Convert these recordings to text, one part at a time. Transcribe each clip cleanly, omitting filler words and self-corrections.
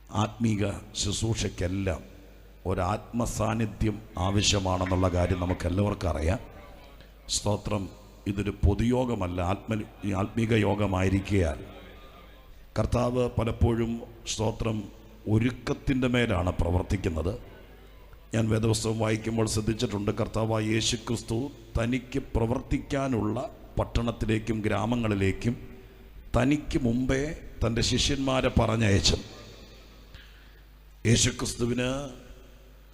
ആത്മീക ശുശ്രൂഷയ്ക്കെല്ലാം ഒരാത്മസാന്നിധ്യം ആവശ്യമാണെന്നുള്ള കാര്യം നമുക്കെല്ലാവർക്കും അറിയാം. സ്തോത്രം. ഇതൊരു പൊതുയോഗമല്ല, ആത്മീക യോഗമായിരിക്കയാൽ കർത്താവ് പലപ്പോഴും സ്തോത്രം ഒരുക്കത്തിൻ്റെ മേലാണ് പ്രവർത്തിക്കുന്നത്. ഞാൻ വേദപുസ്തകം വായിക്കുമ്പോൾ ശ്രദ്ധിച്ചിട്ടുണ്ട്, കർത്താവായ യേശുക്രിസ്തു തനിക്ക് പ്രവർത്തിക്കാനുള്ള പട്ടണത്തിലേക്കും ഗ്രാമങ്ങളിലേക്കും തനിക്ക് മുമ്പേ തൻ്റെ ശിഷ്യന്മാരെ പറഞ്ഞയച്ചു. യേശുക്രിസ്തുവിന്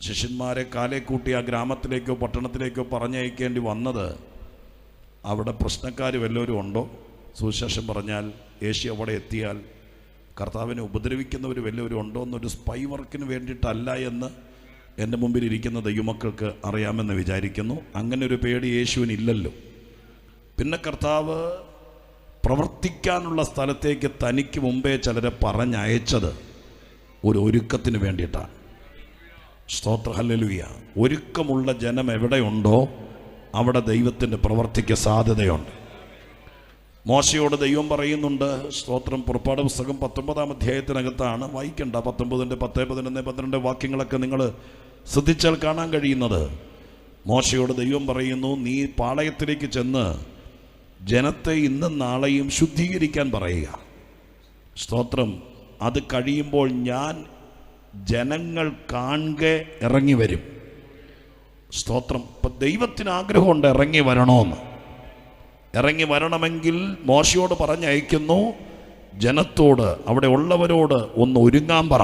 ശിഷ്യന്മാരെ കാലേ കൂട്ടി ആ ഗ്രാമത്തിലേക്കോ പട്ടണത്തിലേക്കോ പറഞ്ഞയക്കേണ്ടി വന്നത് അവിടെ പ്രശ്നക്കാർ വല്ലവരും ഉണ്ടോ, സുവിശേഷം പറഞ്ഞാൽ യേശു അവിടെ എത്തിയാൽ കർത്താവിനെ ഉപദ്രവിക്കുന്നവർ വല്ലവരും ഉണ്ടോ എന്നൊരു സ്പൈ വർക്കിന് വേണ്ടിയിട്ടല്ല എന്ന് എൻ്റെ മുമ്പിൽ ഇരിക്കുന്ന ദൈവമക്കൾക്ക് അറിയാമെന്ന് വിചാരിക്കുന്നു. അങ്ങനെ ഒരു പേടി യേശുവിനില്ലല്ലോ. പിന്നെ കർത്താവ് പ്രവർത്തിക്കാനുള്ള സ്ഥലത്തേക്ക് തനിക്ക് മുമ്പേ ചിലരെ പറഞ്ഞയച്ചത് ഒരു ഒരുക്കത്തിന് വേണ്ടിയിട്ടാണ്. സ്തോത്ര ഹല്ലേലൂയ. ഒരുക്കമുള്ള ജനം എവിടെയുണ്ടോ അവിടെ ദൈവത്തിൻ്റെ പ്രവർത്തിക്ക് സാധ്യതയുണ്ട്. മോശയോട് ദൈവം പറയുന്നുണ്ട്, സ്തോത്രം, പുറപ്പാട് പുസ്തകം 19-ാം അധ്യായത്തിനകത്താണ്, വായിക്കണ്ട, 19, 10, 11, 12 വാക്യങ്ങളൊക്കെ നിങ്ങൾ ശ്രദ്ധിച്ചാൽ കാണാൻ കഴിയുന്നത്. മോശയോട് ദൈവം പറയുന്നു, നീ പാളയത്തിലേക്ക് ചെന്ന് ജനത്തെ ഇന്നും നാളെയും ശുദ്ധീകരിക്കാൻ പറയുക. സ്തോത്രം. അത് കഴിയുമ്പോൾ ഞാൻ ജനങ്ങൾ കാണെ ഇറങ്ങി വരും. സ്തോത്രം. ഇപ്പം ദൈവത്തിന് ആഗ്രഹമുണ്ട് ഇറങ്ങി വരണമെന്ന്. ഇറങ്ങി വരണമെങ്കിൽ മോശയോട് പറഞ്ഞയക്കുന്നു, ജനത്തോട്, അവിടെ ഉള്ളവരോട് ഒന്ന് ഒരുങ്ങാൻ പറ.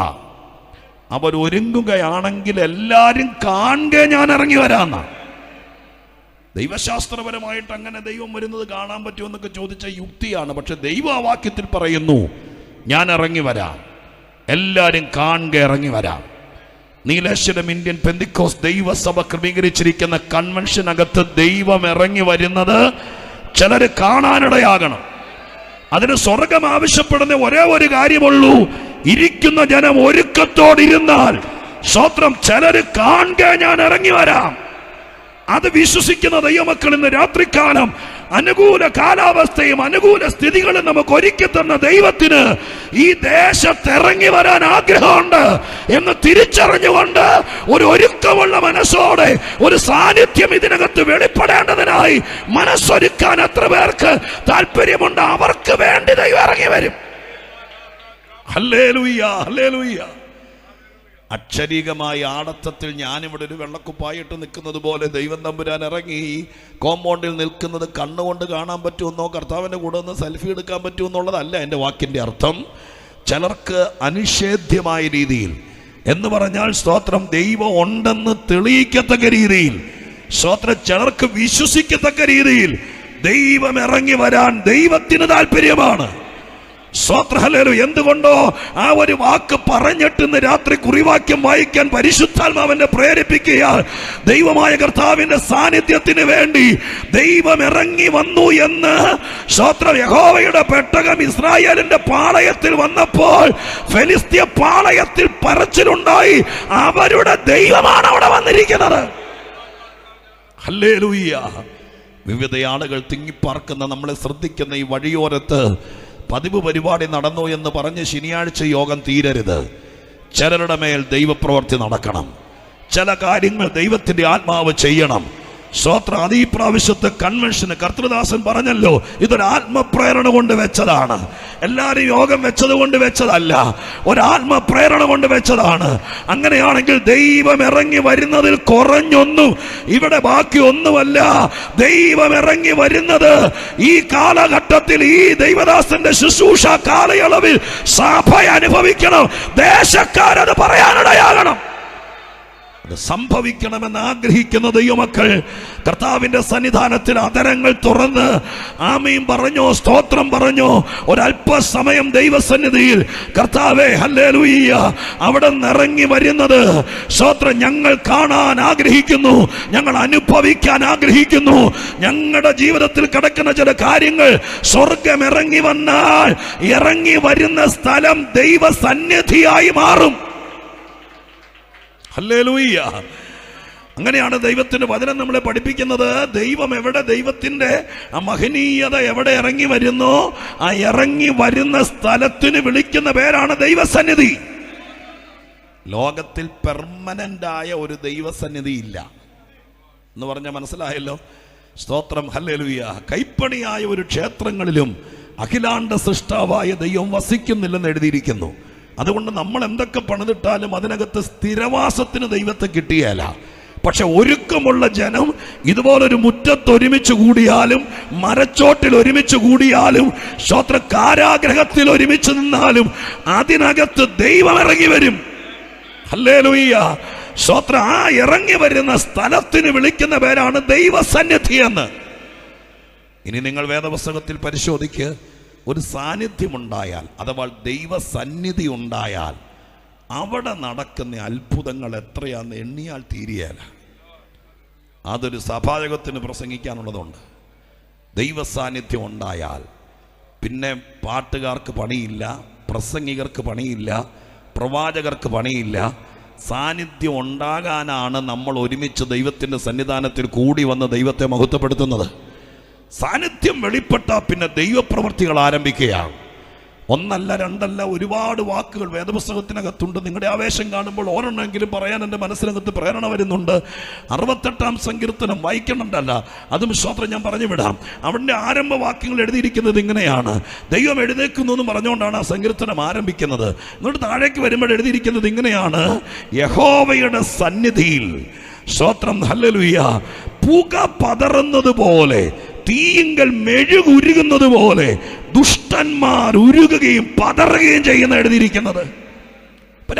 അവരൊരുങ്ങുകയാണെങ്കിൽ എല്ലാവരും കാണെ ഞാൻ ഇറങ്ങി വരാമെന്നാണ്. ദൈവശാസ്ത്രപരമായിട്ട് അങ്ങനെ ദൈവം വരുന്നത് കാണാൻ പറ്റുമെന്നൊക്കെ ചോദിച്ച യുക്തിയാണ്. പക്ഷെ ദൈവം ആ വാക്യത്തിൽ പറയുന്നു, ഞാൻ ഇറങ്ങി വരാം, എല്ലാവരും കാണെ ഇറങ്ങി വരാം. നീലേശ്വരം ഇന്ത്യൻ പെന്തിക്കോസ് ദൈവസഭ ക്രമീകരിച്ചിരിക്കുന്ന കൺവെൻഷനകത്ത് ദൈവം ഇറങ്ങി വരുന്നത് ചിലർ കാണാനിടയാകണം. അതിന് സ്വർഗം ആവശ്യപ്പെടുന്ന ഒരേ ഒരു കാര്യമുള്ളൂ, ഇരിക്കുന്ന ജനം ഒരുക്കത്തോടിരുന്നാൽ സ്തോത്രം ചിലര് കാണെ ഞാൻ ഇറങ്ങി വരാം. അത് വിശ്വസിക്കുന്ന ദൈവമക്കൾ ഇന്ന് രാത്രികാലം അനുകൂല കാലാവസ്ഥയും അനുകൂല സ്ഥിതികളും നമുക്ക് ഒരുക്കി തന്ന ദൈവത്തിന് ഈ ദേശത്ത് ഇറങ്ങി വരാൻ ആഗ്രഹമുണ്ട് എന്ന് തിരിച്ചറിഞ്ഞുകൊണ്ട് ഒരു ഒരുക്കമുള്ള മനസ്സോടെ ഒരു സാന്നിധ്യം ഇതിനകത്ത് വെളിപ്പെടേണ്ടതിനായി മനസ്സൊരുക്കാൻ എത്ര പേർക്ക് താല്പര്യമുണ്ട്, അവർക്ക് വേണ്ടി ദൈവം ഇറങ്ങി വരും. Hallelujah, hallelujah. അക്ഷരീകമായ ആടത്തത്തിൽ ഞാനിവിടെ ഒരു വെള്ളക്കുപ്പായിട്ട് നിൽക്കുന്നത് പോലെ ദൈവം തമ്പുരാൻ ഇറങ്ങി കോമ്പൗണ്ടിൽ നിൽക്കുന്നത് കണ്ണുകൊണ്ട് കാണാൻ പറ്റുമെന്നോ കർത്താവിൻ്റെ കൂടെ ഒന്ന് സെൽഫി എടുക്കാൻ പറ്റുമെന്നുള്ളതല്ല എൻ്റെ വാക്കിൻ്റെ അർത്ഥം. ചിലർക്ക് അനിഷേധ്യമായ രീതിയിൽ എന്ന് പറഞ്ഞാൽ സ്തോത്രം ദൈവം ഉണ്ടെന്ന് തെളിയിക്കത്തക്ക രീതിയിൽ, സ്തോത്രം ചിലർക്ക് വിശ്വസിക്കത്തക്ക രീതിയിൽ ദൈവം ഇറങ്ങി വരാൻ ദൈവത്തിന് താല്പര്യമാണ്. സ്വത്രഹല്ലേലൂയ. എന്തുകൊണ്ടോ ആ ഒരു വാക്ക് പറഞ്ഞിട്ട് ഇന്ന് രാത്രി കുറിവാക്യം വായിക്കാൻ പരിശുദ്ധാത്മാവിനെ പ്രേരിപ്പിക്കുകയാൽ ദൈവമായ കർത്താവിന്റെ സാന്നിധ്യത്തിന് വേണ്ടി ദൈവം ഇറങ്ങി വന്നു എന്ന് സ്തോത്രം. യഹോവയുടെ പെട്ടകം ഇസ്രായേലിന്റെ പാളയത്തിൽ വന്നപ്പോൾ ഫെലിസ്ത്യ പാളയത്തിൽ പറച്ചിലുണ്ടായി, അവരുടെ ദൈവമാണ് അവിടെ വന്നിരിക്കുന്നത്. ഹല്ലേലൂയ. വിവിധ ആളുകൾ തിങ്ങിപ്പാർക്കുന്ന നമ്മളെ ശ്രദ്ധിക്കുന്ന ഈ വഴിയോരത്ത് പതിവ് പരിപാടി നടന്നു എന്ന് പറഞ്ഞ് ശനിയാഴ്ച യോഗം തീരരുത്. ചിലരുടെ മേൽ ദൈവപ്രവൃത്തി നടക്കണം, ചില കാര്യങ്ങൾ ദൈവത്തിന്റെ ആത്മാവ് ചെയ്യണം. സ്തോത്രം. അത് ഈ പ്രാവശ്യത്തെ കൺവെൻഷന് കർത്തൃദാസൻ പറഞ്ഞല്ലോ, ഇതൊരു ആത്മപ്രേരണ കൊണ്ട് വെച്ചതാണ്. എല്ലാവരും യോഗം വെച്ചത് കൊണ്ട് വെച്ചതല്ല, ഒരാത്മപ്രേരണ കൊണ്ട് വെച്ചതാണ്. അങ്ങനെയാണെങ്കിൽ ദൈവം ഇറങ്ങി വരുന്നതിൽ കുറഞ്ഞൊന്നും ഇവിടെ ബാക്കി ഒന്നുമല്ല. ദൈവം ഇറങ്ങി വരുന്നത് ഈ കാലഘട്ടത്തിൽ ഈ ദൈവദാസന്റെ ശുശ്രൂഷ കാലയളവിൽ സഭ അനുഭവിക്കണം. ദേശക്കാരത് പറയാനിടയാകണം. സംഭവിക്കണമെന്ന് ആഗ്രഹിക്കുന്ന ദൈവമക്കൾ കർത്താവിന്റെ സന്നിധാനത്തിൽ അതരങ്ങൾ തുറന്ന് ആമീൻ പറഞ്ഞോ, സ്തോത്രം പറഞ്ഞോ. ഒരല്പസമയം ദൈവസന്നിധിയിൽ കർത്താവേ ഹല്ലേലൂയ, അവിടെ നിറങ്ങി വരുന്നത് സ്തോത്രം ഞങ്ങൾ കാണാൻ ആഗ്രഹിക്കുന്നു, ഞങ്ങൾ അനുഭവിക്കാൻ ആഗ്രഹിക്കുന്നു. ഞങ്ങളുടെ ജീവിതത്തിൽ കിടക്കുന്ന ചില കാര്യങ്ങൾ സ്വർഗം ഇറങ്ങി വന്നാൽ ഇറങ്ങി വരുന്ന സ്ഥലം ദൈവസന്നിധിയായി മാറും. ഹല്ലേലൂയ. അങ്ങനെയാണ് ദൈവത്തിന്റെ വചനം നമ്മളെ പഠിപ്പിക്കുന്നത്. ദൈവം എവിടെ, ദൈവത്തിന്റെ ആ മഹനീയത എവിടെ ഇറങ്ങി വരുന്നു, ആ ഇറങ്ങി വരുന്ന സ്ഥലത്തിന് വിളിക്കുന്ന പേരാണ് ദൈവസന്നിധി. ലോകത്തിൽ പെർമനൻ്റായ ഒരു ദൈവസന്നിധി ഇല്ല എന്ന് പറഞ്ഞാൽ മനസ്സിലായല്ലോ. സ്തോത്രം, ഹല്ലേലൂയ. കൈപ്പണിയായ ഒരു ക്ഷേത്രങ്ങളിലും അഖിലാണ്ട സൃഷ്ടാവായ ദൈവം വസിക്കുന്നില്ലെന്ന് എഴുതിയിരിക്കുന്നു. അതുകൊണ്ട് നമ്മൾ എന്തൊക്കെ പണിതിട്ടാലും അതിനകത്ത് സ്ഥിരവാസത്തിന് ദൈവത്തെ കിട്ടിയല്ല. പക്ഷെ ഒരുക്കമുള്ള ജനം ഇതുപോലൊരു മുറ്റത്ത് ഒരുമിച്ച് കൂടിയാലും, മരച്ചോട്ടിൽ ഒരുമിച്ച് കൂടിയാലും, സ്തോത്ര കാരാഗ്രഹത്തിൽ ഒരുമിച്ച് നിന്നാലും അതിനകത്ത് ദൈവം ഇറങ്ങി വരും. ഹല്ലേലൂയ, സ്തോത്ര. ആ ഇറങ്ങി വരുന്ന സ്ഥലത്തിന് വിളിക്കുന്ന പേരാണ് ദൈവസന്നിധി എന്ന്. ഇനി നിങ്ങൾ വേദപുസ്തകത്തിൽ പരിശോധിക്ക്. ഒരു സാന്നിധ്യമുണ്ടായാൽ അഥവാ ദൈവസന്നിധി ഉണ്ടായാൽ അവിടെ നടക്കുന്ന അത്ഭുതങ്ങൾ എത്രയാന്ന് എണ്ണിയാൽ തീരുകയില്ല. അതൊരു സഭായോഗത്തിന് പ്രസംഗിക്കാനുള്ളതുണ്ട്. ദൈവസാന്നിധ്യം ഉണ്ടായാൽ പിന്നെ പാട്ടുകാർക്ക് പണിയില്ല, പ്രസംഗികർക്ക് പണിയില്ല, പ്രവാചകർക്ക് പണിയില്ല. സാന്നിധ്യം ഉണ്ടാകാനാണ് നമ്മൾ ഒരുമിച്ച് ദൈവത്തിൻ്റെ സന്നിധാനത്തിൽ കൂടി വന്ന് ദൈവത്തെ മഹത്വപ്പെടുത്തുന്നത്. സാന്നിധ്യം വെളിപ്പെട്ടാൽ പിന്നെ ദൈവപ്രവൃത്തികൾ ആരംഭിക്കുകയാണ്. ഒന്നല്ല, രണ്ടല്ല, ഒരുപാട് വാക്കുകൾ വേദപുസ്തകത്തിനകത്തുണ്ട്. നിങ്ങളുടെ ആവേശം കാണുമ്പോൾ ഓരോന്നെങ്കിലും പറയാൻ എൻ്റെ മനസ്സിനകത്ത് പ്രേരണ വരുന്നുണ്ട്. 68-ാം സങ്കീർത്തനം വായിക്കണമെന്നല്ല, അതും സ്തോത്രം ഞാൻ പറഞ്ഞു വിടാം. അവിടെ ആരംഭ വാക്യങ്ങൾ എഴുതിയിരിക്കുന്നത് ഇങ്ങനെയാണ്. ദൈവം എഴുന്നേൽക്കുന്നു എന്ന് പറഞ്ഞുകൊണ്ടാണ് ആ സങ്കീർത്തനം ആരംഭിക്കുന്നത്. എന്നിട്ട് താഴേക്ക് വരുമ്പോൾ എഴുതിയിരിക്കുന്നത് ഇങ്ങനെയാണ്: യഹോവയുടെ സന്നിധിയിൽ, സ്തോത്രം, ഹല്ലേലൂയ, പുക പതറുന്നത് പോലെ, തീയിങ്കൽ മെഴുകുരുകുന്നത് പോലെ ദുഷ്ടന്മാർ ഉരുകുകയും പതറുകയും ചെയ്യുന്ന എഴുതിയിരിക്കുന്നത്.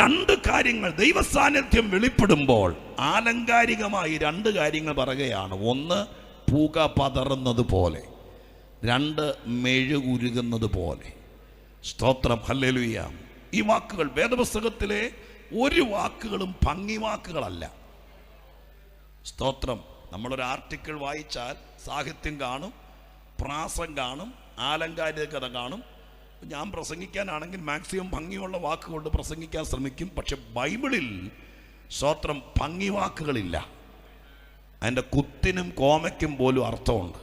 രണ്ട് കാര്യങ്ങൾ ദൈവസാന്നിധ്യം വെളിപ്പെടുമ്പോൾ ആലങ്കാരികമായി രണ്ട് കാര്യങ്ങൾ പറയുകയാണ്. ഒന്ന്, പുക പതറുന്നത് പോലെ. രണ്ട്, മെഴുകുരുകുന്നത് പോലെ. സ്തോത്രം, ഹല്ലേലൂയ. ഈ വാക്കുകൾ വേദപുസ്തകത്തിലെ ഒരു വാക്കുകളും ഭംഗി വാക്കുകളല്ല. സ്തോത്രം. നമ്മളൊരു ആർട്ടിക്കിൾ വായിച്ചാൽ സാഹിത്യം കാണും, പ്രാസം കാണും, ആലങ്കാരികത കാണും. ഞാൻ പ്രസംഗിക്കാനാണെങ്കിൽ മാക്സിമം ഭംഗിയുള്ള വാക്കുകൊണ്ട് പ്രസംഗിക്കാൻ ശ്രമിക്കും. പക്ഷെ ബൈബിളിൽ സ്തോത്രം ഭംഗി വാക്കുകളില്ല. അതിൻ്റെ കുത്തിനും കോമയ്ക്കും പോലും അർത്ഥമുണ്ട്.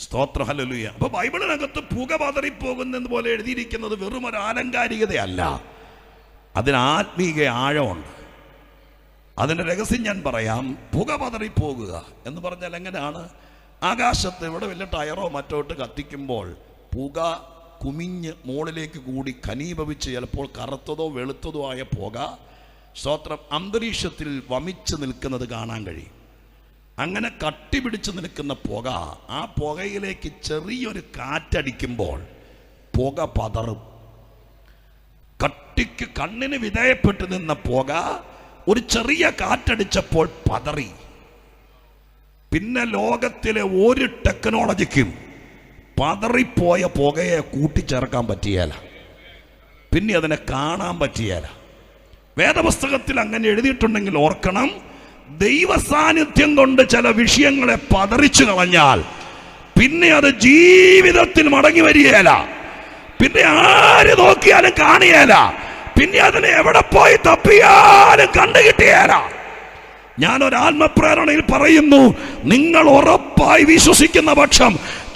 സ്തോത്രം, ഹല്ലേലൂയ. അപ്പൊ ബൈബിളിനകത്ത് പുക പതറിപ്പോകുന്നത് പോലെ എഴുതിയിരിക്കുന്നത് വെറും ഒരു ആലങ്കാരികതയല്ല, അതിന് ആത്മീക ആഴമുണ്ട്. അതിൻ്റെ രഹസ്യം ഞാൻ പറയാം. പുക പതറിപ്പോകുക എന്ന് പറഞ്ഞാൽ എങ്ങനെയാണ്? ആകാശത്ത് ഇവിടെ വലിയ ടയറോ മറ്റോട്ട് കത്തിക്കുമ്പോൾ പുക കുമിഞ്ഞ് മുകളിലേക്ക് കൂടി ഘനീഭവിച്ച് ചിലപ്പോൾ കറുത്തതോ വെളുത്തതോ ആയ പുക സ്തോത്രം അന്തരീക്ഷത്തിൽ വമിച്ച് നിൽക്കുന്നത് കാണാൻ കഴിയും. അങ്ങനെ കട്ടിപിടിച്ച് നിൽക്കുന്ന പുക, ആ പുകയിലേക്ക് ചെറിയൊരു കാറ്റടിക്കുമ്പോൾ പുക പതറും. കട്ടിക്ക് കണ്ണിന് വിധേയപ്പെട്ട് നിന്ന പുക ഒരു ചെറിയ കാറ്റടിച്ചപ്പോൾ പതറി. പിന്നെ ലോകത്തിലെ ഒരു ടെക്നോളജിക്കും പതറിപ്പോയ പുകയെ കൂട്ടിച്ചേർക്കാൻ പറ്റിയല്ല, പിന്നെ അതിനെ കാണാൻ പറ്റിയല്ല. വേദപുസ്തകത്തിൽ അങ്ങനെ എഴുതിയിട്ടുണ്ടെങ്കിൽ ഓർക്കണം, ദൈവസാന്നിധ്യം കൊണ്ട് ചില വിഷയങ്ങളെ പതറിച്ചു കളഞ്ഞാൽ പിന്നെ അത് ജീവിതത്തിൽ മടങ്ങി വരികയില്ല. പിന്നെ ആര് നോക്കിയാലും കാണുകയില്ല. പിന്നെ അതിനെ എവിടെ പോയി തപ്പിയാലും കണ്ടുകിട്ടിയാല. ഞാനൊരു ആത്മപ്രേരണയിൽ പറയുന്നു, നിങ്ങൾ ഉറപ്പായി വിശ്വസിക്കുന്ന പക്ഷം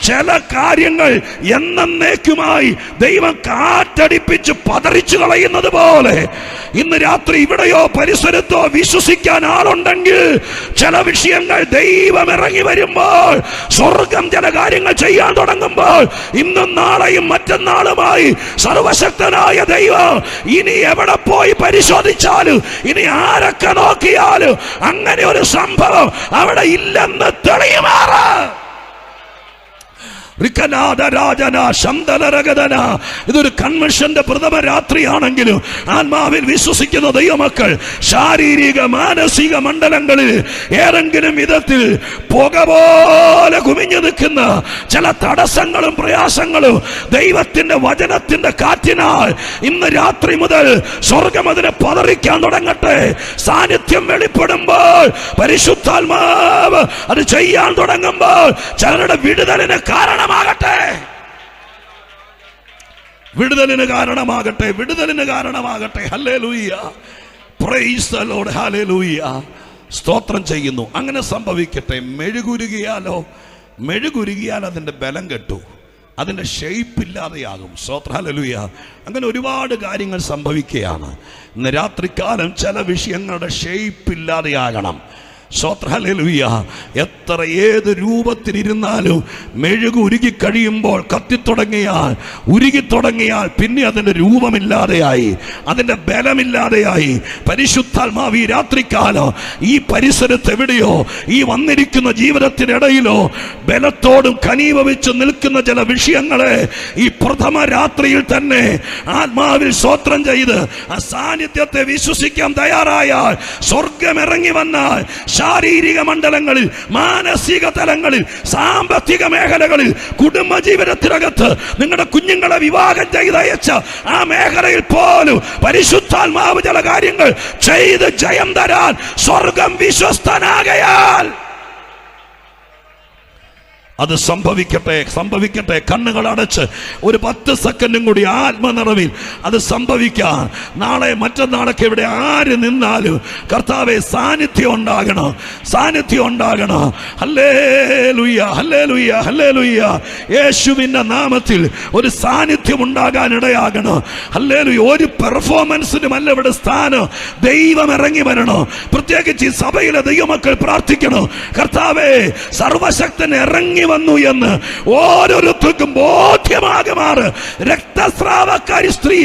ചില കാര്യങ്ങൾ എന്നേക്കുമായി ദൈവം കാറ്റടിപ്പിച്ച് പതറിച്ചു കളയുന്നത് പോലെ ഇന്ന് രാത്രി ഇവിടെയോ പരിസരത്തോ വിശ്വസിക്കാൻ ആളുണ്ടെങ്കിൽ ചില വിഷയങ്ങൾ ദൈവം ഇറങ്ങി വരുമ്പോൾ, സ്വർഗം ചില കാര്യങ്ങൾ ചെയ്യാൻ തുടങ്ങുമ്പോൾ, ഇന്നും നാളെയും മറ്റന്നാളുമായി സർവശക്തനായ ദൈവം ഇനി എവിടെ പോയി പരിശോധിച്ചാലും, ഇനി ആരൊക്കെ നോക്കിയാലും അങ്ങനെ ഒരു സംഭവം അവിടെ ഇല്ലെന്ന് തെളിയുമാറ്. ഇതൊരു കൺവെൻഷന്റെ പ്രഥമ രാത്രിയാണെങ്കിലും ആത്മാവിൽ വിശ്വസിക്കുന്ന ദൈവമക്കൾ ശാരീരിക മാനസിക മണ്ഡലങ്ങളിൽ ഏതെങ്കിലും വിധത്തിൽ പുക പോലെ കുമിഞ്ഞു നിൽക്കുന്ന ചില തടസ്സങ്ങളും പ്രയാസങ്ങളും ദൈവത്തിന്റെ വചനത്തിന്റെ കാറ്റിനാൽ ഇന്ന് രാത്രി മുതൽ സ്വർഗം അതിനെ പതറിക്കാൻ തുടങ്ങട്ടെ. സാന്നിധ്യം വെളിപ്പെടുമ്പോൾ, പരിശുദ്ധാത്മാവ് അത് ചെയ്യാൻ തുടങ്ങുമ്പോൾ ചിലരുടെ വിടുതലിന് കാരണം വിടുതലിന് കാരണമാകട്ടെ. Hallelujah, praise the Lord, hallelujah. സ്തോത്രം ചെയ്യുന്നു. അങ്ങനെ സംഭവിക്കട്ടെ. മെഴുകുരുകിയാൽ അതിന്റെ ബലം കെട്ടു. അതിൻ്റെ ഷേപ്പ് ഇല്ലാതെയാകും. ഹല്ലേലൂയ. അങ്ങനെ ഒരുപാട് കാര്യങ്ങൾ സംഭവിക്കുകയാണ്. ഇന്ന് രാത്രികാലം ചില വിഷയങ്ങളുടെ ഷേപ്പ് ഇല്ലാതെയാകണം. ഹല്ലേലൂയ. എത്ര ഏത് രൂപത്തിലിരുന്നാലും മെഴുക് ഉരുകി കഴിയുമ്പോൾ ഉരുകിത്തുടങ്ങിയാൽ പിന്നെ അതിൻ്റെ രൂപമില്ലാതെയായി, അതിൻ്റെ ബലമില്ലാതെയായി. പരിശുദ്ധാത്മാവ് ഈ രാത്രികാലം ഈ പരിസരത്ത് എവിടെയോ, ഈ വന്നിരിക്കുന്ന ജീവിതത്തിനിടയിലോ ബലത്തോടും കനീവ് വെച്ച് നിൽക്കുന്ന ചില വിഷയങ്ങളെ ഈ പ്രഥമ രാത്രിയിൽ തന്നെ ആത്മാവിൽ സ്തോത്രം ചെയ്ത് ആ സാന്നിധ്യത്തെ വിശ്വസിക്കാൻ തയ്യാറായാൽ, സ്വർഗം ഇറങ്ങി വന്നാൽ ശാരീരിക മണ്ഡലങ്ങളിൽ, മാനസിക തലങ്ങളിൽ, സാമ്പത്തിക മേഖലകളിൽ, കുടുംബ ജീവിതത്തിനകത്ത് നിങ്ങളുടെ കുഞ്ഞുങ്ങളെ വിവാഹം ചെയ്തയച്ച ആ മേഖലയിൽ പോലും പരിശുദ്ധാത്മാവ് ചില കാര്യങ്ങൾ ചെയ്ത് ജയം തരാൻ സ്വർഗം വിശ്വസ്തനാകയാൽ അത് സംഭവിക്കട്ടെ. കണ്ണുകൾ അടച്ച് ഒരു 10 സെക്കൻഡും കൂടി ആത്മനിറവിൽ അത് സംഭവിക്കാം. നാളെ മറ്റന്നാളൊക്കെ ഇവിടെ ആര് നിന്നാലും കർത്താവേ സാന്നിധ്യം ഉണ്ടാകണം. Hallelujah, hallelujah, hallelujah. യേശുവിന്റെ നാമത്തിൽ ഒരു സാന്നിധ്യം ഉണ്ടാകാൻ ഇടയാകണം. ഹല്ലേലൂയ. ഒരു പെർഫോമൻസിനും അല്ല ഇവിടെ സ്ഥാനം. ദൈവം ഇറങ്ങി വരണം. പ്രത്യേകിച്ച് ഈ സഭയിലെ ദൈവമക്കൾ പ്രാർത്ഥിക്കണം. കർത്താവേ, സർവശക്തൻ ഇറങ്ങി വന്നു എന്ന് ഓരോരുത്തർക്കും ബോധ്യമാകുമാറ് രക്തസ്രാവക്കാരി സ്ത്രീ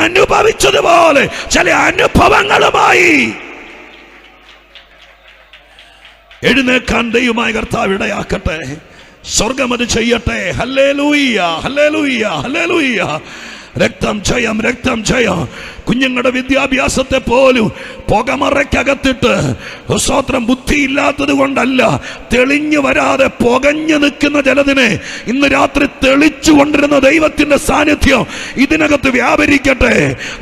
അനുഭവിച്ചതുപോലെ ചില അനുഭവങ്ങളുമായി എഴുന്നേക്കാൻ ദൈവമായ കർത്താവ് ഇടയാക്കട്ടെ. സ്വർഗം അത് ചെയ്യട്ടെ. Hallelujah, hallelujah, hallelujah. രക്തം ജയം. കുഞ്ഞുങ്ങളുടെ വിദ്യാഭ്യാസത്തെ പോലും പുകമറയ്ക്കകത്തിട്ട് സ്തോത്രം ബുദ്ധിയില്ലാത്തത് കൊണ്ടല്ല, തെളിഞ്ഞു വരാതെ പുകഞ്ഞു നിൽക്കുന്ന ജലത്തിനെ ഇന്ന് രാത്രി തെളിച്ചു കൊണ്ടിരുന്ന ദൈവത്തിന്റെ സാന്നിധ്യം ഇതിനകത്ത് വ്യാപരിക്കട്ടെ.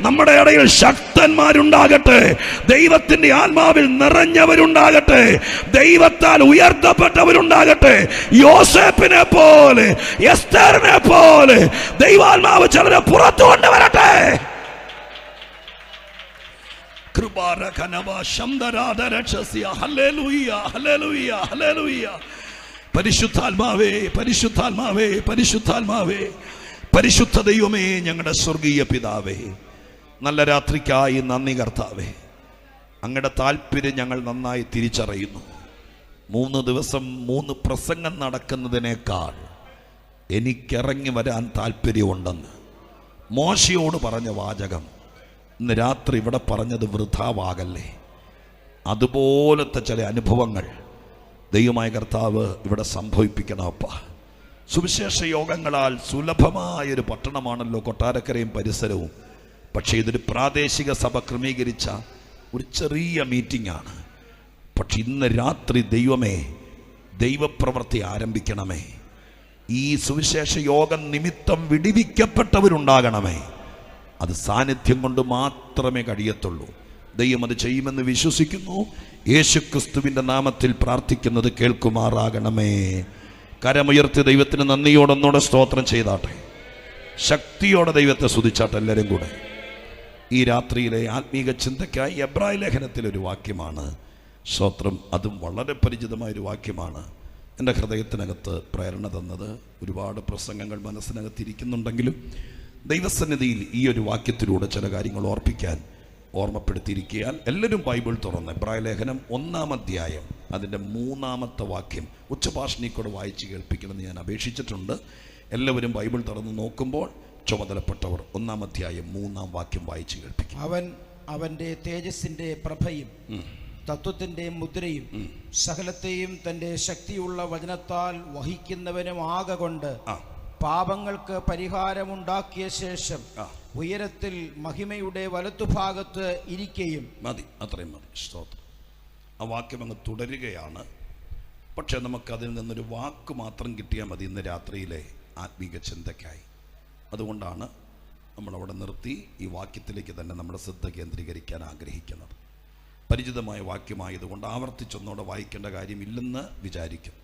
നമ്മുടെ ഇടയിൽ ശക്തന്മാരുണ്ടാകട്ടെ. ദൈവത്തിന്റെ ആത്മാവിൽ നിറഞ്ഞവരുണ്ടാകട്ടെ. ദൈവത്താൽ ഉയർത്തപ്പെട്ടവരുണ്ടാകട്ടെ. യോസേപ്പിനെ പോലെ, എസ്തേറിനെ പോലെ ദൈവാത്മാവ് ചിലരെ പുറത്തു കൊണ്ടുവരട്ടെ. പരിശുദ്ധാത്മാവേ, പരിശുദ്ധാത്മാവേ, പരിശുദ്ധാത്മാവേ, പരിശുദ്ധ ദൈവമേ, ഞങ്ങളുടെ സ്വർഗീയ പിതാവേ, നല്ല രാത്രിക്കായി നന്ദി കർത്താവേ. അങ്ങയുടെ താല്പര്യം ഞങ്ങൾ നന്നായി തിരിച്ചറിയുന്നു. 3 ദിവസം 3 പ്രസംഗം നടക്കുന്നതിനേക്കാൾ എനിക്കിറങ്ങി വരാൻ താല്പര്യമുണ്ടെന്ന് മോശയോട് പറഞ്ഞ വാചകം ഇന്ന് രാത്രി ഇവിടെ പറഞ്ഞത് വൃഥാവാകല്ലേ. അതുപോലത്തെ ചില അനുഭവങ്ങൾ ദൈവമായ കർത്താവ് ഇവിടെ സംഭവിപ്പിക്കണം. അപ്പ സുവിശേഷ യോഗങ്ങളാൽ സുലഭമായൊരു പട്ടണമാണല്ലോ കൊട്ടാരക്കരയും പരിസരവും. പക്ഷേ ഇതൊരു പ്രാദേശിക സഭ ക്രമീകരിച്ച ഒരു ചെറിയ മീറ്റിംഗ് ആണ്. പക്ഷെ ഇന്ന് രാത്രി ദൈവമേ, ദൈവപ്രവൃത്തി ആരംഭിക്കണമേ. ഈ സുവിശേഷ യോഗം നിമിത്തം വിടിവിക്കപ്പെട്ടവരുണ്ടാകണമേ. അത് സാന്നിധ്യം കൊണ്ട് മാത്രമേ കഴിയത്തുള്ളൂ. ദൈവം അത് ചെയ്യുമെന്ന് വിശ്വസിക്കുന്നു. യേശുക്രിസ്തുവിൻ്റെ നാമത്തിൽ പ്രാർത്ഥിക്കുന്നത് കേൾക്കുമാറാകണമേ. കരമുയർത്തി ദൈവത്തിന് നന്ദിയോടൊന്നോടെ സ്തോത്രം ചെയ്താട്ടെ. ശക്തിയോടെ ദൈവത്തെ സ്തുതിച്ചാട്ടെ എല്ലാവരും കൂടെ. ഈ രാത്രിയിലെ ആത്മീക ചിന്തയ്ക്കായി എബ്രായ ലേഖനത്തിലൊരു വാക്യമാണ് സ്തോത്രം. അതും വളരെ പരിചിതമായൊരു വാക്യമാണ്. എൻ്റെ ഹൃദയത്തിനകത്ത് പ്രേരണ തന്നത്. ഒരുപാട് പ്രസംഗങ്ങൾ മനസ്സിനകത്തിരിക്കുന്നുണ്ടെങ്കിലും ദൈവസന്നിധിയിൽ ഈ ഒരു വാക്യത്തിലൂടെ ചില കാര്യങ്ങൾ ഓർമ്മപ്പെടുത്തിയിരിക്കാൻ എല്ലാവരും ബൈബിൾ തുറന്ന് എബ്രായ ലേഖനം 1-ാം അധ്യായം അതിൻ്റെ 3-ാമത്തെ വാക്യം ഉച്ചഭാഷണിക്കൂടെ വായിച്ച് കേൾപ്പിക്കണമെന്ന് ഞാൻ അപേക്ഷിച്ചിട്ടുണ്ട്. എല്ലാവരും ബൈബിൾ തുറന്ന് നോക്കുമ്പോൾ ചുമതലപ്പെട്ടവർ 1-ാം അധ്യായം 3-ാം വാക്യം വായിച്ച് കേൾപ്പിക്കും. അവൻ്റെ തേജസ്സിൻ്റെ പ്രഭയും തത്വത്തിൻ്റെ മുദ്രയും സകലത്തെയും തൻ്റെ ശക്തിയുള്ള വചനത്താൽ വഹിക്കുന്നവനും ആകൊണ്ട് പാപങ്ങൾക്ക് പരിഹാരമുണ്ടാക്കിയ ശേഷം ഉയരത്തിൽ മഹിമയുടെ വലത്തുഭാഗത്ത് ഇരിക്കുകയും. മതി, അത്രയും മതി. സ്തോത്രം. ആ വാക്യം അങ്ങ് തുടരുകയാണ്. പക്ഷെ നമുക്കതിൽ നിന്നൊരു വാക്ക് മാത്രം കിട്ടിയാൽ മതി ഇന്ന് രാത്രിയിലെ ആത്മീക ചിന്തയ്ക്കായി. അതുകൊണ്ടാണ് നമ്മളവിടെ നിർത്തി ഈ വാക്യത്തിലേക്ക് തന്നെ നമ്മുടെ ശ്രദ്ധ കേന്ദ്രീകരിക്കാൻ ആഗ്രഹിക്കുന്നത്. പരിചിതമായ വാക്യമായതുകൊണ്ട് ആവർത്തിച്ചൊന്നോടെ വായിക്കേണ്ട കാര്യമില്ലെന്ന് വിചാരിക്കും.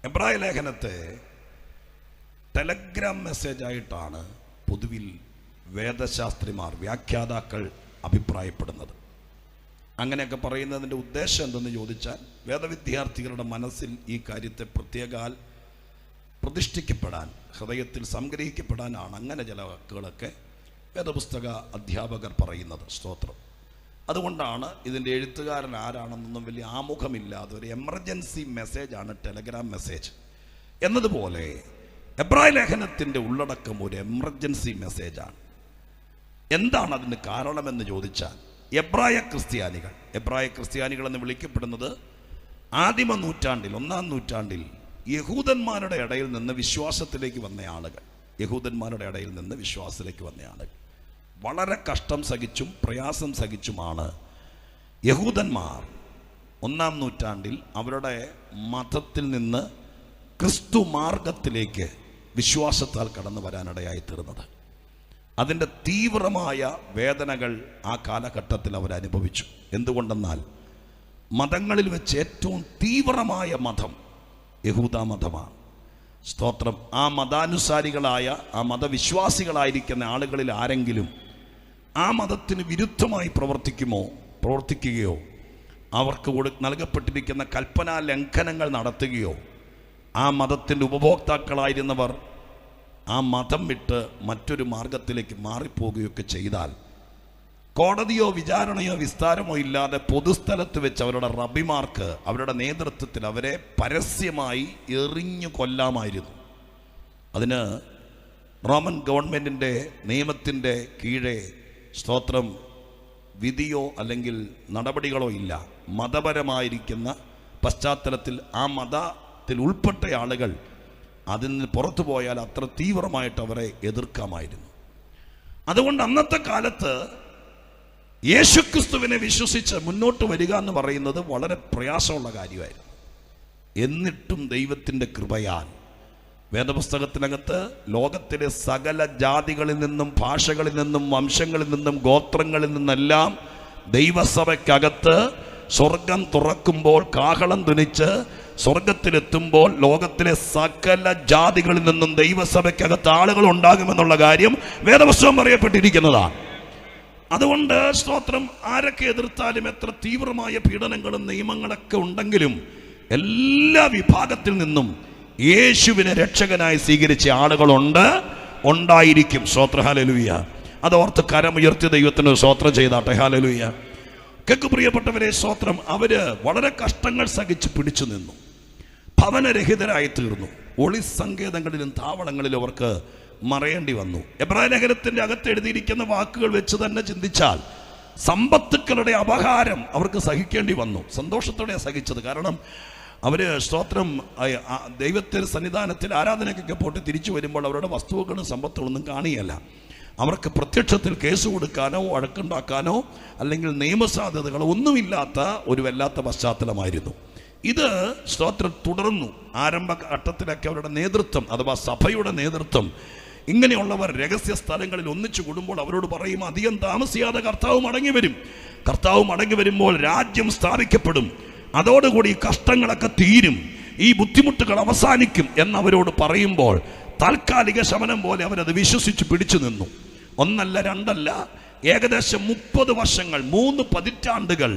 എബ്രായ ലേഖനത്തെ ടെലഗ്രാം മെസ്സേജായിട്ടാണ് പൊതുവിൽ വേദശാസ്ത്രിമാർ, വ്യാഖ്യാതാക്കൾ അഭിപ്രായപ്പെടുന്നത്. അങ്ങനെയൊക്കെ പറയുന്നതിൻ്റെ ഉദ്ദേശം എന്തെന്ന് ചോദിച്ചാൽ, വേദവിദ്യാർത്ഥികളുടെ മനസ്സിൽ ഈ കാര്യത്തെ പ്രത്യേകാൽ പ്രതിഷ്ഠിക്കപ്പെടാൻ, ഹൃദയത്തിൽ സംഗ്രഹിക്കപ്പെടാനാണ് അങ്ങനെ ചില വാക്കുകളൊക്കെ വേദപുസ്തക അധ്യാപകർ പറയുന്നത്. സ്തോത്രം. അതുകൊണ്ടാണ് ഇതിൻ്റെ എഴുത്തുകാരൻ ആരാണെന്നൊന്നും വലിയ ആമുഖമില്ലാതെ ഒരു എമർജൻസി മെസ്സേജാണ് ടെലഗ്രാം മെസ്സേജ് എന്നതുപോലെ എബ്രായ ലേഖനത്തിൻ്റെ ഉള്ളടക്കം ഒരു എമർജൻസി മെസ്സേജാണ്. എന്താണ് അതിന് കാരണമെന്ന് ചോദിച്ചാൽ, എബ്രായ ക്രിസ്ത്യാനികൾ എന്ന് വിളിക്കപ്പെടുന്നത് ആദിമ നൂറ്റാണ്ടിൽ, 1-ാം നൂറ്റാണ്ടിൽ യഹൂദന്മാരുടെ ഇടയിൽ നിന്ന് വിശ്വാസത്തിലേക്ക് വന്ന ആളുകൾ, വളരെ കഷ്ടം സഹിച്ചും പ്രയാസം സഹിച്ചുമാണ് യഹൂദന്മാർ 1-ാം നൂറ്റാണ്ടിൽ അവരുടെ മതത്തിൽ നിന്ന് ക്രിസ്തു മാർഗത്തിലേക്ക് വിശ്വാസത്താൽ കടന്നു വരാനിടയായി തീർന്നത്. അതിൻ്റെ തീവ്രമായ വേദനകൾ ആ കാലഘട്ടത്തിൽ അവരനുഭവിച്ചു. എന്തുകൊണ്ടെന്നാൽ മതങ്ങളിൽ വെച്ച് ഏറ്റവും തീവ്രമായ മതം യഹൂദ മതമാണ്. സ്തോത്രം. ആ മതാനുസാരികളായ, ആ മതവിശ്വാസികളായിരിക്കുന്ന ആളുകളിൽ ആരെങ്കിലും ആ മതത്തിന് വിരുദ്ധമായി പ്രവർത്തിക്കുകയോ അവർക്ക് നൽകപ്പെട്ടിരിക്കുന്ന കൽപ്പനാ ലംഘനങ്ങൾ നടത്തുകയോ ആ മതത്തിൻ്റെ ഉപഭോക്താക്കളായിരുന്നവർ ആ മതം വിട്ട് മറ്റൊരു മാർഗത്തിലേക്ക് മാറിപ്പോകുകയൊക്കെ ചെയ്താൽ കോടതിയോ വിചാരണയോ വിസ്താരമോ ഇല്ലാതെ പൊതുസ്ഥലത്ത് വെച്ച് അവരുടെ റബ്ബിമാർക്ക് അവരുടെ നേതൃത്വത്തിൽ അവരെ പരസ്യമായി എറിഞ്ഞു കൊല്ലാമായിരുന്നു. അതിന് റോമൻ ഗവൺമെൻറ്റിൻ്റെ നിയമത്തിൻ്റെ കീഴെ സ്തോത്രം വിധിയോ അല്ലെങ്കിൽ നടപടികളോ ഇല്ല. മതപരമായിരിക്കുന്ന പശ്ചാത്തലത്തിൽ ആ മതത്തിൽ ഉൾപ്പെട്ട ആളുകൾ അതിൽ നിന്ന് പുറത്തു പോയാൽ അത്ര തീവ്രമായിട്ട് അവരെ എതിർക്കാമായിരുന്നു. അതുകൊണ്ട് അന്നത്തെ കാലത്ത് യേശുക്രിസ്തുവിനെ വിശ്വസിച്ച് മുന്നോട്ട് വരിക എന്ന് പറയുന്നത് വളരെ പ്രയാസമുള്ള കാര്യമായിരുന്നു. എന്നിട്ടും ദൈവത്തിൻ്റെ കൃപയാൽ വേദപുസ്തകത്തിനകത്ത് ലോകത്തിലെ സകല ജാതികളിൽ നിന്നും ഭാഷകളിൽ നിന്നും വംശങ്ങളിൽ നിന്നും ഗോത്രങ്ങളിൽ നിന്നെല്ലാം ദൈവസഭയ്ക്കകത്ത് സ്വർഗം തുറക്കുമ്പോൾ കാഹളം ധ്വനിച്ച് സ്വർഗത്തിലെത്തുമ്പോൾ ലോകത്തിലെ സകല ജാതികളിൽ നിന്നും ദൈവസഭയ്ക്കകത്ത് ആളുകൾ ഉണ്ടാകുമെന്നുള്ള കാര്യം വേദപുസ്തകം പറയപ്പെട്ടിരിക്കുന്നതാണ്. അതുകൊണ്ട് സ്തോത്രം, ആരൊക്കെ എതിർത്താലും എത്ര തീവ്രമായ പീഡനങ്ങളും നിയമങ്ങളൊക്കെ ഉണ്ടെങ്കിലും എല്ലാ വിഭാഗത്തിൽ നിന്നും യേശുവിനെ രക്ഷകനായി സ്വീകരിച്ച ഉണ്ടായിരിക്കും. സ്തോത്ര. ഹല്ലേലൂയ. അതോർത്ത് കരമുയർത്തി ദൈവത്തിന് സ്തോത്രം ചെയ്താട്ടെ. ഹല്ലേലൂയ. കേക്ക് പ്രിയപ്പെട്ടവരെ, സ്തോത്രം. അവര് വളരെ കഷ്ടങ്ങൾ സഹിച്ച് പിടിച്ചു നിന്നു, ഭവനരഹിതരായി തീർന്നു, ഒളി സങ്കേതങ്ങളിലും താവളങ്ങളിലും അവർക്ക് മറയേണ്ടി വന്നു. എബ്രായ ലേഖനത്തിന്റെ അകത്ത് എഴുതിയിരിക്കുന്ന വാക്കുകൾ വെച്ച് തന്നെ ചിന്തിച്ചാൽ സമ്പത്തുക്കളുടെ അപഹാരം അവർക്ക് സഹിക്കേണ്ടി വന്നു. സന്തോഷത്തോടെ സഹിച്ചത്. കാരണം അവര് സ്തോത്രം ദൈവത്തിന്റെ സന്നിധാനത്തിൽ ആരാധനയ്ക്കൊക്കെ പോയിട്ട് തിരിച്ചു വരുമ്പോൾ അവരുടെ വസ്തുക്കളും സമ്പത്തുകളൊന്നും കാണിയല്ല. അവർക്ക് പ്രത്യക്ഷത്തിൽ കേസ് കൊടുക്കാനോ വഴക്കുണ്ടാക്കാനോ അല്ലെങ്കിൽ നിയമസാധ്യതകളോ ഒന്നുമില്ലാത്ത ഒരു വല്ലാത്ത പശ്ചാത്തലമായിരുന്നു ഇത്. സ്തോത്രം തുടർന്നു. ആരംഭഘട്ടത്തിലൊക്കെ അവരുടെ നേതൃത്വം അഥവാ സഭയുടെ നേതൃത്വം ഇങ്ങനെയുള്ളവർ രഹസ്യ സ്ഥലങ്ങളിൽ ഒന്നിച്ചു കൂടുമ്പോൾ അവരോട് പറയും, അധികം താമസിയാതെ കർത്താവ് മടങ്ങി വരും. കർത്താവ് മടങ്ങി വരുമ്പോൾ രാജ്യം സ്ഥാപിക്കപ്പെടും, അതോടുകൂടി കഷ്ടങ്ങളൊക്കെ തീരും, ഈ ബുദ്ധിമുട്ടുകൾ അവസാനിക്കും എന്നവരോട് പറയുമ്പോൾ താൽക്കാലിക ശമനം പോലെ അവരത് വിശ്വസിച്ച് പിടിച്ചു നിന്നു. 1 അല്ല 2 അല്ല, ഏകദേശം 30 വർഷങ്ങൾ, 3 പതിറ്റാണ്ടുകൾ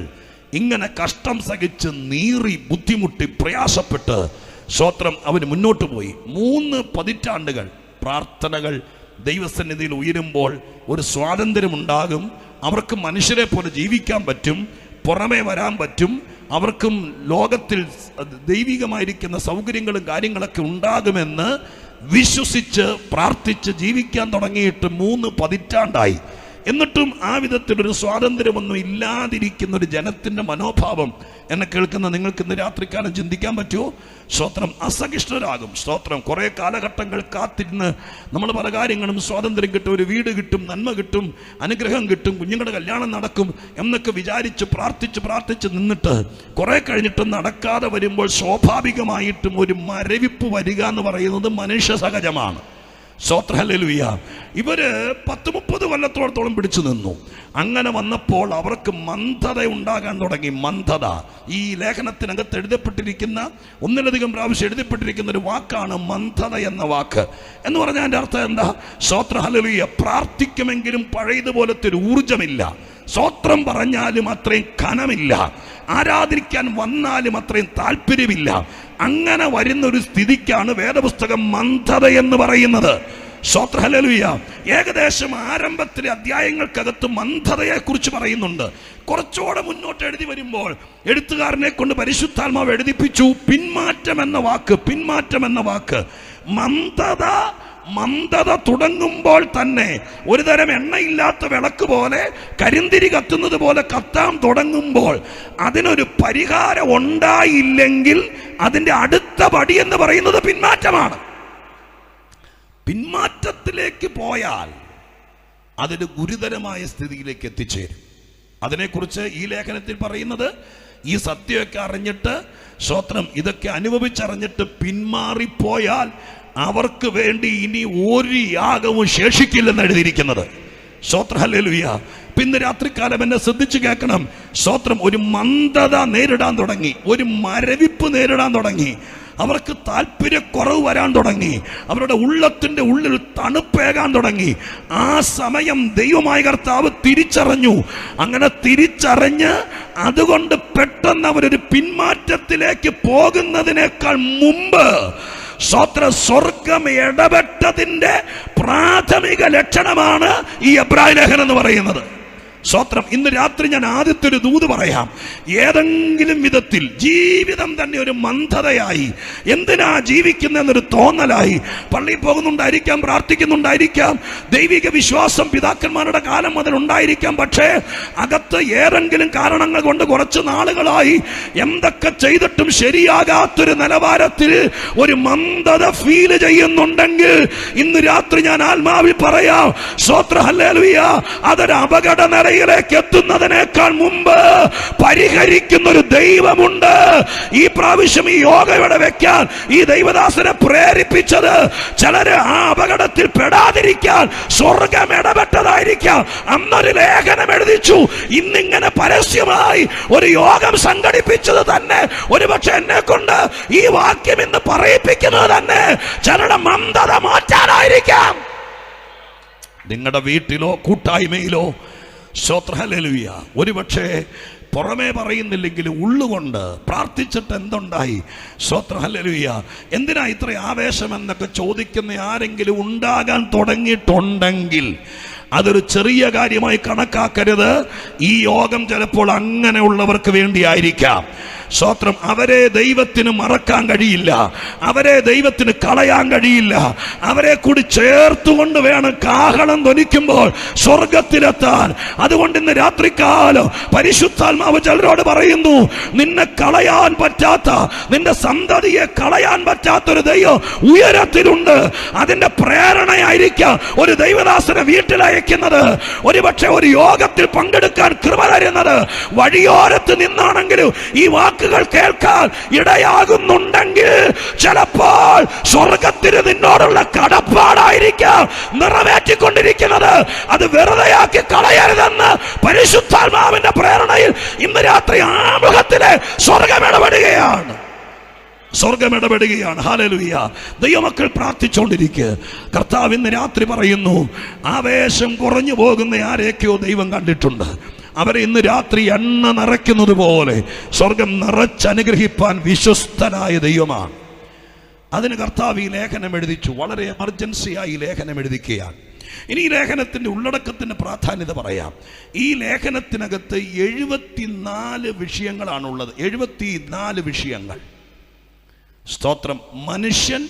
ഇങ്ങനെ കഷ്ടം സഹിച്ച് നീറി ബുദ്ധിമുട്ടി പ്രയാസപ്പെട്ട് സ്തോത്രം അവർ മുന്നോട്ട് പോയി. 3 പതിറ്റാണ്ടുകൾ പ്രാർത്ഥനകൾ ദൈവസന്നിധിയിൽ ഉയരുമ്പോൾ ഒരു സ്വാതന്ത്ര്യമുണ്ടാകും. അവർക്ക് മനുഷ്യരെ പോലെ ജീവിക്കാൻ പറ്റും, പുറമേ വരാൻ പറ്റും, അവർക്കും ലോകത്തിൽ ദൈവികമായിരിക്കുന്ന സൗകര്യങ്ങളും കാര്യങ്ങളൊക്കെ ഉണ്ടാകുമെന്ന് വിശ്വസിച്ച് പ്രാർത്ഥിച്ച് ജീവിക്കാൻ തുടങ്ങിയിട്ട് 3 പതിറ്റാണ്ടായി. എന്നിട്ടും ആ വിധത്തിലൊരു സ്വാതന്ത്ര്യമൊന്നും ഇല്ലാതിരിക്കുന്ന ഒരു ജനത്തിൻ്റെ മനോഭാവം എന്നെ കേൾക്കുന്ന നിങ്ങൾക്ക് ഇന്ന് രാത്രിക്കാലം ചിന്തിക്കാൻ പറ്റുമോ? സ്തോത്രം. അസഹിഷ്ണുരാകും. സ്തോത്രം. കുറേ കാലഘട്ടങ്ങൾ കാത്തിരുന്ന് നമ്മൾ പല കാര്യങ്ങളും സ്വാതന്ത്ര്യം കിട്ടും, ഒരു വീട് കിട്ടും, നന്മ കിട്ടും, അനുഗ്രഹം കിട്ടും, കുഞ്ഞുങ്ങളുടെ കല്യാണം നടക്കും എന്നൊക്കെ വിചാരിച്ച് പ്രാർത്ഥിച്ച് നിന്നിട്ട് കുറേ കഴിഞ്ഞിട്ട് നടക്കാതെ വരുമ്പോൾ സ്വാഭാവികമായിട്ടും ഒരു മരവിപ്പ് വരിക എന്ന് പറയുന്നത് മനുഷ്യ സഹജമാണ്. സ്തോത്രം. ഹല്ലേലൂയ. ഇവര് 10-30 കൊല്ലത്തോളത്തോളം പിടിച്ചു നിന്നു. അങ്ങനെ വന്നപ്പോൾ അവർക്ക് മന്ദത ഉണ്ടാകാൻ തുടങ്ങി. മന്ദത ഈ ലേഖനത്തിനകത്ത് എഴുതപ്പെട്ടിരിക്കുന്ന, ഒന്നിലധികം പ്രാവശ്യം എഴുതപ്പെട്ടിരിക്കുന്ന ഒരു വാക്കാണ് മന്ദത എന്ന വാക്ക്. എന്ന് പറഞ്ഞാൽ എൻ്റെ അർത്ഥം എന്താ? സ്തോത്രം. ഹല്ലേലൂയ. പ്രാർത്ഥിക്കുമെങ്കിലും പഴയതുപോലത്തെ ഒരു ഊർജമില്ല, സ്തോത്രം പറഞ്ഞാലും അത്രയും കനമില്ല, ആരാധിക്കാൻ വന്നാലും അത്രയും താല്പര്യമില്ല, അങ്ങനെ വരുന്നൊരു സ്ഥിതിക്കാണ് വേദപുസ്തകം മന്ദത എന്ന് പറയുന്നത്. സ്തോത്രം, ഹല്ലേലൂയ. ഏകദേശം ആരംഭത്തിലെ അധ്യായങ്ങൾക്കകത്ത് മന്ദതയെ കുറിച്ച് പറയുന്നുണ്ട്. കുറച്ചുകൂടെ മുന്നോട്ട് എഴുതി വരുമ്പോൾ എഴുത്തുകാരനെ കൊണ്ട് പരിശുദ്ധാത്മാവ് എഴുതിപ്പിച്ചു പിന്മാറ്റം എന്ന വാക്ക്. മന്ദത തുടങ്ങുമ്പോൾ തന്നെ ഒരുതരം എണ്ണയില്ലാത്ത വിളക്ക് പോലെ, കരിന്തിരി കത്തുന്നത് പോലെ കത്താൻ തുടങ്ങുമ്പോൾ അതിനൊരു പരിഹാരം ഉണ്ടായില്ലെങ്കിൽ അതിൻ്റെ അടുത്ത പടി എന്ന് പറയുന്നത് പിന്മാറ്റമാണ്. പിന്മാറ്റത്തിലേക്ക് പോയാൽ അതൊരു ഗുരുതരമായ സ്ഥിതിയിലേക്ക് എത്തിച്ചേരും. അതിനെക്കുറിച്ച് ഈ ലേഖനത്തിൽ പറയുന്നത്, ഈ സത്യമൊക്കെ അറിഞ്ഞിട്ട്, സ്തോത്രം, ഇതൊക്കെ അനുഭവിച്ചറിഞ്ഞിട്ട് പിന്മാറിപ്പോയാൽ അവർക്ക് വേണ്ടി ഇനി ഒരു യാഗവും ശേഷിക്കില്ലെന്ന് എഴുതിയിരിക്കുന്നത്. സ്തോത്രം, ഹല്ലേലൂയ. ഇന്ന് രാത്രികാലം എന്നെ ശ്രദ്ധിച്ചു കേൾക്കണം. സ്തോത്രം, ഒരു മന്ദത നേരിടാൻ തുടങ്ങി, ഒരു മരവിപ്പ് നേരിടാൻ തുടങ്ങി, അവർക്ക് താല്പര്യക്കുറവ് വരാൻ തുടങ്ങി, അവരുടെ ഉള്ളത്തിൻ്റെ ഉള്ളിൽ തണുപ്പേകാൻ തുടങ്ങി. ആ സമയം ദൈവമായ കർത്താവ് തിരിച്ചറിഞ്ഞു. അങ്ങനെ തിരിച്ചറിഞ്ഞ് അതുകൊണ്ട് പെട്ടെന്ന് അവരൊരു പിന്മാറ്റത്തിലേക്ക് പോകുന്നതിനേക്കാൾ മുമ്പ് സ്വർഗം ഇടപെട്ടതിൻ്റെ പ്രാഥമിക ലക്ഷണമാണ് ഈ എബ്രായ ലേഖനം എന്ന് പറയുന്നത്. സ്തോത്രം, ഇന്ന് രാത്രി ഞാൻ ആദ്യത്തെ ഒരു ദൂത് പറയാം. ഏതെങ്കിലും വിധത്തിൽ ജീവിതം തന്നെ ഒരു മന്ദതയായി, എന്തിനാ ജീവിക്കുന്നതെന്നൊരു തോന്നലായി, പള്ളിയിൽ പോകുന്നുണ്ടായിരിക്കാം, പ്രാർത്ഥിക്കുന്നുണ്ടായിരിക്കാം, ദൈവിക വിശ്വാസം പിതാക്കന്മാരുടെ കാലം മുതൽ ഉണ്ടായിരിക്കാം, പക്ഷേ അകത്ത് ഏതെങ്കിലും കാരണങ്ങൾ കൊണ്ട് കുറച്ച് നാളുകളായി എന്തൊക്കെ ചെയ്തിട്ടും ശരിയാകാത്തൊരു നിലവാരത്തിൽ ഒരു മന്ദത ഫീൽ ചെയ്യുന്നുണ്ടെങ്കിൽ ഇന്ന് രാത്രി ഞാൻ ആത്മാവിൽ പറയാം, സ്തോത്രം, ഹല്ലേലൂയ, അതൊരു അപകട ിലേക്ക് എത്തുന്നതിനേക്കാൾ മുമ്പ് പരിഹരിക്കുന്ന ഒരു ദൈവമുണ്ട്. ഈ പ്രാവശ്യം ഈ യോഗ ഇവിടെ വെക്കാൻ ഈ ദൈവദാസനെ പ്രേരിപ്പിച്ചത് ചിലര് ആ അപകടത്തിൽ പെടാതിരിക്കാൻ സ്വർഗം ഇടപെട്ടതായിരിക്കാം. അന്നൊരു ലേഖനം എഴുതിച്ചു. ഇന്നിങ്ങനെ പരസ്യമായി ഒരു യോഗം സംഘടിപ്പിച്ചത് തന്നെ ഒരുപക്ഷെ എന്നെ കൊണ്ട് ഈ വാക്യം ഇന്ന് പറയിപ്പിക്കുന്നത് തന്നെ ചിലരുടെ മന്ദത മാറ്റാനായിരിക്കാം. നിങ്ങളുടെ വീട്ടിലോ കൂട്ടായ്മയിലോ, സ്തോത്രം, ഹല്ലേലൂയ, ഒരുപക്ഷെ പുറമേ പറയുന്നില്ലെങ്കിലും ഉള്ളുകൊണ്ട് പ്രാർത്ഥിച്ചിട്ട് എന്തുണ്ടായി? സ്തോത്രം, ഹല്ലേലൂയ. എന്തിനാ ഇത്ര ആവേശം എന്നൊക്കെ ചോദിക്കുന്ന ആരെങ്കിലും ഉണ്ടാകാൻ തുടങ്ങിയിട്ടുണ്ടെങ്കിൽ അതൊരു ചെറിയ കാര്യമായി കണക്കാക്കരുത്. ഈ യോഗം ചിലപ്പോൾ അങ്ങനെയുള്ളവർക്ക് വേണ്ടിയായിരിക്കാം. സ്തോത്രം, അവരെ ദൈവത്തിന് മറക്കാൻ കഴിയില്ല, അവരെ ദൈവത്തിന് കളയാൻ കഴിയില്ല, അവരെ കൂടി ചേർത്തുകൊണ്ട് വേണം കാഹളം ധ്വനിക്കുമ്പോൾ സ്വർഗത്തിലെത്താൻ. അതുകൊണ്ട് ഇന്ന് രാത്രികാലം പരിശുദ്ധാത്മാവ് ചിലരോട് പറയുന്നു, നിന്നെ കളയാൻ പറ്റാത്ത, നിന്റെ സന്തതിയെ കളയാൻ പറ്റാത്തൊരു ദൈവം ഉയരത്തിലുണ്ട്. അതിന്റെ പ്രേരണയായിരിക്കാം ഒരു ദൈവദാസനെ വീട്ടിലയക്കുന്നത്, ഒരുപക്ഷെ ഒരു യോഗത്തിൽ പങ്കെടുക്കാൻ കൃപ തരുന്നത്. വഴിയോരത്ത് നിന്നാണെങ്കിലും ഈ വാക്കുകൾ കേൾക്കാൻ ഇടയാകുന്നുണ്ടെങ്കിൽ ചിലപ്പോൾ സ്വർഗത്തിന് നിന്നോടുള്ള കടപ്പാടായിരിക്കാം നിറവേറ്റിക്കൊണ്ടിരിക്കുന്നത്. അത് വെറുതെയാക്കി കളയരുതെന്ന് പരിശുദ്ധാത്മാവിന്റെ പ്രേരണയിൽ ഇന്ന് രാത്രി ആമുഖത്തിലെ സ്വർഗം ഇടപെടുകയാണ്. ഹല്ലേലൂയ. ദൈവമക്കൾ പ്രാർത്ഥിച്ചുകൊണ്ടിരിക്കുക. കർത്താവ് ഇന്ന് രാത്രി പറയുന്നു, ആവേശം കുറഞ്ഞു പോകുന്ന ആരെയൊക്കെയോ ദൈവം കണ്ടിട്ടുണ്ട്. അവരെ ഇന്ന് രാത്രി എണ്ണ നിറയ്ക്കുന്നത് പോലെ സ്വർഗം നിറച്ചനുഗ്രഹിപ്പാൻ വിശ്വസ്തനായ ദൈവമാണ്. അതിന് കർത്താവ് ഈ ലേഖനം എഴുതിച്ചു. വളരെ എമർജൻസിയായി ലേഖനം എഴുതിക്കുകയാണ്. ഇനി ഈ ലേഖനത്തിൻ്റെ ഉള്ളടക്കത്തിൻ്റെ പ്രാധാന്യത പറയാം. ഈ ലേഖനത്തിനകത്ത് 74 വിഷയങ്ങളാണുള്ളത്. 74 വിഷയങ്ങൾ. സ്തോത്രം, മനുഷ്യൻ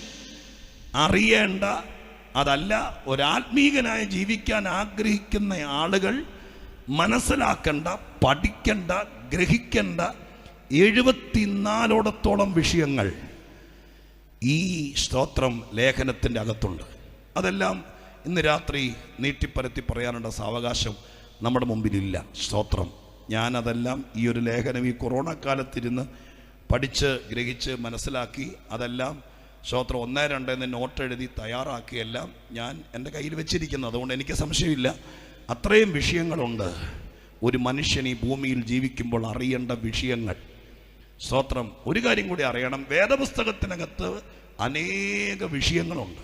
അറിയേണ്ട, അതല്ല ഒരാത്മീകനായി ജീവിക്കാൻ ആഗ്രഹിക്കുന്ന ആളുകൾ മനസ്സിലാക്കേണ്ട, പഠിക്കേണ്ട, ഗ്രഹിക്കേണ്ട 74ഓടത്തോളം വിഷയങ്ങൾ ഈ സ്തോത്രം ലേഖനത്തിൻ്റെ അകത്തുണ്ട്. അതെല്ലാം ഇന്ന് രാത്രി നീട്ടിപ്പരത്തി പറയാനുള്ള സാവകാശം നമ്മുടെ മുമ്പിലില്ല. സ്തോത്രം, ഞാനതെല്ലാം ഈ ഒരു ലേഖനം ഈ കൊറോണ കാലത്തിരുന്ന് പഠിച്ച് ഗ്രഹിച്ച് മനസ്സിലാക്കി അതെല്ലാം സ്തോത്രം 1-2 നോട്ട് എഴുതി തയ്യാറാക്കിയെല്ലാം ഞാൻ എൻ്റെ കയ്യിൽ വെച്ചിരിക്കുന്നത്. അതുകൊണ്ട് എനിക്ക് സംശയമില്ല, അത്രയും വിഷയങ്ങളുണ്ട് ഒരു മനുഷ്യൻ ഈ ഭൂമിയിൽ ജീവിക്കുമ്പോൾ അറിയേണ്ട വിഷയങ്ങൾ. സ്തോത്രം, ഒരു കാര്യം കൂടി അറിയണം, വേദപുസ്തകത്തിനകത്ത് അനേക വിഷയങ്ങളുണ്ട്.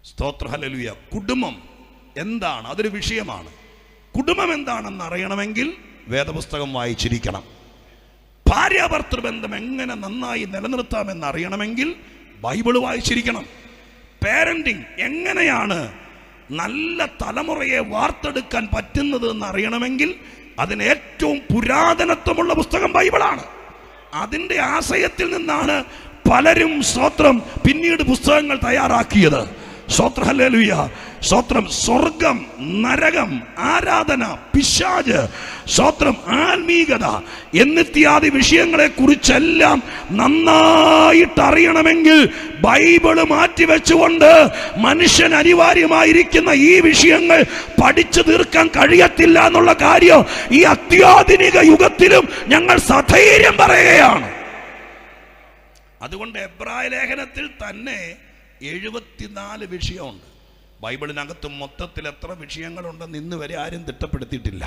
സ്തോത്രം, ഹല്ലേലൂയ. കുടുംബം എന്താണ്? അതൊരു വിഷയമാണ്. കുടുംബം എന്താണെന്ന് അറിയണമെങ്കിൽ വേദപുസ്തകം വായിച്ചിരിക്കണം. ഭാര്യാഭർത്തൃബന്ധം എങ്ങനെ നന്നായി നിലനിർത്താമെന്ന് അറിയണമെങ്കിൽ ബൈബിൾ വായിച്ചിരിക്കണം. പാരന്റിങ് എങ്ങനെയാണ് നല്ല തലമുറയെ വാർത്തെടുക്കാൻ പറ്റുന്നത് എന്ന് അറിയണമെങ്കിൽ അതിന് ഏറ്റവും പുരാതനത്വമുള്ള പുസ്തകം ബൈബിളാണ്. അതിൻ്റെ ആശയത്തിൽ നിന്നാണ് പലരും സ്തോത്രം പിന്നീട് പുസ്തകങ്ങൾ തയ്യാറാക്കിയത്. സ്തോത്രം, ഹല്ലേലൂയ, സ്തോത്രം. സ്വർഗം, നരകം, ആരാധന, പിശാച്, സ്തോത്രം, ആത്മീകത എന്നിത്യാദി വിഷയങ്ങളെ കുറിച്ചെല്ലാം നന്നായിട്ട് അറിയണമെങ്കിൽ ബൈബിള് മാറ്റിവെച്ചുകൊണ്ട് മനുഷ്യൻ അനിവാര്യമായിരിക്കുന്ന ഈ വിഷയങ്ങൾ പഠിച്ചു തീർക്കാൻ കഴിയത്തില്ല എന്നുള്ള കാര്യം ഈ അത്യാധുനിക യുഗത്തിലും ഞങ്ങൾ സധൈര്യം പറയുകയാണ്. അതുകൊണ്ട് എബ്രായ ലേഖനത്തിൽ തന്നെ 74 വിഷയമുണ്ട്. ബൈബിളിനകത്ത് മൊത്തത്തിൽ എത്ര വിഷയങ്ങളുണ്ടെന്ന് ഇന്ന് വരെ ആരും തിട്ടപ്പെടുത്തിയിട്ടില്ല.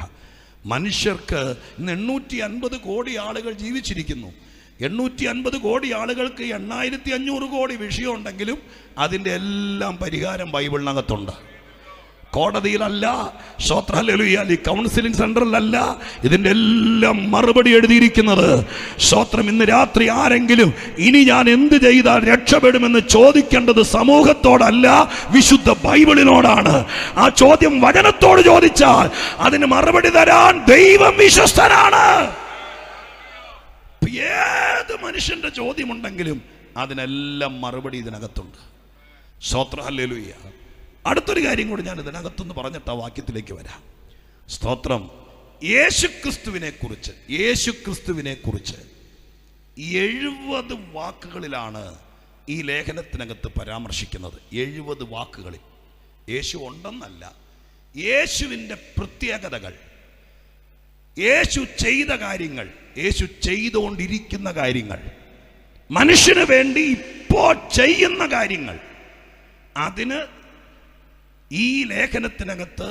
മനുഷ്യർക്ക് ഇന്ന് 850 കോടി ആളുകൾ ജീവിച്ചിരിക്കുന്നു. 850 കോടി ആളുകൾക്ക് 8500 കോടി വിഷയമുണ്ടെങ്കിലും അതിൻ്റെ എല്ലാം പരിഹാരം ബൈബിളിനകത്തുണ്ട്. കോടതിയിലല്ല, സ്തോത്രം, ഹല്ലേലൂയ, കൗൺസിലിംഗ് സെന്ററിലല്ല, ഇതിൻ്റെ എല്ലാം മറുപടി എഴുതിയിരിക്കുന്നത്. സ്തോത്രം. ഇന്ന് രാത്രി ആരെങ്കിലും ഇനി ഞാൻ എന്ത് ചെയ്താൽ രക്ഷപ്പെടുമെന്ന് ചോദിക്കേണ്ടത് സമൂഹത്തോടല്ല, വിശുദ്ധ ബൈബിളിനോടാണ്. ആ ചോദ്യം വചനത്തോട് ചോദിച്ചാൽ അതിന് മറുപടി തരാൻ ദൈവം വിശ്വസ്തനാണ്. ഏത് മനുഷ്യന്റെ ചോദ്യമുണ്ടെങ്കിലും അതിനെല്ലാം മറുപടി ഇതിനകത്തുണ്ട്. സ്തോത്രം, ഹല്ലേലൂയ. അടുത്തൊരു കാര്യം കൂടി ഞാൻ ഇതിനകത്തുനിന്ന് പറഞ്ഞിട്ട് ആ വാക്യത്തിലേക്ക് വരാം. സ്തോത്രം. യേശുക്രിസ്തുവിനെ കുറിച്ച് 70 വാക്കുകളിലാണ് ഈ ലേഖനത്തിനകത്ത് പരാമർശിക്കുന്നത്. 70 വാക്കുകളിൽ യേശു ഉണ്ടെന്നല്ല, യേശുവിൻ്റെ പ്രത്യേകതകൾ, യേശു ചെയ്ത കാര്യങ്ങൾ, യേശു ചെയ്തുകൊണ്ടിരിക്കുന്ന കാര്യങ്ങൾ, മനുഷ്യന് വേണ്ടി ഇപ്പോൾ ചെയ്യുന്ന കാര്യങ്ങൾ, അതിന് ഈ ലേഖനത്തിനകത്ത്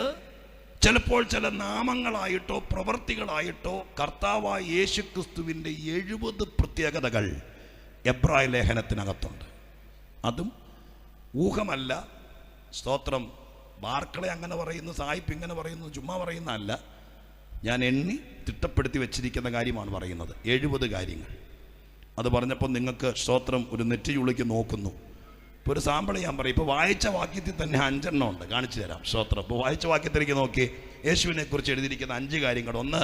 ചിലപ്പോൾ ചില നാമങ്ങളായിട്ടോ പ്രവൃത്തികളായിട്ടോ കർത്താവായ യേശുക്രിസ്തുവിൻ്റെ 70 പ്രത്യേകതകൾ എബ്രായ ലേഖനത്തിനകത്തുണ്ട്. അതും ഊഹമല്ല. സ്തോത്രം. ബാർക്കളെ അങ്ങനെ പറയുന്നു, സായിപ്പ് ഇങ്ങനെ പറയുന്നു, ചുമ്മാ പറയുന്നതല്ല. ഞാൻ എണ്ണി തിട്ടപ്പെടുത്തി വെച്ചിരിക്കുന്ന കാര്യമാണ് പറയുന്നത്. 70 കാര്യങ്ങൾ. അത് പറഞ്ഞപ്പോൾ നിങ്ങൾക്ക് സ്തോത്രം ഒരു നെറ്റിയുള്ളിക്ക് നോക്കുന്നു. ഇപ്പോൾ ഒരു സാമ്പിൾ ഞാൻ പറയും. ഇപ്പോൾ വായിച്ച വാക്യത്തിൽ തന്നെ 5 എണ്ണം ഉണ്ട്, കാണിച്ചു തരാം. സ്തോത്രം. ഇപ്പോൾ വായിച്ച വാക്യത്തിലേക്ക് നോക്കി യേശുവിനെ കുറിച്ച് എഴുതിയിരിക്കുന്ന 5 കാര്യങ്ങൾ. ഒന്ന്,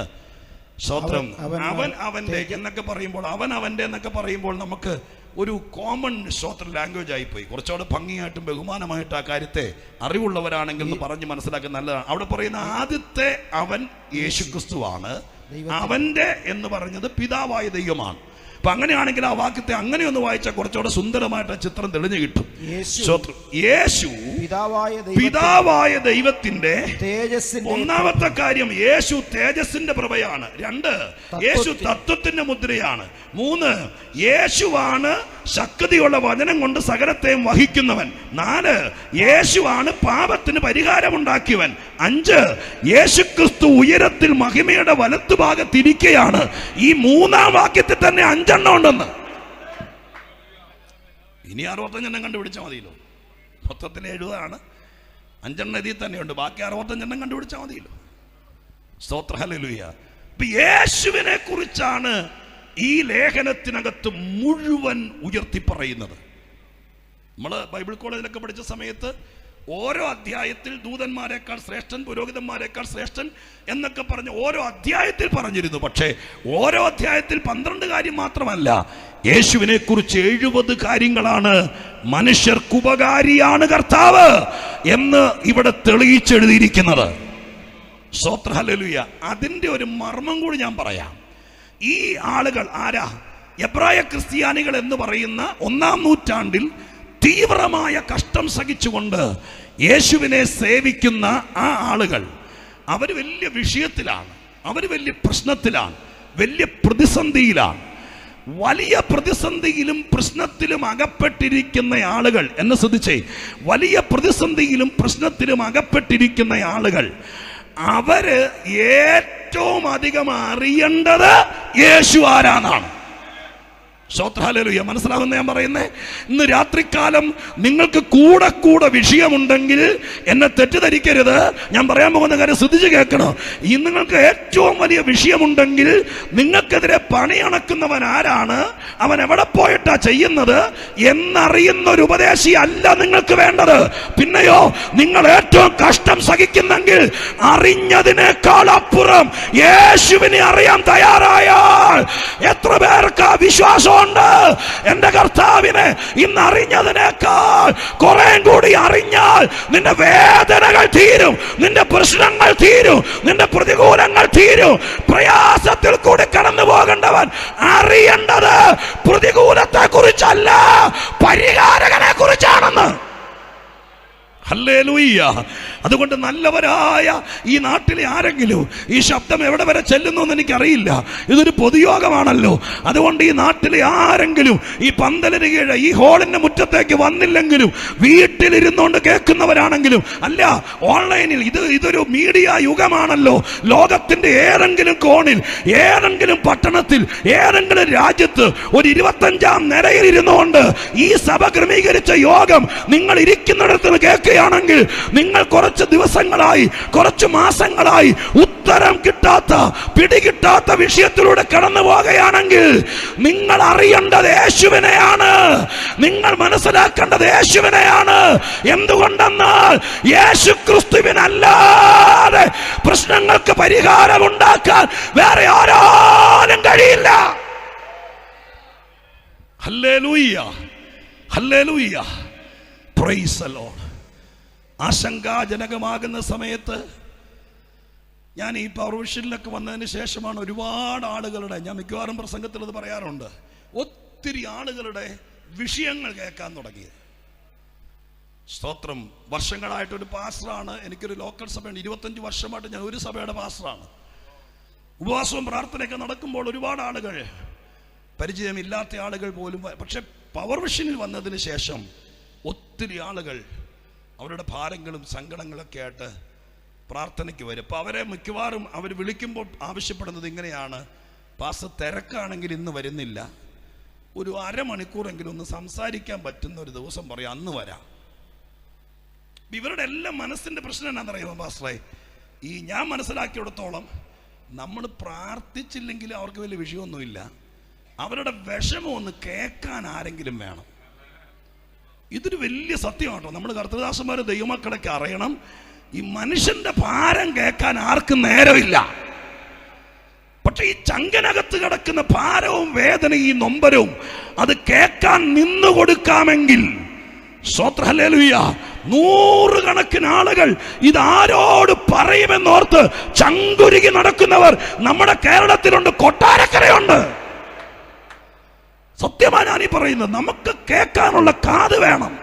സ്തോത്രം, അവൻ അവൻ്റെ എന്നൊക്കെ പറയുമ്പോൾ, അവൻ അവൻ്റെ എന്നൊക്കെ പറയുമ്പോൾ നമുക്ക് ഒരു കോമൺ സ്തോത്ര ലാംഗ്വേജ് ആയിപ്പോയി. കുറച്ചുകൂടെ ഭംഗിയായിട്ടും ബഹുമാനമായിട്ട് ആ കാര്യത്തെ അറിവുള്ളവരാണെങ്കിൽ എന്ന് പറഞ്ഞ് മനസ്സിലാക്കുന്ന നല്ലതാണ്. അവിടെ പറയുന്ന ആദ്യത്തെ അവൻ യേശുക്രിസ്തുവാണ്. അവൻ്റെ എന്ന് പറഞ്ഞത് പിതാവായ ദൈവമാണ്. അപ്പൊ അങ്ങനെയാണെങ്കിൽ ആ വാക്യത്തെ അങ്ങനെ ഒന്ന് വായിച്ചാൽ കുറച്ചുകൂടെ സുന്ദരമായിട്ട് ചിത്രം തെളിഞ്ഞു കിട്ടും. യേശു പിതാവായ ദൈവത്തിന്റെ ഒന്നാമത്തെ കാര്യം, യേശു തേജസ്സിന്റെ പ്രഭയാണ്. 2, യേശു തത്വത്തിന്റെ മുദ്രയാണ്. 3, യേശുവാണ് ശക്തിയുള്ള വചനം കൊണ്ട് സകലത്തെയും വഹിക്കുന്നവൻ. 4, യേശുവാണ് പാപത്തിന് പരിഹാരമുണ്ടാക്കിയവൻ. 5, യേശുക്രിസ്തു ഉയരത്തിൽ മഹിമയുടെ വലത്തുഭാഗത്തിരിക്കുകയാണ്. ഈ 3-ാം വാക്യത്തിൽ തന്നെ 5 എണ്ണം ഉണ്ടെന്ന്. ഇനി 65 എണ്ണം കണ്ടുപിടിച്ചാൽ മതിയല്ലോ. മൊത്തത്തിൽ 70 ആണ്. 5 എണ്ണം ഇതിൽ തന്നെയുണ്ട്. ബാക്കി 65 എണ്ണം കണ്ടുപിടിച്ചാൽ മതിയല്ലോ. സ്തോത്രം, ഹല്ലേലൂയ. ഇപ്പൊ യേശുവിനെ കുറിച്ചാണ് ഈ ലേഖനത്തിനകത്ത് മുഴുവൻ ഉയർത്തി പറയുന്നത്. നമ്മൾ ബൈബിൾ കോളേജിലൊക്കെ പഠിച്ച സമയത്ത് ഓരോ അധ്യായത്തിൽ ദൂതന്മാരെക്കാൾ ശ്രേഷ്ഠൻ, പുരോഹിതന്മാരെക്കാൾ ശ്രേഷ്ഠൻ എന്നൊക്കെ പറഞ്ഞ് ഓരോ അധ്യായത്തിൽ പറഞ്ഞിരുന്നു. പക്ഷേ ഓരോ അധ്യായത്തിൽ 12 കാര്യം മാത്രമല്ല, യേശുവിനെ കുറിച്ച് 70 കാര്യങ്ങളാണ്. മനുഷ്യർക്കുപകാരിയാണ് കർത്താവ് എന്ന് ഇവിടെ തെളിയിച്ചെഴുതിയിരിക്കുന്നത്. സ്തോത്രം, ഹല്ലേലൂയ. അതിൻ്റെ ഒരു മർമ്മം കൂടി ഞാൻ പറയാം. ഈ ആളുകൾ ആരാ? എബ്രായ ക്രിസ്ത്യാനികൾ എന്ന് പറയുന്ന 1-ാം നൂറ്റാണ്ടിൽ തീവ്രമായ കഷ്ടം സഹിച്ചുകൊണ്ട് യേശുവിനെ സേവിക്കുന്ന ആ ആളുകൾ, അവർ വലിയ വിഷയത്തിലാണ്, അവർ വലിയ പ്രശ്നത്തിലാണ്, വലിയ പ്രതിസന്ധിയിലാണ്. വലിയ പ്രതിസന്ധിയിലും പ്രശ്നത്തിലും അകപ്പെട്ടിരിക്കുന്ന ആളുകൾ എന്നെ ശ്രദ്ധിച്ചേ, വലിയ പ്രതിസന്ധിയിലും പ്രശ്നത്തിലും അകപ്പെട്ടിരിക്കുന്ന ആളുകൾ, അവര് ഏറ്റവും അധികം അറിയേണ്ടത് യേശു ആരാന്നാണ്. ഹല്ലേലൂയ. മനസ്സിലാവുന്ന ഞാൻ പറയുന്നേ? ഇന്ന് രാത്രികാലം നിങ്ങൾക്ക് കൂടെ കൂടെ വിഷയമുണ്ടെങ്കിൽ എന്നെ തെറ്റിദ്ധരിക്കരുത്. ഞാൻ പറയാൻ പോകുന്ന കാര്യം ശ്രദ്ധിച്ച് കേൾക്കണം. ഈ നിങ്ങൾക്ക് ഏറ്റവും വലിയ വിഷയമുണ്ടെങ്കിൽ നിങ്ങൾക്കെതിരെ പണിയണക്കുന്നവൻ ആരാണ്, അവൻ എവിടെ പോയിട്ടാ ചെയ്യുന്നത് എന്നറിയുന്ന ഒരു ഉപദേശി അല്ല നിങ്ങൾക്ക് വേണ്ടത്. പിന്നെയോ, നിങ്ങൾ ഏറ്റവും കഷ്ടം സഹിക്കുന്നെങ്കിൽ അറിഞ്ഞതിനേക്കാൾ അപ്പുറം യേശുവിനെ അറിയാൻ തയ്യാറായാൽ എത്ര പേർക്ക് വിശ്വാസം ഉണ്ട്? എന്റെ കർത്താവിനെ ഇന്ന് അറിഞ്ഞതിനേക്കാൾ കുറെ കൂടി അറിഞ്ഞാൽ നിന്റെ വേദനകൾ തീരും, നിന്റെ പ്രശ്നങ്ങൾ തീരും, നിന്റെ പ്രതികൂലങ്ങൾ തീരും. പ്രയാസത്തിൽ കൂടി കടന്നു പോകേണ്ടവൻ അറിയേണ്ടത് പ്രതികൂലത്തെ കുറിച്ചല്ല, പരിഹാരകനെ കുറിച്ചാണെന്ന്. ഹല്ലേലൂയ. അതുകൊണ്ട് നല്ലവരായ ഈ നാട്ടിലെ ആരെങ്കിലും ഈ ശബ്ദം എവിടെ വരെ ചെല്ലുന്നു എന്ന് എനിക്കറിയില്ല. ഇതൊരു പൊതുയോഗമാണല്ലോ. അതുകൊണ്ട് ഈ നാട്ടിലെ ആരെങ്കിലും ഈ പന്തലിന് കീഴെ ഈ ഹോളിന്റെ മുറ്റത്തേക്ക് വന്നില്ലെങ്കിലും വീട്ടിലിരുന്നുകൊണ്ട് കേൾക്കുന്നവരാണെങ്കിലും, അല്ല ഓൺലൈനിൽ, ഇതൊരു മീഡിയ യുഗമാണല്ലോ. ലോകത്തിന്റെ ഏതെങ്കിലും കോണിൽ, ഏതെങ്കിലും പട്ടണത്തിൽ, ഏതെങ്കിലും രാജ്യത്ത് ഒരു 25-ാം നിലയിൽ ഇരുന്നുകൊണ്ട് ഈ സഭ ക്രമീകരിച്ച യോഗം നിങ്ങൾ ഇരിക്കുന്നിടത്ത് കേൾക്കുകയാണെങ്കിൽ, നിങ്ങൾ കുറച്ച് ദിവസങ്ങളായി, കുറച്ച് മാസങ്ങളായി ഉത്തരം കിട്ടാത്ത, പിടികിട്ടാത്ത വിഷയത്തിലൂടെ കടന്നു പോകുകയാണെങ്കിൽ നിങ്ങൾ അറിയേണ്ടത് യേശുവിനെയാണ്, നിങ്ങൾ മനസ്സിലാക്കേണ്ടത് യേശുവിനെയാണ്. എന്തുകൊണ്ടെന്നാൽ യേശു ക്രിസ്തുവിനല്ലാതെ പ്രശ്നങ്ങൾക്ക് പരിഹാരം ഉണ്ടാക്കാൻ വേറെ ആരാലും കഴിയില്ല. Hallelujah, hallelujah, praise the Lord. ആശങ്കാജനകമാകുന്ന സമയത്ത് ഞാൻ ഈ പവർവിഷനിലൊക്കെ വന്നതിന് ശേഷമാണ് ഒരുപാട് ആളുകളുടെ, ഞാൻ മിക്കവാറും പ്രസംഗത്തിൽ അത് പറയാറുണ്ട്, ഒത്തിരി ആളുകളുടെ വിഷയങ്ങൾ കേൾക്കാൻ തുടങ്ങിയത്. സ്തോത്രം. വർഷങ്ങളായിട്ടൊരു പാസ്റ്ററാണ്, എനിക്കൊരു ലോക്കൽ സഭയുണ്ട്. 25 വർഷമായിട്ട് ഞാൻ ഒരു സഭയുടെ പാസ്റ്ററാണ്. ഉപവാസവും പ്രാർത്ഥനയൊക്കെ നടക്കുമ്പോൾ ഒരുപാട് ആളുകൾ, പരിചയമില്ലാത്ത ആളുകൾ പോലും, പക്ഷെ പവർവിഷനിൽ വന്നതിന് ശേഷം ഒത്തിരി ആളുകൾ അവരുടെ ഭാരങ്ങളും സങ്കടങ്ങളൊക്കെ ആയിട്ട് പ്രാർത്ഥനയ്ക്ക് വരും. അപ്പോൾ അവരെ മിക്കവാറും അവർ വിളിക്കുമ്പോൾ ആവശ്യപ്പെടുന്നത് ഇങ്ങനെയാണ്: പാസ്റ്റർ തിരക്കാണെങ്കിൽ ഇന്ന് വരുന്നില്ല, ഒരു അരമണിക്കൂറെങ്കിലും ഒന്ന് സംസാരിക്കാൻ പറ്റുന്ന ഒരു ദിവസം പറയാം, അന്ന് വരാം. ഇവരുടെ എല്ലാം മനസ്സിൻ്റെ പ്രശ്നം എന്നാണെന്നറിയാമോ പാസ്റ്ററെ? ഈ ഞാൻ മനസ്സിലാക്കിയിടത്തോളം നമ്മൾ പ്രാർത്ഥിച്ചില്ലെങ്കിൽ അവർക്ക് വലിയ വിഷയമൊന്നുമില്ല, അവരുടെ വിഷമം ഒന്ന് കേൾക്കാൻ ആരെങ്കിലും വേണം. ഇതൊരു വലിയ സത്യമാട്ടോ. നമ്മൾ കർത്തൃദാസന്മാരും ദൈവമക്കളൊക്കെ അറിയണം, ഈ മനുഷ്യന്റെ ഭാരം കേൾക്കാൻ ആർക്കും നേരമില്ല. പക്ഷെ ഈ ചങ്കനകത്ത് കിടക്കുന്ന ഭാരവും വേദനയും ഈ നൊമ്പരവും അത് കേൾക്കാൻ നിന്നു കൊടുക്കാമെങ്കിൽ, സ്തോത്രം, ഹല്ലേലൂയ, 100 കണക്കിന് ആളുകൾ ഇതാരോട് പറയുമെന്നോർത്ത് ചങ്കുരുകി നടക്കുന്നവർ നമ്മുടെ കേരളത്തിലുണ്ട്, കൊട്ടാരക്കരയുണ്ട്. സത്യമാണ് ഞാനീ പറയുന്നത്. നമുക്ക് കേൾക്കാനുള്ള കാത് വേണം,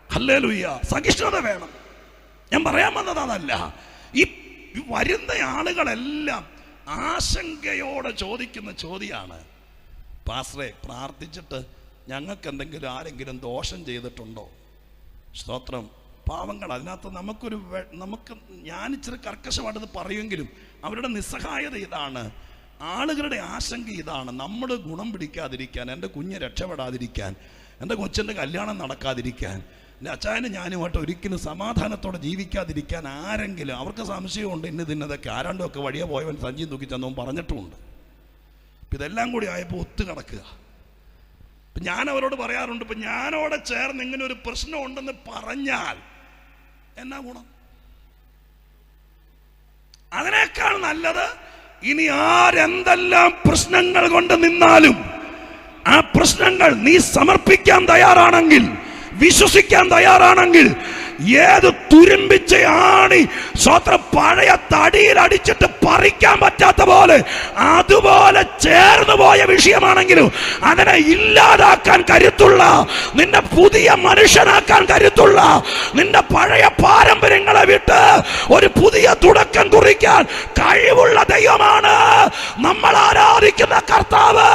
ഹല്ലേലൂയ, സഹിഷ്ണുത വേണം. ഞാൻ പറയാൻ വന്നത് അതല്ല. ഈ വരുന്ന ആളുകളെല്ലാം ആശങ്കയോടെ ചോദിക്കുന്ന ചോദ്യമാണ്: പാസ്റ്ററെ, പ്രാർത്ഥിച്ചിട്ട് ഞങ്ങൾക്ക് എന്തെങ്കിലും ആരെങ്കിലും ദോഷം ചെയ്തിട്ടുണ്ടോ? സ്തോത്രം. പാവങ്ങൾ അതിനകത്ത് നമുക്ക് ഞാൻ ഇച്ചിരി കർക്കശമായിട്ടത് പറയുമെങ്കിലും അവരുടെ നിസ്സഹായത ഇതാണ്, ആളുകളുടെ ആശങ്ക ഇതാണ്: നമ്മൾ ഗുണം പിടിക്കാതിരിക്കാൻ, എൻ്റെ കുഞ്ഞ് രക്ഷപ്പെടാതിരിക്കാൻ, എൻ്റെ കൊച്ചിൻ്റെ കല്യാണം നടക്കാതിരിക്കാൻ, എൻ്റെ അച്ചായന് ഞാനുമായിട്ട് ഒരിക്കലും സമാധാനത്തോടെ ജീവിക്കാതിരിക്കാൻ ആരെങ്കിലും, അവർക്ക് സംശയമുണ്ട് ഇന്നതൊക്കെ ആരാണ്ടൊക്കെ വഴിയെ പോയവൻ സഞ്ചിയും തൂക്കി ചെന്നവൻ പറഞ്ഞിട്ടുമുണ്ട്. അപ്പം ഇതെല്ലാം കൂടി ആയപ്പോൾ ഒത്തു കിടക്കുക. ഇപ്പം ഞാൻ അവരോട് പറയാറുണ്ട്, ഇപ്പം ഞാനോടെ ചേർന്ന് ഇങ്ങനെ ഒരു പ്രശ്നം ഉണ്ടെന്ന് പറഞ്ഞാൽ എന്നാ ഗുണം? അതിനേക്കാൾ നല്ലത് ഇനി ആരെന്തെല്ലാം പ്രശ്നങ്ങൾ കൊണ്ട് നിന്നാലും ആ പ്രശ്നങ്ങൾ നീ സമർപ്പിക്കാൻ തയ്യാറാണെങ്കിൽ, വിശ്വസിക്കാൻ തയ്യാറാണെങ്കിൽ, ഏത് തുരുമ്പിച്ച ആണി സ്വത്ര പഴയ തടിയിൽ അടിച്ചിട്ട് പറിക്കാൻ പറ്റാത്ത പോലെ അതുപോലെ ചേർന്നു പോയ വിഷയമാണെങ്കിലും അതിനെ ഇല്ലാതാക്കാൻ കരുത്തുള്ള, നിന്നെ പുതിയ മനുഷ്യനാക്കാൻ കരുത്തുള്ള, നിന്റെ പഴയ പാരമ്പര്യങ്ങളെ വിട്ട് ഒരു പുതിയ തുടക്കം കുറിക്കാൻ കഴിവുള്ള ദൈവമാണ് നമ്മൾ ആരാധിക്കുന്ന കർത്താവ്.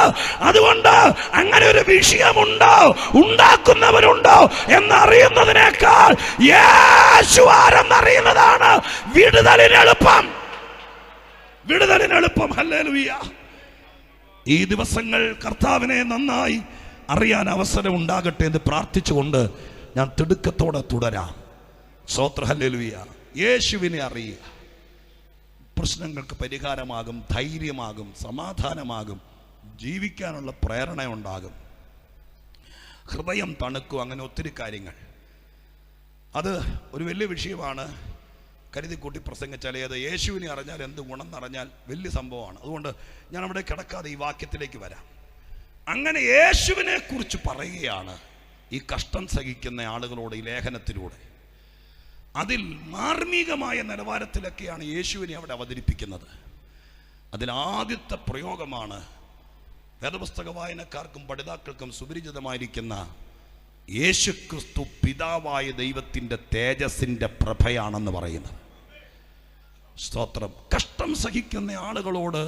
അതുകൊണ്ട് അങ്ങനെ ഒരു വിഷയമുണ്ടോ, ഉണ്ടാക്കുന്നവരുണ്ടോ എന്നറിയുന്നതിനേക്കാൾ യേശു ആരെന്നറിയുന്നതാണ് വിടുതലിന് എളുപ്പം, വിടുതലിന് എളുപ്പം. ഹല്ലേലൂയ. ഈ ദിവസങ്ങൾ കർത്താവിനെ നന്നായി അറിയാൻ അവസരം ഉണ്ടാകട്ടെ എന്ന് പ്രാർത്ഥിച്ചുകൊണ്ട് ഞാൻ തിടുക്കത്തോടെ തുടരാം. സ്തോത്രം, ഹല്ലേലൂയ. യേശുവിനെ അറിയുക. പ്രശ്നങ്ങൾക്ക് പരിഹാരമാകും, ധൈര്യമാകും, സമാധാനമാകും, ജീവിക്കാനുള്ള പ്രേരണ ഉണ്ടാകും, ഹൃദയം തണുക്കും. അങ്ങനെ ഒത്തിരി കാര്യങ്ങൾ. അത് ഒരു വലിയ വിഷയമാണ്. കരുതിക്കൂട്ടി പ്രസംഗിച്ചാൽ ഏത് യേശുവിനെ അറിഞ്ഞാൽ എന്ത് ഗുണം എന്നറിഞ്ഞാൽ വലിയ സംഭവമാണ്. അതുകൊണ്ട് ഞാൻ അവിടെ കിടക്കാതെ ഈ വാക്യത്തിലേക്ക് വരാം. അങ്ങനെ യേശുവിനെ കുറിച്ച് പറയുകയാണ് ഈ കഷ്ടം സഹിക്കുന്ന ആളുകളോട് ഈ ലേഖനത്തിലൂടെ. അതിൽ മാർമികമായ നിലവാരത്തിലൊക്കെയാണ് യേശുവിനെ അവിടെ അവതരിപ്പിക്കുന്നത്. അതിൽ ആദ്യത്തെ പ്രയോഗമാണ് വേദപുസ്തക വായനക്കാർക്കും പഠിതാക്കൾക്കും സുപരിചിതമായിരിക്കുന്ന യേശു ക്രിസ്തു പിതാവായ ദൈവത്തിൻ്റെ തേജസ്സിൻ്റെ പ്രഭയാണെന്ന് പറയുന്നത്. സ്തോത്രം. കഷ്ടം സഹിക്കുന്ന ആളുകളോട്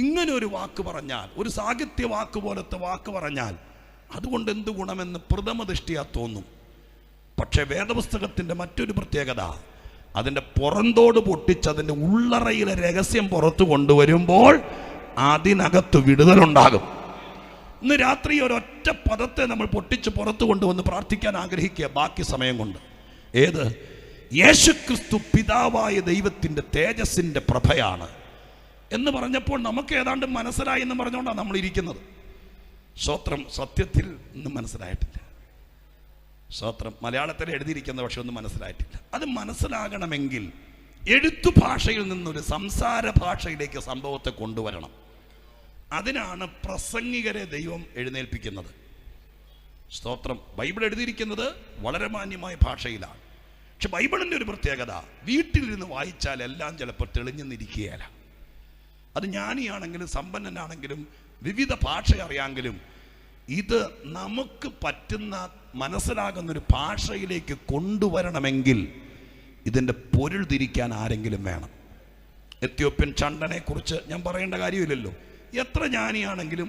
ഇങ്ങനെ ഒരു വാക്ക് പറഞ്ഞാൽ, ഒരു സാഹിത്യ വാക്ക് പോലത്തെ വാക്ക് പറഞ്ഞാൽ അതുകൊണ്ട് എന്ത് ഗുണമെന്ന് പ്രഥമ ദൃഷ്ടിയാ തോന്നും. പക്ഷെ വേദപുസ്തകത്തിൻ്റെ മറ്റൊരു പ്രത്യേകത, അതിൻ്റെ പുറന്തോട് പൊട്ടിച്ച് അതിൻ്റെ ഉള്ളറയിലെ രഹസ്യം പുറത്തു കൊണ്ടുവരുമ്പോൾ അതിനകത്ത് വിടുതലുണ്ടാകും. ഇന്ന് രാത്രി ഒരൊറ്റ പദത്തെ നമ്മൾ പൊട്ടിച്ച് പുറത്തു കൊണ്ടുവന്ന് പ്രാർത്ഥിക്കാൻ ആഗ്രഹിക്കുക ബാക്കി സമയം കൊണ്ട്. ഏത്? യേശുക്രിസ്തു പിതാവായ ദൈവത്തിൻ്റെ തേജസ്സിൻ്റെ പ്രഭയാണ് എന്ന് പറഞ്ഞപ്പോൾ നമുക്ക് ഏതാണ്ട് മനസ്സിലായി എന്ന് പറഞ്ഞുകൊണ്ടാണ് നമ്മൾ ഇരിക്കുന്നത്. സ്തോത്രം. സത്യത്തിൽ ഒന്നും മനസ്സിലായിട്ടില്ല. സ്തോത്രം. മലയാളത്തിൽ എഴുതിയിരിക്കുന്ന പക്ഷെ ഒന്നും മനസ്സിലായിട്ടില്ല. അത് മനസ്സിലാകണമെങ്കിൽ എഴുത്തു ഭാഷയിൽ നിന്നൊരു സംസാര ഭാഷയിലേക്ക് സംഭവത്തെ കൊണ്ടുവരണം. അതിനാണ് പ്രസംഗികരെ ദൈവം എഴുന്നേൽപ്പിക്കുന്നത്. സ്തോത്രം. ബൈബിൾ എഴുതിയിരിക്കുന്നത് വളരെ മാന്യമായ ഭാഷയിലാണ്. പക്ഷെ ബൈബിളിൻ്റെ ഒരു പ്രത്യേകത, വീട്ടിലിരുന്ന് വായിച്ചാൽ എല്ലാം ചിലപ്പോൾ തെളിഞ്ഞു നിൽക്കുകയില്ല. അത് ജ്ഞാനിയാണെങ്കിലും സമ്പന്നനാണെങ്കിലും വിവിധ ഭാഷ അറിയാമെങ്കിലും ഇത് നമുക്ക് പറ്റുന്ന മനസ്സിലാകുന്നൊരു ഭാഷയിലേക്ക് കൊണ്ടുവരണമെങ്കിൽ ഇതിൻ്റെ പൊരുൾ തിരിക്കാൻ ആരെങ്കിലും വേണം. എത്യോപ്യൻ ചണ്ടനെ കുറിച്ച് ഞാൻ പറയേണ്ട കാര്യമില്ലല്ലോ. എത്ര ജ്ഞാനിയാണെങ്കിലും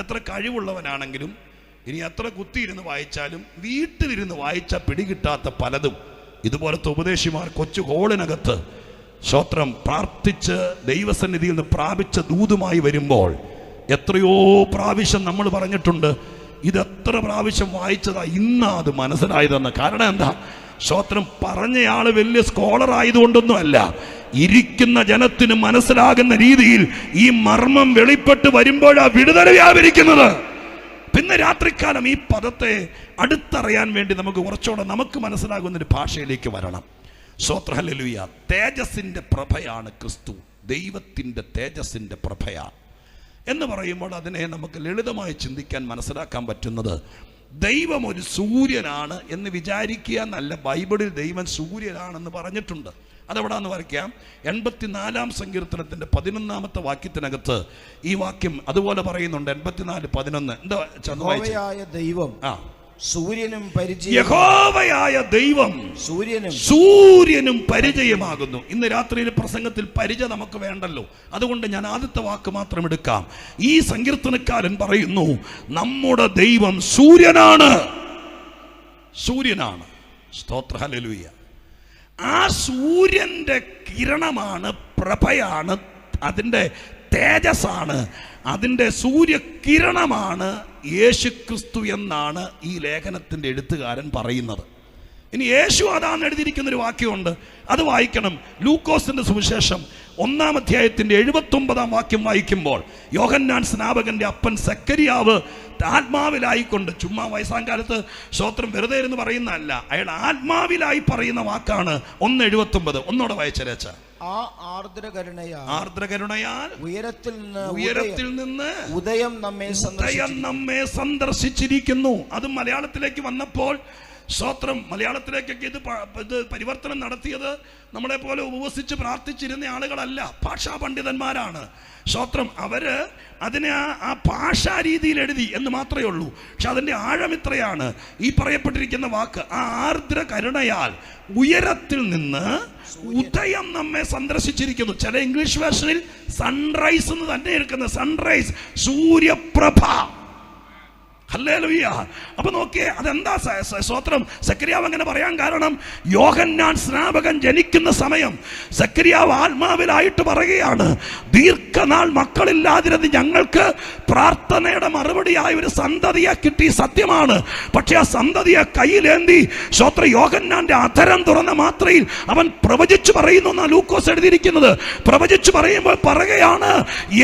എത്ര കഴിവുള്ളവനാണെങ്കിലും ഇനി എത്ര കുത്തിയിരുന്ന് വായിച്ചാലും വീട്ടിലിരുന്ന് വായിച്ചാൽ പിടികിട്ടാത്ത പലതും ഇതുപോലത്തെ ഉപദേശിമാർ കൊച്ചു ഹോളിനകത്ത് സ്തോത്രം പ്രാർത്ഥിച്ച് ദൈവസന്നിധിയിൽ നിന്ന് പ്രാപിച്ച ദൂതുമായി വരുമ്പോൾ എത്രയോ പ്രാവശ്യം നമ്മൾ പറഞ്ഞിട്ടുണ്ട്, ഇതെത്ര പ്രാവശ്യം വായിച്ചതാ ഇന്നാ അത് മനസ്സിലായതെന്ന്. കാരണം എന്താ? സ്തോത്രം. പറഞ്ഞയാള് വലിയ സ്കോളർ ആയതുകൊണ്ടൊന്നുമല്ല, ഇരിക്കുന്ന ജനത്തിന് മനസ്സിലാകുന്ന രീതിയിൽ ഈ മർമ്മം വെളിപ്പെട്ട് വരുമ്പോഴാ വിടുതൽ വ്യാപരിക്കുന്നത്. പിന്നെ രാത്രികാലം ഈ പദത്തെ അടുത്തറിയാൻ വേണ്ടി നമുക്ക് കുറച്ചുകൂടെ നമുക്ക് മനസ്സിലാകുന്നൊരു ഭാഷയിലേക്ക് വരണം. സ്തോത്രം, ഹല്ലേലൂയ. തേജസ്സിൻ്റെ പ്രഭയാണ് ക്രിസ്തു. ദൈവത്തിൻ്റെ തേജസ്സിൻ്റെ പ്രഭയാണ് എന്ന് പറയുമ്പോൾ അതിനെ നമുക്ക് ലളിതമായി ചിന്തിക്കാൻ മനസ്സിലാക്കാൻ പറ്റുന്നത്, ദൈവം ഒരു സൂര്യനാണ് എന്ന് വിചാരിക്കുക എന്നല്ല. ബൈബിളിൽ ദൈവം സൂര്യനാണെന്ന് പറഞ്ഞിട്ടുണ്ട്. അതെവിടാന്ന് വരയ്ക്കാം. 84-ാം സങ്കീർത്തനത്തിൻ്റെ 11-ാമത്തെ വാക്യത്തിനകത്ത് ഈ വാക്യം അതുപോലെ പറയുന്നുണ്ട്. 84:11 എന്താ? ദൈവം സൂര്യനും യഹോവയായ ദൈവം സൂര്യനും പരിചയമാകുന്നു. ഇന്ന് രാത്രിയിലെ പ്രസംഗത്തിൽ പരിചയം നമുക്ക് വേണ്ടല്ലോ. അതുകൊണ്ട് ഞാൻ ആദ്യത്തെ വാക്ക് മാത്രം എടുക്കാം. ഈ സങ്കീർത്തനക്കാരൻ പറയുന്നു, നമ്മുടെ ദൈവം സൂര്യനാണ്. സൂര്യനാണ്. സ്തോത്ര, ഹല്ലേലൂയ. ആ സൂര്യന്റെ കിരണമാണ്, പ്രഭയാണ്, അതിൻ്റെ തേജസ്സാണ്, അതിൻ്റെ സൂര്യകിരണമാണ് യേശുക്രിസ്തു എന്നാണ് ഈ ലേഖനത്തിൻ്റെ എഴുത്തുകാരൻ പറയുന്നത്. ഇനി യേശു അതാന്ന് എഴുതിയിരിക്കുന്നൊരു വാക്യമുണ്ട്, അത് വായിക്കണം. ലൂക്കോസിന്റെ സുവിശേഷം 1-ാം അധ്യായത്തിൻ്റെ 79-ാം വാക്യം വായിക്കുമ്പോൾ യോഹന്നാൻ സ്നാപകന്റെ അപ്പൻ സക്കരിയാവ് ആത്മാവിലായിക്കൊണ്ട്, ചുമ്മാ വയസ്സാം കാലത്ത് സ്തോത്രം വെറുതെ ഇരുന്ന് പറയുന്നതല്ല, അയാൾ ആത്മാവിലായി പറയുന്ന വാക്കാണ് 1:79. ഒന്നോടെ വായിച്ചേച്ച. ആ ആർദ്രകരുണയാൽ ഉയരത്തിൽ നിന്ന് ഉദയം നമ്മെ സന്ദർശിച്ചിരിക്കുന്നു. അത് മലയാളത്തിലേക്ക് വന്നപ്പോൾ സ്തോത്രം, മലയാളത്തിലേക്കൊക്കെ ഇത് പരിവർത്തനം നടത്തിയത് നമ്മളെ പോലെ ഉപവസിച്ച് പ്രാർത്ഥിച്ചിരുന്ന ആളുകളല്ല, ഭാഷാ പണ്ഡിതന്മാരാണ്. സ്തോത്രം. അവര് അതിനെ ആ ഭാഷാ രീതിയിൽ എഴുതി എന്ന് മാത്രമേ ഉള്ളൂ. പക്ഷെ അതിൻ്റെ ആഴം ഇത്രയാണ്. ഈ പറയപ്പെട്ടിരിക്കുന്ന വാക്ക്, ആ ആർദ്ര കരുണയാൽ ഉയരത്തിൽ നിന്ന് ഉദയം നമ്മെ സന്ദർശിച്ചിരിക്കുന്നു. ചില ഇംഗ്ലീഷ് വേർഷനിൽ സൺറൈസ് എന്ന് തന്നെ എടുക്കുന്ന, സൺറൈസ്, സൂര്യപ്രഭ. ഹല്ലേലൂയ. അപ്പൊ നോക്കിയേ, അതെന്താ സ്തോത്രം സക്കറിയാവ് അങ്ങനെ പറയാൻ കാരണം, യോഹന്നാൻ സ്നാപകൻ ജനിക്കുന്ന സമയം സക്കറിയാവ് ആത്മാവിലായിട്ട് പറയുകയാണ്, ദീർഘനാൾ മക്കളില്ലാതിരുന്ന് ഞങ്ങൾക്ക് പ്രാർത്ഥനയുടെ മറുപടിയായ ഒരു സന്തതിയെ കിട്ടി, സത്യമാണ്. പക്ഷെ ആ സന്തതിയെ കയ്യിലേന്തി സ്തോത്ര യോഹന്നാന്റെ അധരം തുറന്ന മാത്രയിൽ അവൻ പ്രവചിച്ചു പറയുന്നു എന്നാണ് ലൂക്കോസ് എഴുതിയിരിക്കുന്നത്. പ്രവചിച്ചു പറയുമ്പോൾ പറയുകയാണ്,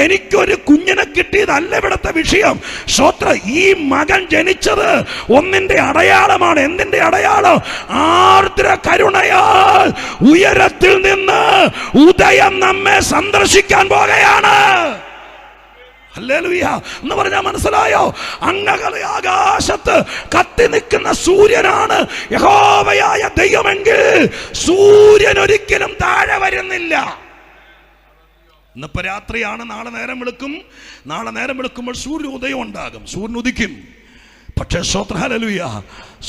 എനിക്കൊരു കുഞ്ഞിനെ കിട്ടിയതല്ല ഇവിടുത്തെ വിഷയം. സ്തോത്ര ഈ മകൻ ജനിച്ചത് ഒന്നിന്റെ അടയാളമാണ്. എന്തിന്റെ അടയാളം? ആർദ്ര കരുണയാൽ ഉയരത്തിൽ നിന്ന് ഉദയം നമ്മെ സന്ദർശിക്കാൻ പോകുകയാണ്. ഹല്ലേലൂയ എന്ന് പറഞ്ഞാൽ മനസ്സിലായോ? അങ്ങകലെ ആകാശത്ത് കത്തി നിൽക്കുന്ന സൂര്യനാണ് യഹോവയായ ദൈവമെങ്കിൽ സൂര്യൻ ഒരിക്കലും താഴെ വരുന്നില്ല. ഇന്നിപ്പോ രാത്രിയാണ്, നാളെ നേരം വെളുക്കും. നാളെ നേരം വെളുക്കുമ്പോൾ സൂര്യൻ ഉദയം ഉണ്ടാകും, സൂര്യൻ ഉദിക്കും. പക്ഷേ സ്തോത്രം ഹല്ലേലൂയ,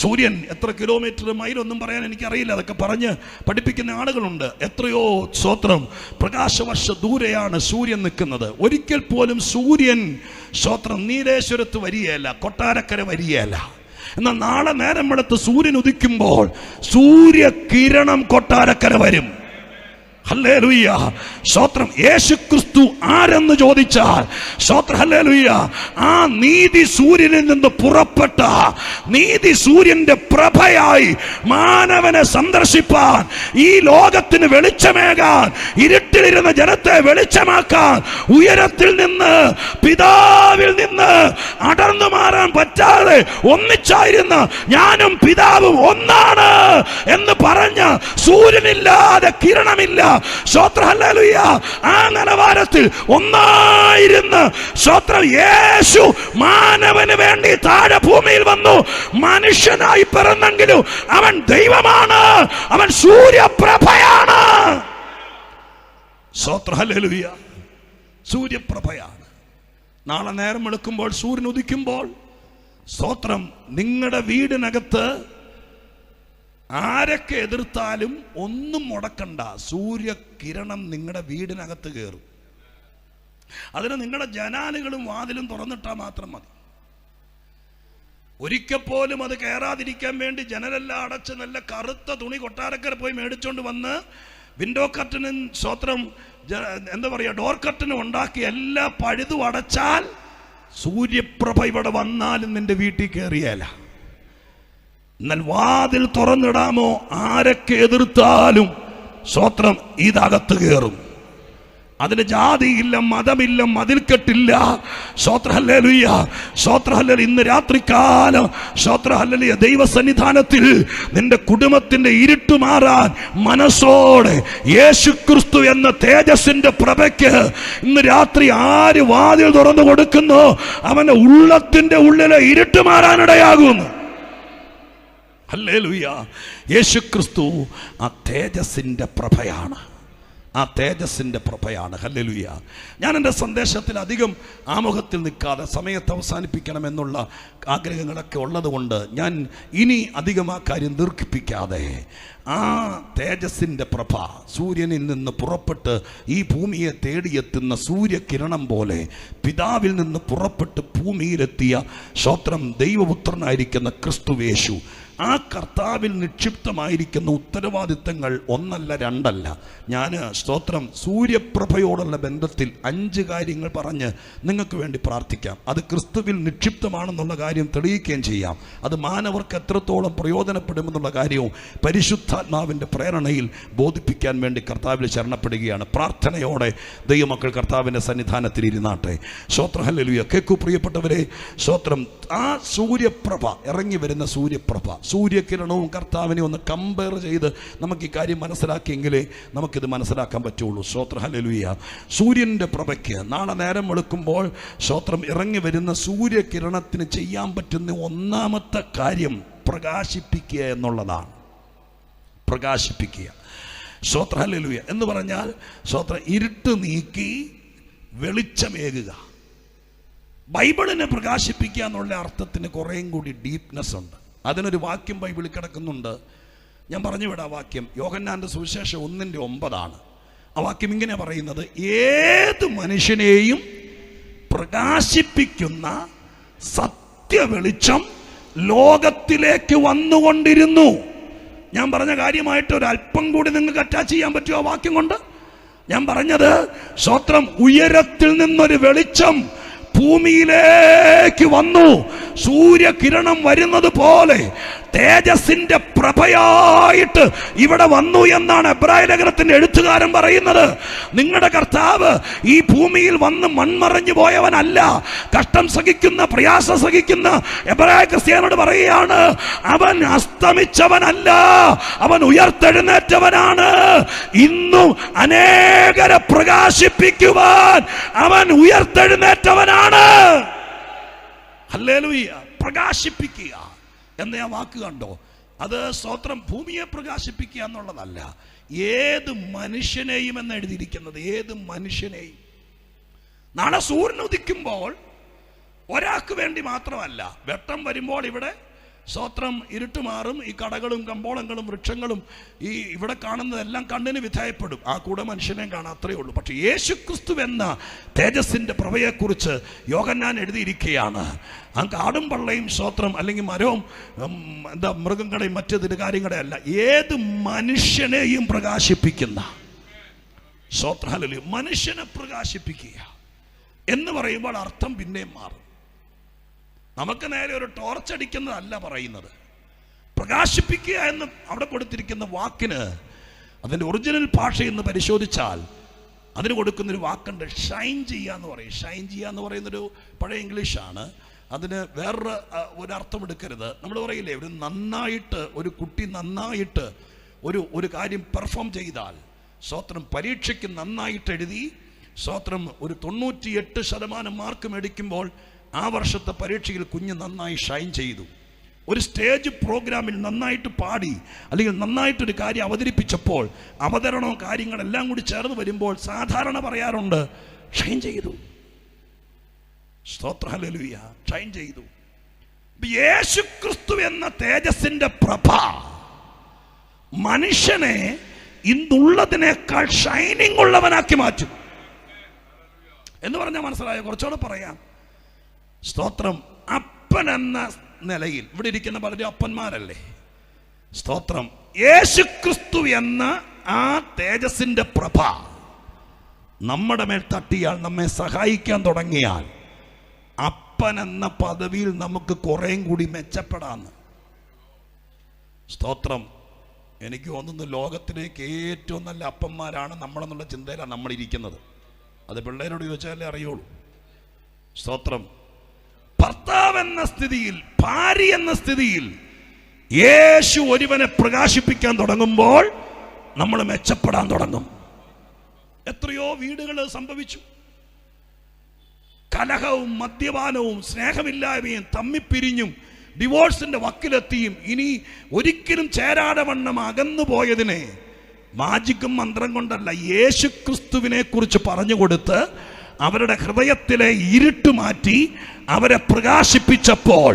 സൂര്യൻ എത്ര കിലോമീറ്റർ മൈലൊന്നും പറയാൻ എനിക്കറിയില്ല, അതൊക്കെ പറഞ്ഞ് പഠിപ്പിക്കുന്ന ആളുകളുണ്ട്. എത്രയോ സ്തോത്രം പ്രകാശവർഷ ദൂരെയാണ് സൂര്യൻ നിൽക്കുന്നത്. ഒരിക്കൽ പോലും സൂര്യൻ സ്തോത്രം നീലേശ്വരത്ത് വരികയല്ല, കൊട്ടാരക്കര വരികയല്ല. എന്നാൽ നാളെ നേരം വെളുത്ത് സൂര്യൻ ഉദിക്കുമ്പോൾ സൂര്യകിരണം കൊട്ടാരക്കര വരും. ഹല്ലേലൂയ സ്തോത്രം. യേശുക്രിസ്തു ആരെന്ന് ചോദിച്ചാൽ സ്തോത്രം ഹല്ലേലൂയ, ആ നീതി സൂര്യനിൽ നിന്ന് പുറപ്പെട്ട നീതി സൂര്യന്റെ പ്രഭയായി മാനവനെ സന്ദർശിപ്പാൻ, ഈ ലോകത്തിന് വെളിച്ചമേകാൻ, ഇരുട്ടിലിരുന്ന ജനത്തെ വെളിച്ചമാക്കാൻ, ഉയരത്തിൽ നിന്ന് പിതാവിൽ നിന്ന് അടർന്നു മാറാൻ പറ്റാതെ ഒന്നിച്ചായിരുന്ന ഞാനും പിതാവും ഒന്നാണ് എന്ന് പറഞ്ഞ സൂര്യനില്ലാതെ കിരണമില്ല. സ്തോത്രം ഹല്ലേലൂയ. ആ നിലവാരത്തിൽ ഒന്നായിരുന്ന് സ്തോത്രം യേശു മാനവന് വേണ്ടി താഴെ ഭൂമിയിൽ വന്നു. മനുഷ്യനായി പിറന്നെങ്കിലും അവൻ ദൈവമാണ്, അവൻ സൂര്യപ്രഭയാണ്. സ്തോത്രം ഹല്ലേലൂയ, സൂര്യപ്രഭയാണ്. നാളെ നേരം വെളുക്കുമ്പോൾ സൂര്യൻ ഉദിക്കുമ്പോൾ സ്തോത്രം നിങ്ങളുടെ വീടിനകത്ത് ആരൊക്കെ എതിർത്താലും ഒന്നും മുടക്കണ്ട, സൂര്യകിരണം നിങ്ങളുടെ വീടിനകത്ത് കയറും. അതിന് നിങ്ങളുടെ ജനാലുകളും വാതിലും തുറന്നിട്ടാൽ മാത്രം മതി. ഒരിക്കൽ പോലും അത് കയറാതിരിക്കാൻ വേണ്ടി ജനലെല്ലാം അടച്ച് നല്ല കറുത്ത തുണി കൊട്ടാരക്കര പോയി മേടിച്ചോണ്ട് വന്ന് വിൻഡോ കർട്ടനും സ്തോത്രം എന്താ പറയുക ഡോർ കർട്ടനും ഉണ്ടാക്കി എല്ലാം പഴുതും അടച്ചാൽ സൂര്യപ്രഭ ഇവിടെ വന്നാലും നിന്റെ വീട്ടിൽ കയറിയല്ല. എന്നാൽ വാതിൽ തുറന്നിടാമോ, ആരൊക്കെ എതിർത്താലും സ്തോത്രം ഇതകത്ത് കയറും. അതിന് ജാതിയില്ല, മതമില്ല, മതിൽക്കെട്ടില്ല. സ്തോത്രം ഹല്ലേലൂയ, സ്തോത്രം ഹല്ലേലൂയ. ഇന്ന് രാത്രികാലം സ്തോത്രം ഹല്ലേലൂയ ദൈവസന്നിധാനത്തിൽ നിന്റെ കുടുംബത്തിന്റെ ഇരുട്ട് മാറാൻ മനസ്സോടെ യേശുക്രിസ്തു എന്ന തേജസ്സിന്റെ പ്രഭയ്ക്ക് ഇന്ന് രാത്രി ആര് വാതിൽ തുറന്നു കൊടുക്കുന്നു അവന്റെ ഉള്ളത്തിന്റെ ഉള്ളിലെ ഇരുട്ട് മാറാനിടയാകുന്നു. ഹല്ലേലൂയ. യേശുക്രിസ്തു ആ തേജസ്സിന്റെ പ്രഭയാണ്, ആ തേജസ്സിന്റെ പ്രഭയാണ്. ഹല്ലേലൂയ. ഞാൻ എൻ്റെ സന്ദേശത്തിൽ അധികം ആമുഖത്തിൽ നിൽക്കാതെ സമയത്ത് അവസാനിപ്പിക്കണമെന്നുള്ള ആഗ്രഹങ്ങളൊക്കെ ഉള്ളതുകൊണ്ട് ഞാൻ ഇനി അധികം ആ കാര്യം ദീർഘിപ്പിക്കാതെ ആ തേജസ്സിൻ്റെ പ്രഭ സൂര്യനിൽ നിന്ന് പുറപ്പെട്ട് ഈ ഭൂമിയെ തേടിയെത്തുന്ന സൂര്യകിരണം പോലെ പിതാവിൽ നിന്ന് പുറപ്പെട്ട് ഭൂമിയിലെത്തിയ സ്തോത്രം ദൈവപുത്രനായിരിക്കുന്ന ക്രിസ്തുവേശു, ആ കർത്താവിൽ നിക്ഷിപ്തമായിരിക്കുന്ന ഉത്തരവാദിത്തങ്ങൾ ഒന്നല്ല രണ്ടല്ല. ഞാൻ സ്തോത്രം സൂര്യപ്രഭയോടുള്ള ബന്ധത്തിൽ 5 കാര്യങ്ങൾ പറഞ്ഞ് നിങ്ങൾക്ക് വേണ്ടി പ്രാർത്ഥിക്കാം. അത് ക്രിസ്തുവിൽ നിക്ഷിപ്തമാണെന്നുള്ള കാര്യം തെളിയിക്കുകയും ചെയ്യാം. അത് മാനവർക്ക് എത്രത്തോളം പ്രയോജനപ്പെടുമെന്നുള്ള കാര്യവും പരിശുദ്ധാത്മാവിൻ്റെ പ്രേരണയിൽ ബോധിപ്പിക്കാൻ വേണ്ടി കർത്താവിൽ ശരണപ്പെടുകയാണ്. പ്രാർത്ഥനയോടെ ദൈവമക്കൾ കർത്താവിൻ്റെ സന്നിധാനത്തിൽ ഇരുന്നാട്ടെ. സ്തോത്രം ഹല്ലേലൂയ. കേൾക്കൂ പ്രിയപ്പെട്ടവരെ, സ്തോത്രം. ആ സൂര്യപ്രഭ, ഇറങ്ങി വരുന്ന സൂര്യപ്രഭ, സൂര്യകിരണവും കർത്താവിനെ ഒന്ന് കമ്പയർ ചെയ്ത് നമുക്ക് ഈ കാര്യം മനസ്സിലാക്കിയെങ്കിലേ നമുക്കിത് മനസ്സിലാക്കാൻ പറ്റുള്ളൂ. സ്തോത്രം ഹല്ലേലൂയ. സൂര്യൻ്റെ പ്രഭയ്ക്ക് നാളെ നേരം വെളുക്കുമ്പോൾ സ്തോത്രം ഇറങ്ങി വരുന്ന സൂര്യകിരണത്തിന് ചെയ്യാൻ പറ്റുന്ന ഒന്നാമത്തെ കാര്യം പ്രകാശിപ്പിക്കുക എന്നുള്ളതാണ്. പ്രകാശിപ്പിക്കുക. സ്തോത്രം ഹല്ലേലൂയ എന്ന് പറഞ്ഞാൽ സ്തോത്രം ഇരുട്ട് നീക്കി വെളിച്ചമേകുക. ബൈബിളിനെ പ്രകാശിപ്പിക്കുക എന്നുള്ള അർത്ഥത്തിന് കുറേയും കൂടി ഡീപ്നെസ് ഉണ്ട്. അതിനൊരു വാക്യം ബൈബിളിൽ കിടക്കുന്നുണ്ട്. ഞാൻ പറഞ്ഞു വിടാം വാക്യം. യോഹന്നാൻ്റെ സുവിശേഷം 1:9 ആ വാക്യം ഇങ്ങനെ പറയുന്നത്, ഏത് മനുഷ്യനെയും പ്രകാശിപ്പിക്കുന്ന സത്യ വെളിച്ചം ലോകത്തിലേക്ക് വന്നുകൊണ്ടിരുന്നു. ഞാൻ പറഞ്ഞ കാര്യമായിട്ട് ഒരു അല്പം കൂടി നിങ്ങൾക്ക് അറ്റാച്ച് ചെയ്യാൻ പറ്റുമോ ആ വാക്യം കൊണ്ട്? ഞാൻ പറഞ്ഞത്, സ്തോത്രം, ഉയരത്തിൽ നിന്നൊരു വെളിച്ചം ഭൂമിയിലേക്ക് വന്നു. സൂര്യകിരണം വരുന്നത് പോലെ തേജസ്സിന്റെ പ്രഭയായിട്ട് ഇവിടെ വന്നു എന്നാണ് എബ്രായ ലേഖനത്തിന്റെ എഴുത്തുകാരൻ പറയുന്നത്. നിങ്ങളുടെ കർത്താവ് ഈ ഭൂമിയിൽ വന്ന് മൺമറഞ്ഞു പോയവനല്ല. കഷ്ടം സഹിക്കുന്ന, പ്രയാസം സഹിക്കുന്ന എബ്രായ ക്രിസ്ത്യാനോട് പറയുകയാണ്, അവൻ അസ്തമിച്ചവനല്ല, അവൻ ഉയർത്തെഴുന്നേറ്റവനാണ്. ഇന്നും അനേകരെ പ്രകാശിപ്പിക്കുവാൻ അവൻ ഉയർത്തെഴുന്നേറ്റവനാണ്. ഹല്ലേലൂയ. പ്രകാശിപ്പിക്കുക എന്ന ആ വാക്ക് കണ്ടോ? അത് സ്തോത്രം, ഭൂമിയെ പ്രകാശിപ്പിക്കുക എന്നുള്ളതല്ല, ഏത് മനുഷ്യനെയും എന്ന് എഴുതിയിരിക്കുന്നത്. ഏത് മനുഷ്യനെയും. നാളെ സൂര്യൻ ഉദിക്കുമ്പോൾ ഒരാൾക്ക് വേണ്ടി മാത്രമല്ല. വെട്ടം വരുമ്പോൾ ഇവിടെ സ്തോത്രം ഇരുട്ട് മാറും. ഈ കടകളും കമ്പോളങ്ങളും വൃക്ഷങ്ങളും ഈ ഇവിടെ കാണുന്നതെല്ലാം കണ്ണിന് വിധേയപ്പെടും. ആ കൂടെ മനുഷ്യനെയും കാണാം, അത്രയേ ഉള്ളൂ. പക്ഷെ യേശുക്രിസ്തു എന്ന തേജസ്സിന്റെ പ്രഭയെക്കുറിച്ച് യോഹന്നാൻ എഴുതിയിരിക്കുകയാണ്. ആ കാടും പള്ളയും സ്തോത്രം അല്ലെങ്കിൽ മരവും മൃഗങ്ങളെയും മറ്റു കാര്യങ്ങളെ അല്ല, ഏത് മനുഷ്യനെയും പ്രകാശിപ്പിക്കുന്ന സ്തോത്രം. ഹല്ലേലൂയ. മനുഷ്യനെ പ്രകാശിപ്പിക്കുക എന്ന് പറയുമ്പോൾ അർത്ഥം പിന്നെയും മാറും. നമുക്ക് നേരെ ഒരു ടോർച്ച് അടിക്കുന്നതല്ല പറയുന്നത്. പ്രകാശിപ്പിക്കുക എന്ന് അവിടെ കൊടുത്തിരിക്കുന്ന വാക്കിന് അതിൻ്റെ ഒറിജിനൽ ഭാഷ എന്ന് പരിശോധിച്ചാൽ അതിന് കൊടുക്കുന്നൊരു വാക്കുണ്ട്, ഷൈൻ ചെയ്യുക എന്ന് പറയും. ഷൈൻ ചെയ്യുക എന്ന് പറയുന്നൊരു പഴയ ഇംഗ്ലീഷാണ്. അതിന് വേറൊരു ഒരർത്ഥം എടുക്കരുത്. നമ്മൾ പറയില്ലേ, ഒരു നന്നായിട്ട് ഒരു കുട്ടി നന്നായിട്ട് ഒരു കാര്യം പെർഫോം ചെയ്താൽ, സ്തോത്രം, പരീക്ഷയ്ക്ക് നന്നായിട്ട് എഴുതി സ്തോത്രം ഒരു 98% മാർക്ക് മേടിക്കുമ്പോൾ ആ വർഷത്തെ പരീക്ഷയിൽ കുഞ്ഞ് നന്നായി ഷൈൻ ചെയ്തു. ഒരു സ്റ്റേജ് പ്രോഗ്രാമിൽ നന്നായിട്ട് പാടി അല്ലെങ്കിൽ നന്നായിട്ടൊരു കാര്യം അവതരിപ്പിച്ചപ്പോൾ അവതരണവും കാര്യങ്ങളെല്ലാം കൂടി ചേർന്ന് വരുമ്പോൾ സാധാരണ പറയാറുണ്ട്, ഷൈൻ ചെയ്തു. സ്തോത്രം, ഹല്ലേലൂയ, ഷൈൻ ചെയ്തു. യേശുക്രിസ്തു എന്ന തേജസ്സിന്റെ പ്രഭ മനുഷ്യനെ ഇന്നുള്ളതിനേക്കാൾ ഷൈനിങ് ഉള്ളവനാക്കി മാറ്റും എന്ന് പറഞ്ഞാൽ മനസ്സിലായോ? കുറച്ചുകൂടെ പറയാം. സ്തോത്രം, അപ്പൻ എന്ന നിലയിൽ ഇവിടെ ഇരിക്കുന്ന പലരും അപ്പന്മാരല്ലേ? സ്തോത്രം, യേശുക്രിസ്തു എന്ന ആ തേജസ്സിന്റെ പ്രഭ നമ്മുടെ മേൽ തട്ടിയാൽ, നമ്മെ സഹായിക്കാൻ തുടങ്ങിയാൽ, അപ്പൻ എന്ന പദവിയിൽ നമുക്ക് കുറേയും കൂടി മെച്ചപ്പെടാന്ന്. സ്തോത്രം. എനിക്ക് തോന്നുന്നു ലോകത്തിലേക്ക് ഏറ്റവും നല്ല അപ്പന്മാരാണ് നമ്മളെന്നുള്ള ചിന്തയിലാണ് നമ്മളിരിക്കുന്നത്. അത് പിള്ളേരോട് ചോദിച്ചാലേ അറിയുള്ളൂ. സ്തോത്രം. ഭർത്താവ് എന്ന സ്ഥിതിയിൽ, ഭാര്യ എന്ന സ്ഥിതിയിൽ യേശു ഒരുവനെ പ്രകാശിപ്പിക്കാൻ തുടങ്ങുമ്പോൾ നമ്മൾ മെച്ചപ്പെടാൻ തുടങ്ങും. എത്രയോ വീടുകൾ സംഭവിച്ചു. കലഹവും മദ്യപാനവും സ്നേഹമില്ലായ്മയും തമ്മിപ്പിരിഞ്ഞും ഡിവോഴ്സിന്റെ വക്കിലെത്തിയും ഇനി ഒരിക്കലും ചേരാതെ വണ്ണം അകന്നുപോയതിനെ മാജിക്കും മന്ത്രം കൊണ്ടല്ല, യേശുക്രിസ്തുവിനെ കുറിച്ച് പറഞ്ഞുകൊടുത്ത് അവരുടെ ഹൃദയത്തിലെ ഇരുട്ട് മാറ്റി അവരെ പ്രകാശിപ്പിച്ചപ്പോൾ,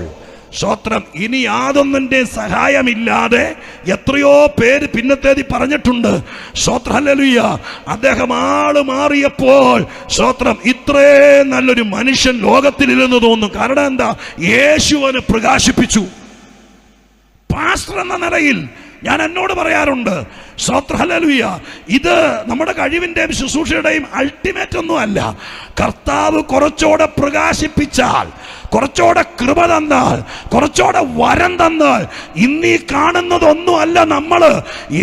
സ്തോത്രം, ഇനി യാതൊന്നിന്റെ സഹായമില്ലാതെ എത്രയോ പേര് പിന്നത്തേതി പറഞ്ഞിട്ടുണ്ട്. സ്തോത്രം, ഹല്ലേലൂയ. അദ്ദേഹം ആള് മാറിയപ്പോൾ, സ്തോത്രം, ഇത്രയും നല്ലൊരു മനുഷ്യൻ ലോകത്തിലില്ലെന്ന് തോന്നുന്നു. കാരണം എന്താ? യേശുവിനെ പ്രകാശിപ്പിച്ചു. പാസ്റ്റർ എന്ന നിലയിൽ ഞാൻ എന്നോട് പറയാറുണ്ട്, സ്തോത്രം, ഹല്ലേലൂയ, ഇത് നമ്മുടെ കഴിവിന്റെയും ശുശ്രൂഷയുടെയും അൾട്ടിമേറ്റ് ഒന്നും അല്ല. കർത്താവ് കുറച്ചുകൂടെ പ്രകാശിപ്പിച്ചാൽ, കുറച്ചുകൂടെ കൃപ തന്നാൽ, കുറച്ചുകൂടെ വരം തന്നാൽ, ഇന്നീ കാണുന്നതൊന്നും അല്ല നമ്മള്.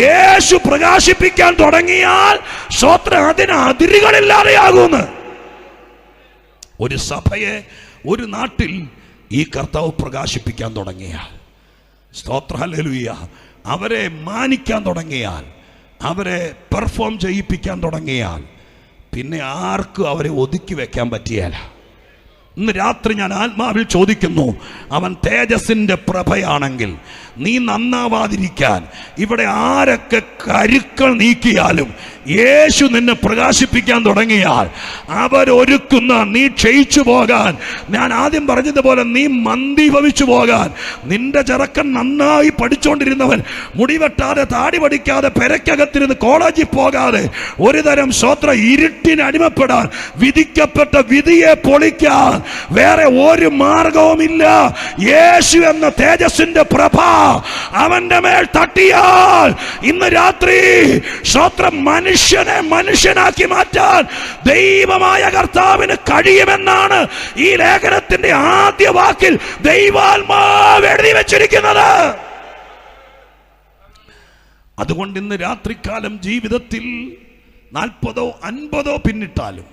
യേശു പ്രകാശിപ്പിക്കാൻ തുടങ്ങിയാൽ, സ്തോത്രം, അതിന് അതിരുകളില്ലാതെയാകുന്നു. ഒരു സഭയെ, ഒരു നാട്ടിൽ ഈ കർത്താവ് പ്രകാശിപ്പിക്കാൻ തുടങ്ങിയാൽ, സ്തോത്രം, ഹല്ലേലൂയ, അവരെ മാനിക്കാൻ തുടങ്ങിയാൽ, അവരെ പെർഫോം ചെയ്യിപ്പിക്കാൻ തുടങ്ങിയാൽ, പിന്നെ ആർക്കും അവരെ ഒതുക്കി വെക്കാൻ പറ്റിയല്ല. ഇന്ന് രാത്രി ഞാൻ ആത്മാവിൽ ചോദിക്കുന്നു, അവൻ തേജസ്സിന്റെ പ്രഭയാണെങ്കിൽ നീ നന്നാവാതിരിക്കാൻ ഇവിടെ ആരൊക്കെ കരുക്കൾ നീക്കിയാലും യേശു നിന്നെ പ്രകാശിപ്പിക്കാൻ തുടങ്ങിയാൽ അവരൊരുക്കുന്ന നീ ക്ഷയിച്ചു പോകാൻ, ഞാൻ ആദ്യം പറഞ്ഞതുപോലെ നീ മന്ദീഭവിച്ചു പോകാൻ, നിന്റെ ചെറുക്കൻ നന്നായി പഠിച്ചുകൊണ്ടിരുന്നവൻ മുടിവെട്ടാതെ താടി പഠിക്കാതെ പെരക്കകത്തിരുന്ന് കോളേജിൽ പോകാതെ ഒരു തരം സ്വത്ര ഇരുട്ടിന് അടിമപ്പെടാൻ വിധിക്കപ്പെട്ട വിധിയെ പൊളിക്കാൻ വേറെ ഒരു മാർഗവുമില്ല. യേശു എന്ന തേജസ്സിന്റെ പ്രഭ അവന്റെ മേൽ തട്ടിയാൽ ഇന്ന് രാത്രി സ്വത്രം മനുഷ്യനെ മനുഷ്യനാക്കി മാറ്റാൻ ദൈവമായ കർത്താവിന് കഴിയുമെന്നാണ് ഈ ലേഖനത്തിന്റെ ആദ്യ വാക്കിൽ ദൈവാത്മാവ് എഴുതി വെച്ചിരിക്കുന്നത്. അതുകൊണ്ട് ഇന്ന് രാത്രികാലം ജീവിതത്തിൽ 40 50 പിന്നിട്ടാലും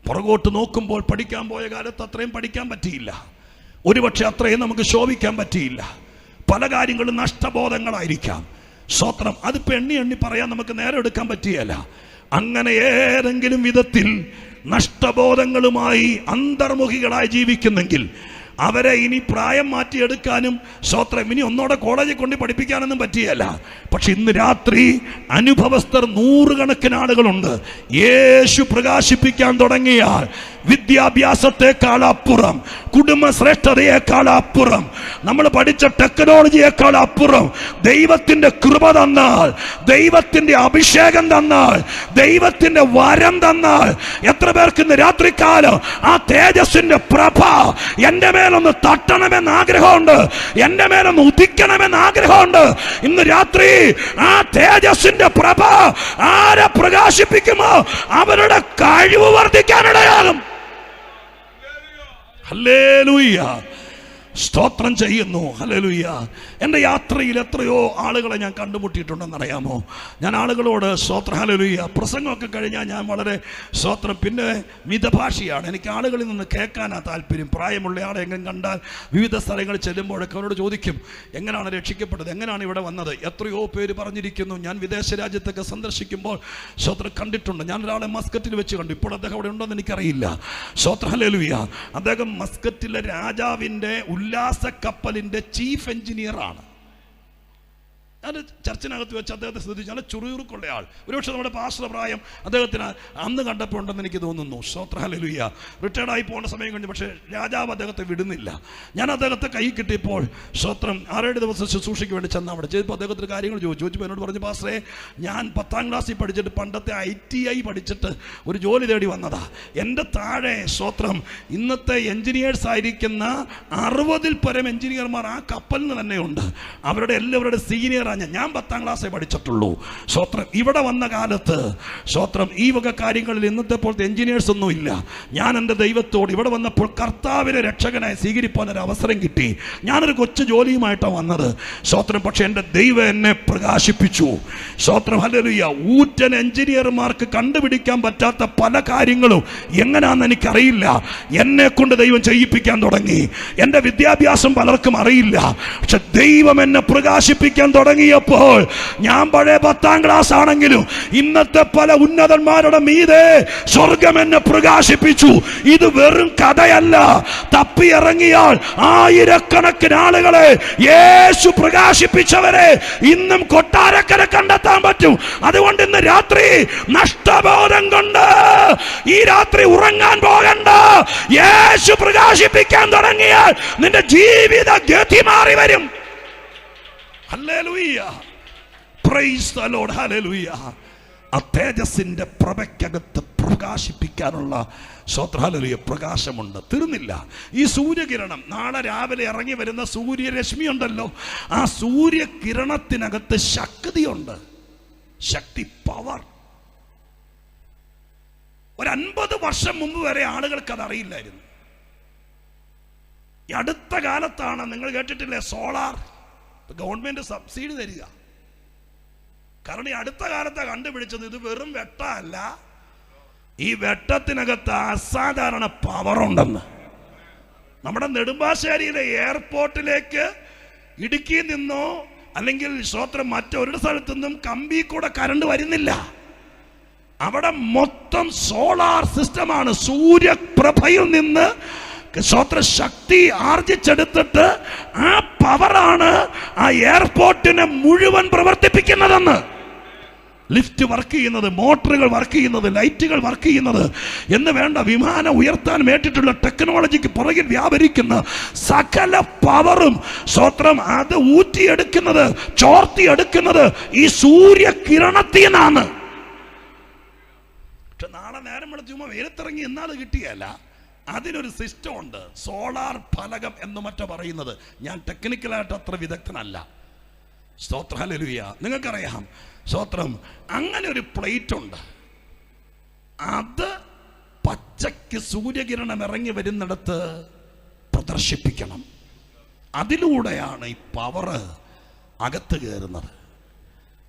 പുറകോട്ട് നോക്കുമ്പോൾ പഠിക്കാൻ പോയ കാലത്ത് അത്രയും പഠിക്കാൻ പറ്റിയില്ല, ഒരുപക്ഷെ അത്രയും നമുക്ക് ശോഭിക്കാൻ പറ്റിയില്ല. പല കാര്യങ്ങളും നഷ്ടബോധങ്ങളായിരിക്കാം. സ്വത്രം അതിപ്പോൾ എണ്ണി പറയാൻ നമുക്ക് നേരെ എടുക്കാൻ പറ്റിയല്ല. അങ്ങനെ ഏതെങ്കിലും വിധത്തിൽ നഷ്ടബോധങ്ങളുമായി അന്തർമുഖികളായി ജീവിക്കുന്നെങ്കിൽ അവരെ ഇനി പ്രായം മാറ്റിയെടുക്കാനും സ്വത്രം ഇനി ഒന്നോടെ കോളേജിൽ കൊണ്ട് പഠിപ്പിക്കാനൊന്നും പറ്റിയല്ല. പക്ഷെ ഇന്ന് രാത്രി അനുഭവസ്ഥർ 100 കണക്കിന് ആളുകളുണ്ട്. യേശു പ്രകാശിപ്പിക്കാൻ തുടങ്ങിയാൽ വിദ്യാഭ്യാസത്തെക്കാൾ അപ്പുറം, കുടുംബ ശ്രേഷ്ഠതയേക്കാൾ അപ്പുറം, നമ്മൾ പഠിച്ച ടെക്നോളജിയേക്കാൾ അപ്പുറം ദൈവത്തിന്റെ കൃപ തന്നാൽ, ദൈവത്തിന്റെ അഭിഷേകം തന്നാൽ, ദൈവത്തിന്റെ വരം തന്നാൽ, എത്ര പേർക്ക് ഇന്ന് രാത്രികാലം ആ തേജസ്സിന്റെ പ്രഭ എന്റെ മേലൊന്ന് തട്ടണമെന്ന് ആഗ്രഹമുണ്ട്, എന്റെ മേലൊന്ന് ഉദിക്കണമെന്ന് ആഗ്രഹമുണ്ട്. ഇന്ന് രാത്രി ആ തേജസ്സിന്റെ പ്രഭ ആരെ പ്രകാശിപ്പിക്കുമോ അവരുടെ കഴിവ് വർദ്ധിക്കാനിടയാകും. ഹല്ലേലൂയ, സ്തോത്രം ചെയ്യുന്നു. ഹല്ലേലൂയ. എൻ്റെ യാത്രയിൽ എത്രയോ ആളുകളെ ഞാൻ കണ്ടുമുട്ടിയിട്ടുണ്ടെന്നറിയാമോ? ഞാൻ ആളുകളോട് സ്തോത്രം ഹല്ലേലൂയ പ്രസംഗമൊക്കെ കഴിഞ്ഞാൽ ഞാൻ വളരെ സ്തോത്രം പിന്നെ മിതഭാഷിയാണ്. എനിക്ക് ആളുകളിൽ നിന്ന് കേൾക്കാനാണ് താല്പര്യം. പ്രായമുള്ള ആളെ എങ്ങനെ കണ്ടാൽ വിവിധ സ്ഥലങ്ങളിൽ ചെല്ലുമ്പോഴൊക്കെ അവരോട് ചോദിക്കും, എങ്ങനെയാണ് രക്ഷിക്കപ്പെട്ടത്, എങ്ങനെയാണ് ഇവിടെ വന്നത്? എത്രയോ പേര് പറഞ്ഞിരിക്കുന്നു. ഞാൻ വിദേശ രാജ്യത്തൊക്കെ സന്ദർശിക്കുമ്പോൾ സ്തോത്രം കണ്ടിട്ടുണ്ട്. ഞാൻ ഒരാളെ മസ്കറ്റിൽ വെച്ച് കണ്ടു. ഇപ്പോൾ അദ്ദേഹം അവിടെ ഉണ്ടോയെന്ന് എനിക്കറിയില്ല. സ്തോത്രം ഹല്ലേലൂയ. അദ്ദേഹം മസ്കറ്റിലെ രാജാവിൻ്റെ ഉല്ലാസ കപ്പലിൻ്റെ ചീഫ് എഞ്ചിനീയറാണ്. ഞാൻ ചർച്ചിനകത്ത് വെച്ച് അദ്ദേഹത്തെ ശ്രദ്ധിച്ചു. നല്ല ചുറുചുറുക്കുള്ള ആൾ. ഒരുപക്ഷെ നമ്മുടെ പാസ്റ്റർ പ്രായം അദ്ദേഹത്തിന് അന്ന് കണ്ടപ്പോൾ ഉണ്ടെന്ന് എനിക്ക് തോന്നുന്നു. സ്തോത്രം ഹല്ലേലൂയ. റിട്ടയർഡായി പോകുന്ന സമയം കഴിഞ്ഞു. പക്ഷേ രാജാവ് അദ്ദേഹത്തെ വിടുന്നില്ല. ഞാൻ അദ്ദേഹത്തെ കൈ കിട്ടിയപ്പോൾ സ്തോത്രം 6-7 ദിവസം ശുശ്രൂഷയ്ക്ക് വേണ്ടി ചെന്ന് അവിടെ ചെയ്തപ്പോൾ അദ്ദേഹത്തിന് കാര്യങ്ങൾ ചോദിച്ചപ്പോൾ എന്നോട് പറഞ്ഞു, പാസ്റ്ററെ ഞാൻ 10ാം ക്ലാസ്സിൽ പഠിച്ചിട്ട് പണ്ടത്തെ ITI പഠിച്ചിട്ട് ഒരു ജോലി തേടി വന്നതാ. എൻ്റെ താഴെ സ്തോത്രം ഇന്നത്തെ എഞ്ചിനീയേഴ്സ് ആയിരിക്കുന്ന 60-ൽ പരം എഞ്ചിനീയർമാർ ആ കപ്പലിന് തന്നെയുണ്ട്. അവരുടെ എല്ലാവരുടെ സീനിയർ ഞാൻ 10ാം ക്ലാസ്സേ പഠിച്ചിട്ടുള്ളൂ. സ്വത്രം ഇവിടെ വന്ന കാലത്ത് സ്വത്രം ഈ വക കാര്യങ്ങളിൽ ഇന്നത്തെ പോലത്തെ എഞ്ചിനീയേഴ്സ് ഒന്നും ഇല്ല. ഞാൻ എൻ്റെ ദൈവത്തോട് ഇവിടെ വന്നപ്പോൾ കർത്താവിനെ രക്ഷകനായി സ്വീകരിപ്പാൻ ഒരു അവസരം കിട്ടി. ഞാനൊരു കൊച്ചു ജോലിയുമായിട്ടാണ് വന്നത്. സ്വത്രം പക്ഷെ എൻ്റെ ദൈവം എന്നെ പ്രകാശിപ്പിച്ചു. സ്വത്രം ഹല്ലേലൂയ. ഊറ്റൻ എഞ്ചിനീയർമാർക്ക് കണ്ടുപിടിക്കാൻ പറ്റാത്ത പല കാര്യങ്ങളും എങ്ങനെയാണെന്ന് എനിക്കറിയില്ല. എന്നെ കൊണ്ട് ദൈവം ചെയ്യിപ്പിക്കാൻ തുടങ്ങി. എൻ്റെ വിദ്യാഭ്യാസം പലർക്കും അറിയില്ല. പക്ഷെ ദൈവം എന്നെ പ്രകാശിപ്പിക്കാൻ തുടങ്ങിയപ്പോൾ ഞാൻ പഴയ 10ാം ക്ലാസ് ആണെങ്കിലും ഇന്നത്തെ പല ഉന്നതന്മാരുടെ മീതെ സ്വർഗം എന്നെ പ്രകാശിപ്പിച്ചു. ഇത് വെറും കഥയല്ല. തപ്പിയിറങ്ങിയാൽ ആയിരക്കണക്കിന് ആളുകളെ യേശു പ്രകാശിപ്പിച്ചവരെ ഇന്നും കൊട്ടാരക്കര കണ്ടെത്താൻ പറ്റും. അതുകൊണ്ട് ഇന്ന് രാത്രി നഷ്ടബോധം കൊണ്ട് ഈ രാത്രി ഉറങ്ങാൻ പോകണ്ട. യേശു പ്രകാശിപ്പിക്കാൻ തുടങ്ങിയാൽ നിന്റെ ജീവിത ഗതി മാറി വരും. Hallelujah. Praise the Lord. Hallelujah. ആ തേജസ്സിന്റെ പ്രഭയ്ക്കകത്ത് പ്രകാശിപ്പിക്കാനുള്ള സ്തോത്രം ഹല്ലേലൂയ പ്രകാശമുണ്ട്. തീർന്നില്ല. ഈ സൂര്യകിരണം നാളെ രാവിലെ ഇറങ്ങി വരുന്ന സൂര്യരശ്മി ഉണ്ടല്ലോ, ആ സൂര്യകിരണത്തിനകത്ത് ശക്തിയുണ്ട്. ശക്തി, പവർ. ഒരു 50 വർഷം മുമ്പ് വരെ ആളുകൾക്ക് അത് അറിയില്ലായിരുന്നു. ഈ അടുത്ത കാലത്താണ് നിങ്ങൾ കേട്ടിട്ടില്ലേ സോളാർ ഗവൺമെന്റ് സബ്സിഡി തരിക. കാരണം ഈ അടുത്ത കാലത്ത് കണ്ടുപിടിച്ചത് ഇത് വെറും വെട്ടമല്ല, ഈ വെട്ടത്തിനകത്ത് അസാധാരണ പവറുണ്ടെന്ന്. നമ്മുടെ നെടുമ്പാശ്ശേരിയിലെ എയർപോർട്ടിലേക്ക് ഇടുക്കിയിൽ നിന്നോ അല്ലെങ്കിൽ സ്തോത്രം മറ്റൊരു സ്ഥലത്തു നിന്നും കമ്പി കൂടെ കറണ്ട് വരുന്നില്ല. അവിടെ മൊത്തം സോളാർ സിസ്റ്റമാണ്. സൂര്യപ്രഭയിൽ നിന്ന് സ്വത്ര ശക്തി ആർജിച്ചെടുത്തിട്ട് ആ പവറാണ് ആ എയർപോർട്ടിനെ മുഴുവൻ പ്രവർത്തിപ്പിക്കുന്നതെന്ന്. ലിഫ്റ്റ് വർക്ക് ചെയ്യുന്നത്, മോട്ടറുകൾ വർക്ക് ചെയ്യുന്നത്, ലൈറ്റുകൾ വർക്ക് ചെയ്യുന്നത് എന്ന് വേണ്ട, വിമാനം ഉയർത്താൻ വേണ്ടിയിട്ടുള്ള ടെക്നോളജിക്ക് പുറകിൽ വ്യാപരിക്കുന്ന സകല പവറും സ്വത്രം അത് ഊറ്റിയെടുക്കുന്നത്, ചോർത്തിയെടുക്കുന്നത് ഈ സൂര്യകിരണത്തിൽ നിന്നാണ്. പക്ഷെ നാളെ നേരം വെളുത്തുമ്പോ വെയിലത്തിറങ്ങി എന്നാൽ കിട്ടിയല്ല, അതിനൊരു സിസ്റ്റം ഉണ്ട്. സോളാർ ഫലകം എന്ന് മറ്റോ പറയുന്നത്. ഞാൻ ടെക്നിക്കലായിട്ട് അത്ര വിദഗ്ധനല്ല. സ്തോത്രം, ഹല്ലേലൂയ. നിങ്ങൾക്കറിയാം, സ്തോത്രം, അങ്ങനെ ഒരു പ്ലേറ്റ് ഉണ്ട്. അത് പച്ചയ്ക്ക് സൂര്യകിരണം ഇറങ്ങി വരുന്നിടത്ത് പ്രദർശിപ്പിക്കണം. അതിലൂടെയാണ് ഈ പവറ് അകത്ത് കയറുന്നത്.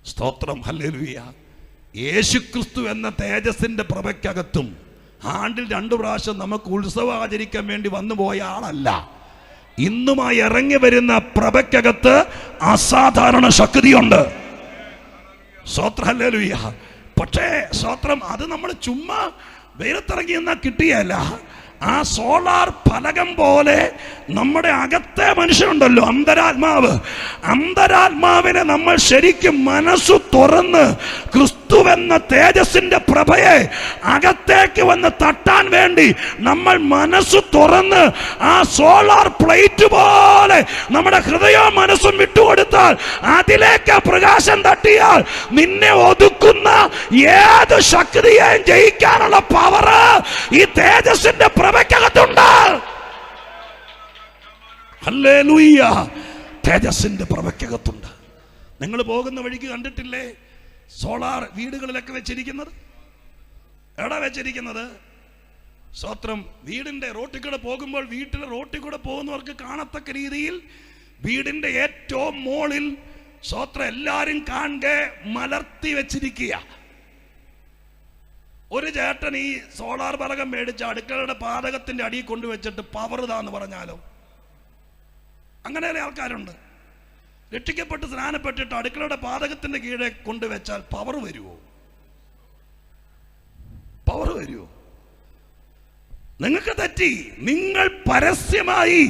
സ്തോത്രം, ഹല്ലേലൂയ. യേശുക്രിസ്തു എന്ന തേജസ്സിന്റെ പ്രഭയ്ക്കകത്തും ആണ്ടിൽ 2 പ്രാവശ്യം നമുക്ക് ഉത്സവം ആചരിക്കാൻ വേണ്ടി വന്നു പോയ ആളല്ല. ഇന്നുമായി ഇറങ്ങി വരുന്ന പ്രഭയ്ക്കകത്ത് അസാധാരണ ശക്തിയുണ്ട്. സ്തോത്രം, ഹല്ലേലൂയ. പക്ഷേ സ്തോത്രം, അത് നമ്മൾ ചുമ്മാ വെയിലത്തിറങ്ങി എന്നാ കിട്ടിയല്ല. ആ സോളാർ ഫലകം പോലെ നമ്മുടെ അകത്തെ മനുഷ്യനുണ്ടല്ലോ, അന്തരാത്മാവിനെ നമ്മൾ ശരിക്കും മനസ്സു തുറന്ന് ക്രിസ്തുവെന്ന തേജസ്സിന്റെ പ്രഭയെ അകത്തേക്ക് വന്ന് തട്ടാൻ വേണ്ടി നമ്മൾ മനസ്സു തുറന്ന് ആ സോളാർ പ്ലേറ്റ് പോലെ നമ്മുടെ ഹൃദയവും മനസ്സും വിട്ടുകൊടുത്താൽ, അതിലേക്ക് പ്രകാശം തട്ടിയാൽ നിന്നെ ഒതുക്കുന്ന ഏത് ശക്തിയെയും ജയിക്കാനുള്ള പവർ ഈ തേജസ്സിന്റെ പ്രഭയ്ക്കകത്തുണ്ട്. ഹല്ലേലൂയ. തേജസ്സിന്റെ പ്രഭയ്ക്കകത്തുണ്ട്. നിങ്ങൾ പോകുന്ന വഴിക്ക് കണ്ടിട്ടില്ലേ സോളാർ വീടുകളിലൊക്കെ വെച്ചിരിക്കുന്നത്? എവിടെ വെച്ചിരിക്കുന്നത്? സ്തോത്രം, വീടിന്റെ റോട്ടിൽ കൂടെ പോകുമ്പോൾ വീട്ടിലെ റോട്ടിൽ കൂടെ പോകുന്നവർക്ക് കാണത്തക്ക രീതിയിൽ വീടിന്റെ ഏറ്റവും മോളിൽ സ്തോത്രം എല്ലാരും കാണെ മലർത്തി വെച്ചിരിക്കുക. ഒരു ചേട്ടൻ ഈ സോളാർ ഫലകം മേടിച്ച് അടുക്കളയുടെ പാതകത്തിന്റെ അടിയിൽ കൊണ്ടുവച്ചിട്ട് പവർ താന്ന് പറഞ്ഞാലോ? അങ്ങനെ ആൾക്കാരുണ്ട്. രക്ഷിക്കപ്പെട്ട് സ്നാനപ്പെട്ടിട്ട് അടുക്കളയുടെ പാതകത്തിന്റെ കീഴെ കൊണ്ടുവച്ചാൽ പവർ വരുമോ? പവർ വരുമോ? നിങ്ങൾക്ക് തെറ്റി. നിങ്ങൾ പരസ്യമായി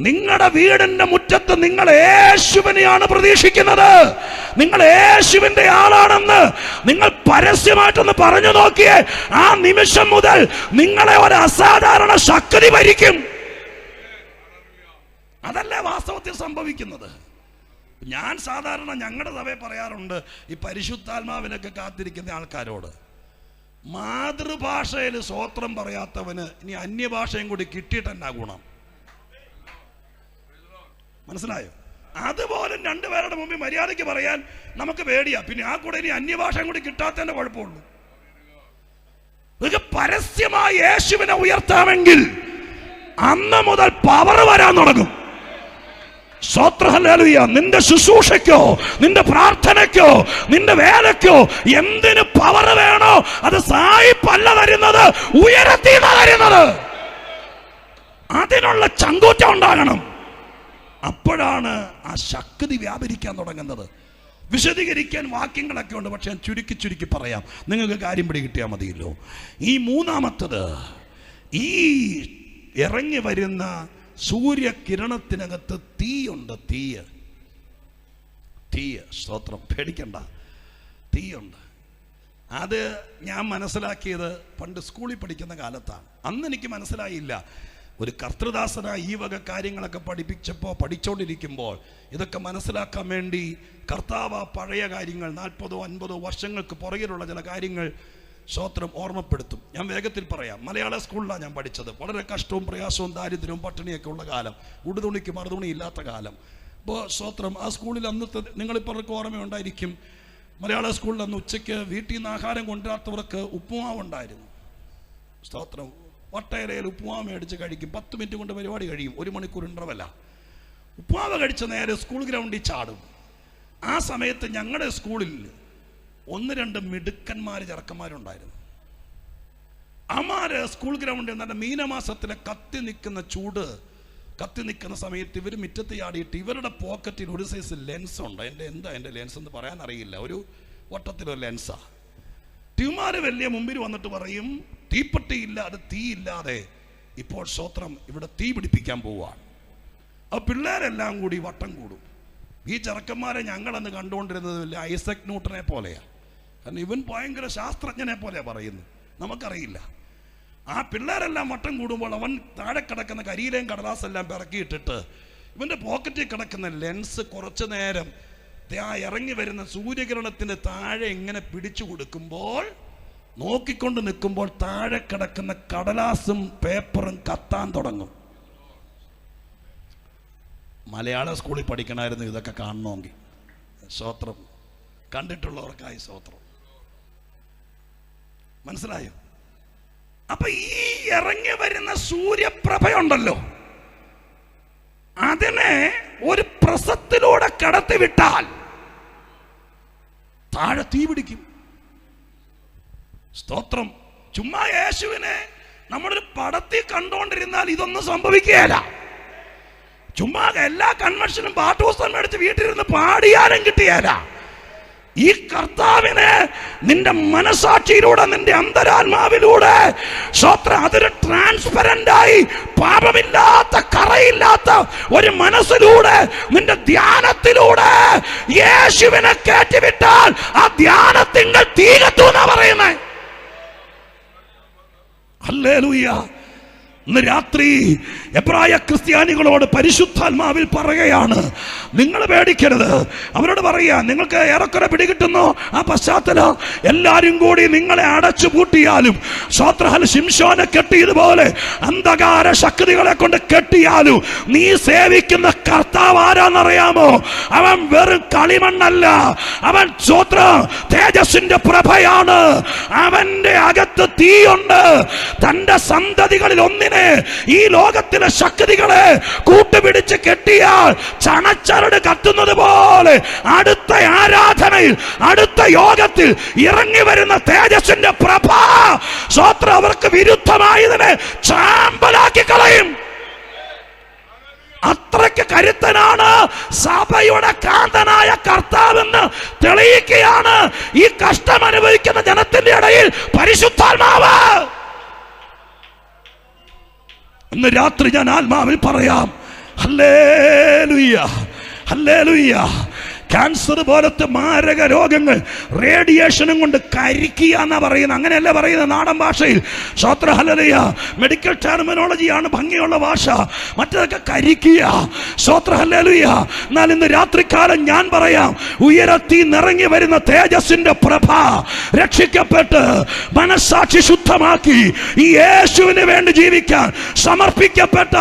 നിങ്ങളുടെ വീടിന്റെ മുറ്റത്ത് നിങ്ങൾ യേശുവിനെയാണ് പ്രതീക്ഷിക്കുന്നത്, നിങ്ങൾ യേശുവിന്റെ ആളാണെന്ന് നിങ്ങൾ പരസ്യമായിട്ടൊന്ന് പറഞ്ഞു നോക്കിയേ. ആ നിമിഷം മുതൽ നിങ്ങളെ ഒരു അസാധാരണ ശക്തി ഭരിക്കും. അതല്ലേ വാസ്തവത്തിൽ സംഭവിക്കുന്നത്. ഞാൻ സാധാരണ ഞങ്ങളുടെ സഭയെ പറയാറുണ്ട്, ഈ പരിശുദ്ധാത്മാവിനൊക്കെ കാത്തിരിക്കുന്ന ആൾക്കാരോട്, മാതൃഭാഷയിൽ സ്തോത്രം പറയാത്തവന് ഇനി അന്യഭാഷയും കൂടി കിട്ടിയിട്ട് എന്നാ ഗുണം? മനസ്സിലായോ? അതുപോലെ 2 പേരുടെ മുമ്പിൽ മര്യാദയ്ക്ക് പറയാൻ നമുക്ക് പേടിയാ. പിന്നെ ആ കൂടെ ഇനി അന്യഭാഷയും കൂടി കിട്ടാത്തതിന്റെ കുഴപ്പമുള്ളൂ. പരസ്യമായി യേശുവിനെ ഉയർത്താമെങ്കിൽ അന്ന് മുതൽ പവർ വരാൻ തുടങ്ങും. സ്തോത്രം, ഹല്ലേലൂയ. നിന്റെ ശുശ്രൂഷയ്ക്കോ, നിന്റെ പ്രാർത്ഥനയ്ക്കോ, നിന്റെ വേലയ്ക്കോ എന്തിന് പവർ വേണോ അത് സായിപ്പല്ല തരുന്നത്, ഉയരത്തിനാ തരുന്നത്. അതിനുള്ള ചങ്കൂറ്റം ഉണ്ടാകണം. അപ്പോഴാണ് ആ ശക്തി വ്യാപരിക്കാൻ തുടങ്ങുന്നത്. വിശദീകരിക്കാൻ വാക്യങ്ങളൊക്കെ ഉണ്ട്, പക്ഷെ ഞാൻ ചുരുക്കി പറയാം, നിങ്ങൾക്ക് കാര്യം പിടി കിട്ടിയാൽ മതിയല്ലോ. ഈ മൂന്നാമത്തത്, ഈ ഇറങ്ങി വരുന്ന സൂര്യകിരണത്തിനകത്ത് തീയുണ്ട്. തീയ്. സ്തോത്രം, പേടിക്കണ്ട, തീയുണ്ട്. അത് ഞാൻ മനസ്സിലാക്കിയത് പണ്ട് സ്കൂളിൽ പഠിക്കുന്ന കാലത്താണ്. അന്ന് എനിക്ക് മനസ്സിലായില്ല. ഒരു കർത്തൃദാസനായി ഈ വക കാര്യങ്ങളൊക്കെ പഠിച്ചുകൊണ്ടിരിക്കുമ്പോൾ ഇതൊക്കെ മനസ്സിലാക്കാൻ വേണ്ടി കർത്താവ് പഴയ കാര്യങ്ങൾ 40-50 വർഷങ്ങൾക്ക് പുറകിലുള്ള ചില കാര്യങ്ങൾ സ്തോത്രം ഓർമ്മപ്പെടുത്തും. ഞാൻ വേഗത്തിൽ പറയാം. മലയാള സ്കൂളിലാണ് ഞാൻ പഠിച്ചത്. വളരെ കഷ്ടവും പ്രയാസവും ദാരിദ്ര്യവും പട്ടിണിയൊക്കെ ഉള്ള കാലം, ഉടുതുണിക്ക് മറുതുണി ഇല്ലാത്ത കാലം. അപ്പോൾ സ്തോത്രം, ആ സ്കൂളിൽ അന്നത്തെ നിങ്ങളിപ്പറക്ക് ഓർമ്മയുണ്ടായിരിക്കും, മലയാള സ്കൂളിൽ അന്ന് ഉച്ചയ്ക്ക് വീട്ടിൽ നിന്ന് ആഹാരം കൊണ്ടുവരാത്തവർക്ക് ഉപ്പുമാവ് ഉണ്ടായിരുന്നു. സ്തോത്രം, വട്ടയിലയിൽ ഉപ്പുമാവ് മേടിച്ച് കഴിക്കും. 10 മിനിറ്റ് കൊണ്ട് പരിപാടി കഴിയും. 1 മണിക്കൂർ ഇൻ്റർവെല്ല. ഉപ്പുമാവ് കഴിച്ച നേരെ സ്കൂൾ ഗ്രൗണ്ടിൽ ചാടും. ആ സമയത്ത് ഞങ്ങളുടെ സ്കൂളിൽ 1-2 മിടുക്കന്മാർ ചെറുക്കന്മാരുണ്ടായിരുന്നു. അമാര് സ്കൂൾ ഗ്രൗണ്ടിൽ നല്ല മീനമാസത്തിലെ കത്തി നിൽക്കുന്ന സമയത്ത് ഇവർ മുറ്റത്ത് ചാടിയിട്ട് ഇവരുടെ പോക്കറ്റിൽ ഒരു സൈസ് ലെൻസ് ഉണ്ട്. എൻ്റെ ലെൻസ് എന്ന് പറയാൻ അറിയില്ല, ഒരു വട്ടത്തിലൊരു ലെൻസാ. ട്യൂമാര് വലിയ മുമ്പിൽ വന്നിട്ട് പറയും, തീപ്പെട്ടിയില്ലാതെ തീയില്ലാതെ ഇപ്പോൾ സ്തോത്രം ഇവിടെ തീ പിടിപ്പിക്കാൻ പോവാണ്. ആ പിള്ളേരെല്ലാം കൂടി വട്ടം കൂടും. ഈ ചെറുക്കന്മാരെ ഞങ്ങളന്ന് കണ്ടുകൊണ്ടിരുന്നത് ഐസക് ന്യൂട്ടനെ പോലെയാണ്. കാരണം ഇവൻ ഭയങ്കര ശാസ്ത്രജ്ഞനെ പോലെ പറയുന്നു, നമുക്കറിയില്ല. ആ പിള്ളേരെല്ലാം വട്ടം കൂടുമ്പോൾ അവൻ താഴെ കിടക്കുന്ന കരിയിലെയും കടലാസെല്ലാം പിറക്കിയിട്ടിട്ട് ഇവൻ്റെ പോക്കറ്റിൽ കിടക്കുന്ന ലെൻസ് കുറച്ചു നേരം ആ ഇറങ്ങി വരുന്ന സൂര്യകിരണത്തിന് താഴെ ഇങ്ങനെ പിടിച്ചു കൊടുക്കുമ്പോൾ, നോക്കിക്കൊണ്ട് നിൽക്കുമ്പോൾ താഴെ കിടക്കുന്ന കടലാസും പേപ്പറും കത്താൻ തുടങ്ങും. മലയാള സ്കൂളിൽ പഠിക്കണമായിരുന്നു ഇതൊക്കെ കാണണമെങ്കിൽ. സ്തോത്രം. കണ്ടിട്ടുള്ളവർക്കായി സ്തോത്രം. മനസ്സിലായോ? അപ്പൊ ഈ ഇറങ്ങി വരുന്ന സൂര്യപ്രഭയുണ്ടല്ലോ, അതിനെ ഒരു പ്രസത്തിലൂടെ കടത്തിവിട്ടാൽ താഴെ തീ പിടിക്കും. സ്തോത്രം. ചുമ്മാ യേശുവിനെ നമ്മളൊരു പടത്തിൽ കണ്ടുകൊണ്ടിരുന്നാൽ ഇതൊന്നും സംഭവിക്കുകയില്ല. ചുമ്മാ എല്ലാ കൺവെൻഷനും പാട്ടുപുസ്തകം മേടിച്ച് വീട്ടിലിരുന്ന് പാടിയാലും കിട്ടിയല്ല. ഈ കർത്താവിനെ നിന്റെ മനസാക്ഷിയിലൂടെ, നിന്റെ അന്തരാത്മാവിലൂടെ സ്തോത്രം, അതൊരു ട്രാൻസ്പെറന്റ് ആയി പാപമില്ലാത്ത കറയില്ലാത്ത ഒരു മനസ്സിലൂടെ നിന്റെ ധ്യാനത്തിലൂടെ യേശുവിനെ കയറ്റിവിട്ടാൽ ആ ധ്യാനത്തിങ്കൽ തീ കത്തുമെന്നാ പറയുന്നേ. ഹല്ലേലൂയ. ഇന്ന് രാത്രി എബ്രായ ക്രിസ്ത്യാനികളോട് പരിശുദ്ധാത്മാവിൽ പറയുകയാണ്, നിങ്ങൾ പേടിക്കരുത്. അവരോട് പറയാ, നിങ്ങൾക്ക് ഏറെക്കുറെ പിടികിട്ടുന്നു ആ പശ്ചാത്തലം. എല്ലാരും കൂടി നിങ്ങളെ അടച്ചു പൂട്ടിയാലും, ശോത്രഹൽ ശിംശോനെ കെട്ടിയതുപോലെ അന്ധകാര ശക്തികളെ കൊണ്ട് കെട്ടിയാലും, നീ സേവിക്കുന്ന കർത്താവ് ആരാന്നറിയാമോ? അവൻ വെറും കളിമണ്ണല്ല, അവൻ സ്തോത്ര തേജസ്സിന്റെ പ്രഭയാണ്. അവന്റെ അകത്ത് തീയുണ്ട്. തന്റെ സന്തതികളിൽ ഒന്നിനെ, ഈ ലോകത്തിലെ ശക്തികളെ കൂട്ടുപിടിച്ച് കെട്ടിയാൽ ചണച്ചരട് കത്തുന്നത് പോലെ അടുത്ത ആരാധനയിൽ, അടുത്ത യോഗത്തിൽ ഇറങ്ങി വരുന്ന തേജസ്സിന്റെ പ്രഭ സ്തോത്രം അവർക്ക് വിരുദ്ധമായതിനെ ചാമ്പലാക്കി കളയും. അത്രയ്ക്ക് കരുത്തനാണ് സഭയുടെ കാന്തനായ കർത്താവെന്ന് തെളിയിക്കുകയാണ് ഈ കഷ്ടം അനുഭവിക്കുന്ന ജനത്തിന്റെ ഇടയിൽ പരിശുദ്ധാത്മാവ്. ഇന്ന് രാത്രി ഞാൻ ആത്മാവിൽ പറയാം, ഹല്ലേലൂയ, ഹല്ലേലൂയ. ക്യാൻസർ പോലത്തെ മാരക രോഗങ്ങൾ റേഡിയേഷനും കൊണ്ട് കരിക്കുക എന്നാ പറയുന്നത്. അങ്ങനെയല്ല പറയുന്നത് നാടൻ ഭാഷയിൽ. സ്തോത്രം. ഹല്ലേലൂയ. മെഡിക്കൽ ടെർമിനോളജിയാണ് ഭംഗിയുള്ള ഭാഷ. മറ്റതൊക്കെ കരിക്കുക. സ്തോത്രം. ഹല്ലേലൂയ. എന്നാൽ ഇന്ന് രാത്രികാലം ഞാൻ പറയാം, ഉയരത്തിൽ നിറങ്ങി വരുന്ന തേജസ്സിന്റെ പ്രഭ രക്ഷിക്കപ്പെട്ട് മനസ്സാക്ഷി ശുദ്ധമാക്കി ഈ യേശുവിന് വേണ്ടി ജീവിക്കാൻ സമർപ്പിക്കപ്പെട്ട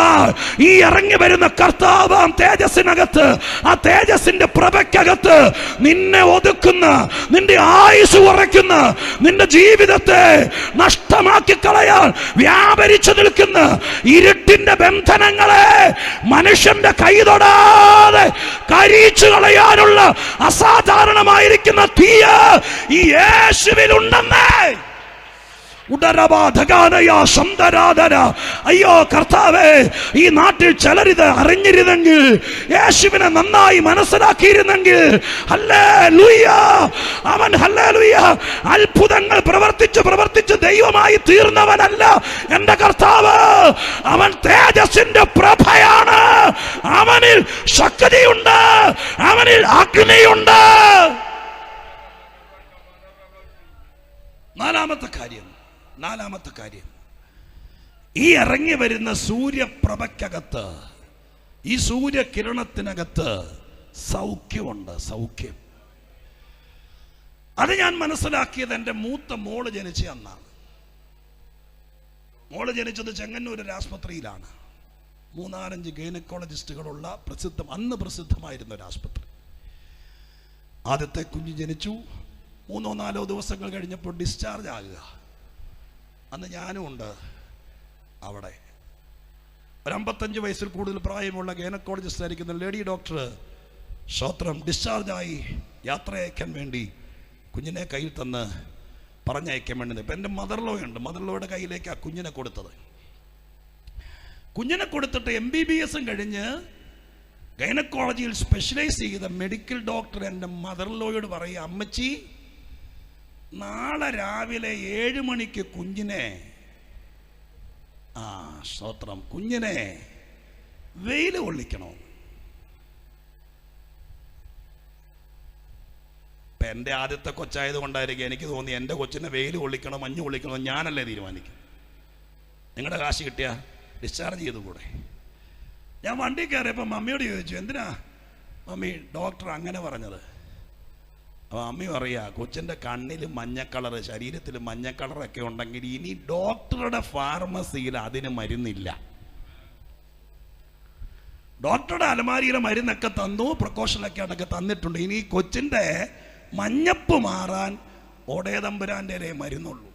ഈ ഇറങ്ങി വരുന്ന കർത്താവാം തേജസ്സിനകത്ത്, ആ തേജസ്സിന്റെ പ്രഭയ്ക്ക് ത്ത് നിന്നെ ഒതുക്കുന്ന, നിന്റെ ആയുസ് കുറയ്ക്കുന്ന, നിന്റെ ജീവിതത്തെ നഷ്ടമാക്കി കളയാൻ വ്യാപരിച്ചു നിൽക്കുന്ന ഇരുട്ടിന്റെ ബന്ധനങ്ങളെ മനുഷ്യന്റെ കൈ തൊടാതെ കരിച്ചു കളയാനുള്ള അസാധാരണമായിരിക്കുന്ന തീയ ഈ യേശുവിലുണ്ടെന്നേ. അയ്യോ കർത്താവേ, ഈ നാട്ടിൽ ചിലരിത് അറിഞ്ഞിരുന്നെങ്കിൽ, യേശുവിനെ നന്നായി മനസ്സിലാക്കിയിരുന്നെങ്കിൽ. ഹല്ലേലൂയ. അവൻ ഹല്ലേലൂയ അത്ഭുതങ്ങൾ പ്രവർത്തിച്ച് ദൈവമായി തീർന്നവനല്ല എന്റെ കർത്താവ്. അവൻ തേജസ്സിന്റെ പ്രഭയാണ്. അവനിൽ ശക്തിയുണ്ട്, അവനിൽ അഗ്നിയുണ്ട്. നാലാമത്തെ കാര്യം, ഈ ഇറങ്ങി വരുന്ന സൂര്യപ്രഭയ്ക്കകത്ത്, ഈ സൂര്യകിരണത്തിനകത്ത് സൗഖ്യമുണ്ട്. സൗഖ്യം. അത് ഞാൻ മനസ്സിലാക്കിയത് എൻ്റെ മൂത്ത മോള് ജനിച്ച അന്നാണ്. മോള് ജനിച്ചത് ചെങ്ങന്നൂർ ഒരു ആസ്പത്രിയിലാണ്. 3-5 ഗൈനക്കോളജിസ്റ്റുകളുള്ള അന്ന് പ്രസിദ്ധമായിരുന്ന ഒരു ആസ്പത്രി. ആദ്യത്തെ കുഞ്ഞ് ജനിച്ചു. 3-4 ദിവസങ്ങൾ കഴിഞ്ഞപ്പോൾ ഡിസ്ചാർജ് ആകുക. അന്ന് ഞാനും ഉണ്ട് അവിടെ. ഒരു 55 വയസ്സിൽ കൂടുതൽ പ്രായമുള്ള ഗൈനക്കോളജിസ്റ്റ് ആയിരിക്കുന്ന ലേഡി ഡോക്ടർ സ്തോത്രം ഡിസ്ചാർജായി യാത്ര അയക്കാൻ വേണ്ടി കുഞ്ഞിനെ കയ്യിൽ തന്ന് പറഞ്ഞയക്കാൻ വേണ്ടി. ഇപ്പം എൻ്റെ മദർലോ ഉണ്ട്. മദർലോയുടെ കയ്യിലേക്ക് ആ കുഞ്ഞിനെ കൊടുത്തത്. കുഞ്ഞിനെ കൊടുത്തിട്ട് MBBS കഴിഞ്ഞ് ഗൈനക്കോളജിയിൽ സ്പെഷ്യലൈസ് ചെയ്ത മെഡിക്കൽ ഡോക്ടർ എൻ്റെ മദർലോയോട് പറയുക, അമ്മച്ചി നാളെ രാവിലെ 7 മണിക്ക് കുഞ്ഞിനെ സ്തോത്രം കുഞ്ഞിനെ വെയിൽ കൊള്ളിക്കണോ? ഇപ്പം എൻ്റെ ആദ്യത്തെ കൊച്ചായത് കൊണ്ടായിരിക്കും എനിക്ക് തോന്നി എൻ്റെ കൊച്ചിനെ വെയിൽ കൊള്ളിക്കണോ മഞ്ഞ് കൊള്ളിക്കണോ ഞാനല്ലേ തീരുമാനിക്കും. നിങ്ങളുടെ കാശ് കിട്ടിയാൽ ഡിസ്ചാർജ് ചെയ്തു കൂടെ? ഞാൻ വണ്ടി കയറിയപ്പോൾ മമ്മിയോട് ചോദിച്ചു, എന്തിനാ മമ്മി ഡോക്ടർ അങ്ങനെ പറഞ്ഞത്? അപ്പോൾ മമ്മി പറയാ, കൊച്ചിൻ്റെ കണ്ണിൽ മഞ്ഞ കളറ്, ശരീരത്തിൽ മഞ്ഞ കളറൊക്കെ ഉണ്ടെങ്കിൽ ഇനി ഡോക്ടറുടെ ഫാർമസിയിൽ അതിന് മരുന്നില്ല. ഡോക്ടറുടെ അലമാരിയിലെ മരുന്നൊക്കെ തന്നു, പ്രിക്കോഷനൊക്കെ അതൊക്കെ തന്നിട്ടുണ്ട്. ഇനി കൊച്ചിൻ്റെ മഞ്ഞപ്പ് മാറാൻ ഓടേതമ്പുരാൻ്റെ മരുന്നുള്ളൂ.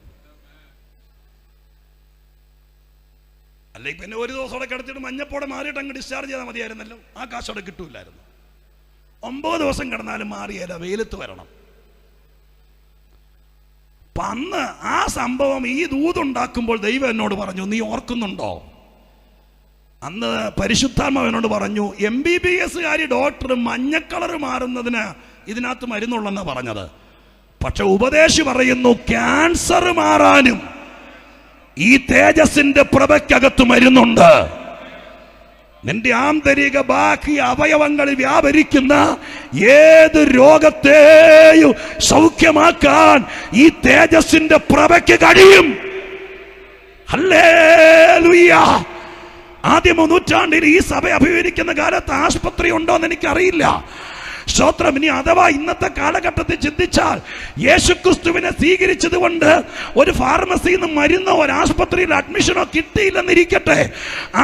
അല്ലെങ്കിൽ പിന്നെ ഒരു ദിവസമോടെ കിടത്തിയിട്ട് മഞ്ഞപ്പോടെ മാറിയിട്ട് അങ്ങ് ഡിസ്ചാർജ് ചെയ്താൽ മതിയായിരുന്നല്ലോ, ആ കാശോടെ കിട്ടൂലായിരുന്നു. 9 ദിവസം കിടന്നാലും മാറിയല്ല, വെയിലത്ത് വരണം. അപ്പം അന്ന് ആ സംഭവം ഈ ദൂതുണ്ടാക്കുമ്പോൾ ദൈവം എന്നോട് പറഞ്ഞു, നീ ഓർക്കുന്നുണ്ടോ? അന്ന് പരിശുദ്ധാത്മാവ് എന്നോട് പറഞ്ഞു, MBBS ഡോക്ടർ മഞ്ഞക്കളർ മാറുന്നതിന് ഇതിനകത്ത് മരുന്നുള്ളെന്നാണ് പറഞ്ഞത്. പക്ഷെ ഉപദേശി പറയുന്നു, ക്യാൻസർ മാറാനും ഈ തേജസ്സിന്റെ പ്രഭയ്ക്കകത്ത് മരുന്നുണ്ട്. നിന്റെ ആന്തരിക ബാഹ്യ അവയവങ്ങളിൽ വ്യാപരിക്കുന്ന ഏത് രോഗത്തെയും സൗഖ്യമാക്കാൻ ഈ തേജസ്സിന്റെ പ്രഭയ്ക്ക് കഴിയും. ഹല്ലേലൂയ. ആദ്യ 3 നൂറ്റാണ്ടിൽ ഈ സഭ അഭിമുഖീകരിക്കുന്ന കാലത്ത് ആശുപത്രി ഉണ്ടോ എന്ന് എനിക്കറിയില്ല. സ്തോത്രം. ഇനി അഥവാ ഇന്നത്തെ കാലഘട്ടത്തിൽ ചിന്തിച്ചാൽ യേശുക്രിസ്തുവിനെ സ്വീകരിച്ചത് കൊണ്ട് ഒരു ഫാർമസിയിൽ നിന്ന് മരുന്നോ ഒരു ആശുപത്രിയിൽ അഡ്മിഷനോ കിട്ടിയില്ലെന്നിരിക്കട്ടെ,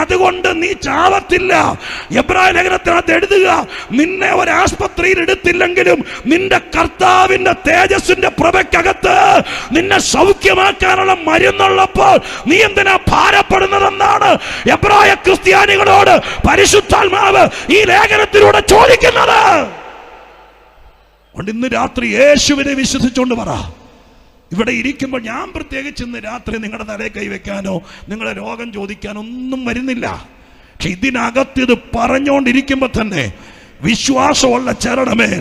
അതുകൊണ്ട് നീ ചാവത്തില്ല. എബ്രായ ലേഖനത്തിനകത്ത് എഴുതുക, നിന്നെ ഒരു ആശുപത്രിയിൽ എടുത്തില്ലെങ്കിലും നിന്റെ കർത്താവിന്റെ തേജസ്സിന്റെ പ്രഭയ്ക്കകത്ത് നിന്നെ സൗഖ്യമാക്കാനുള്ള മരുന്നുള്ളപ്പോൾ നീ എന്തിനാ ഭാരപ്പെടുന്നതെന്നാണ് എബ്രായ ക്രിസ്ത്യാനികളോട് പരിശുദ്ധാത്മാവ് ഈ ലേഖനത്തിലൂടെ ചോദിക്കുന്നത്. ഇന്ന് രാത്രി യേശുവിനെ വിശ്വസിച്ചുകൊണ്ട് പറ, ഇവിടെ ഇരിക്കുമ്പോൾ ഞാൻ പ്രത്യേകിച്ച് ഇന്ന് രാത്രി നിങ്ങളുടെ തലയിൽ കൈവയ്ക്കാനോ നിങ്ങളെ രോഗം ചോദിക്കാനോ ഒന്നും വരുന്നില്ല. പക്ഷെ ഇതിനകത്ത് ഇത് പറഞ്ഞുകൊണ്ടിരിക്കുമ്പോൾ തന്നെ വിശ്വാസമുള്ള ചരണമേ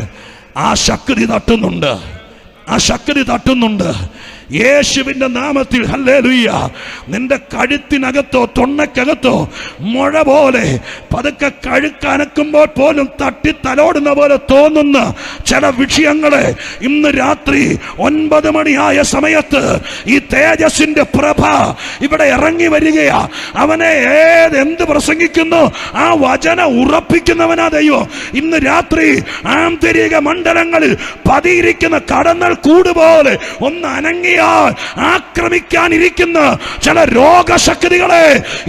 ആ ശക്തി തട്ടുന്നുണ്ട്, ആ ശക്തി തട്ടുന്നുണ്ട്. യേശുവിന്റെ നാമത്തിൽ ഹല്ലേലൂയ. നിന്റെ കഴുത്തിനകത്തോ തൊണ്ണക്കകത്തോ മുഴ പോലെ പതുക്കെ കഴുക്കനക്കുമ്പോൾ പോലും തട്ടി തലോടുന്ന പോലെ തോന്നുന്ന ചില വിഷയങ്ങളെ ഇന്ന് രാത്രി 9 മണിയായ സമയത്ത് ഈ തേജസ്സിന്റെ പ്രഭ ഇവിടെ ഇറങ്ങി വരികയാ. അവനെ എന്ത് പ്രസംഗിക്കുന്നു ആ വചനം ഉറപ്പിക്കുന്നവനാ ദൈവം. ഇന്ന് രാത്രി ആന്തരിക മണ്ഡലങ്ങളിൽ പതിയിരിക്കുന്ന കടന്നൽ കൂടുപോലെ ഒന്ന് അനങ്ങിയ ആക്രമിക്കാനിരിക്കുന്ന ചില രോഗശക്തികളെ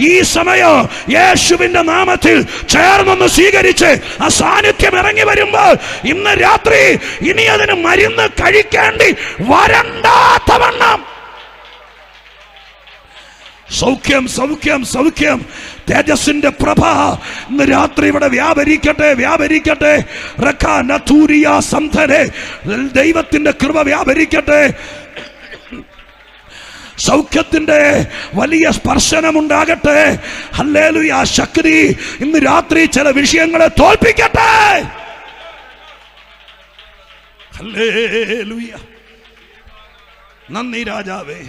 ഈ സമയം യേശുവിന്റെ നാമത്തിൽ ചേർന്നൊന്ന് സ്വീകരിച്ച് ആ സാന്നിധ്യം ഇറങ്ങി വരുമ്പോൾ ഇന്ന് രാത്രി ഇനി അതിന് മരുന്ന് കഴിക്കേണ്ടി വരണ്ടാത്തവണ്ണം സൗഖ്യം സൗഖ്യം സൗഖ്യം തേജസ്സിന്റെ പ്രഭ ഇന്ന് രാത്രി ഇവിടെ വ്യാപരിക്കട്ടെ, വ്യാപരിക്കട്ടെ. ദൈവത്തിന്റെ കൃപ വ്യാപരിക്കട്ടെ. സൗഖ്യത്തിന്റെ വലിയ സ്പർശനമുണ്ടാകട്ടെ. ഹല്ലേലൂയ. ശക്തി ഇന്ന് രാത്രി ചില വിഷയങ്ങളെ തോൽപ്പിക്കട്ടെ. ഹല്ലേലൂയ. നന്ദി രാജാവേ.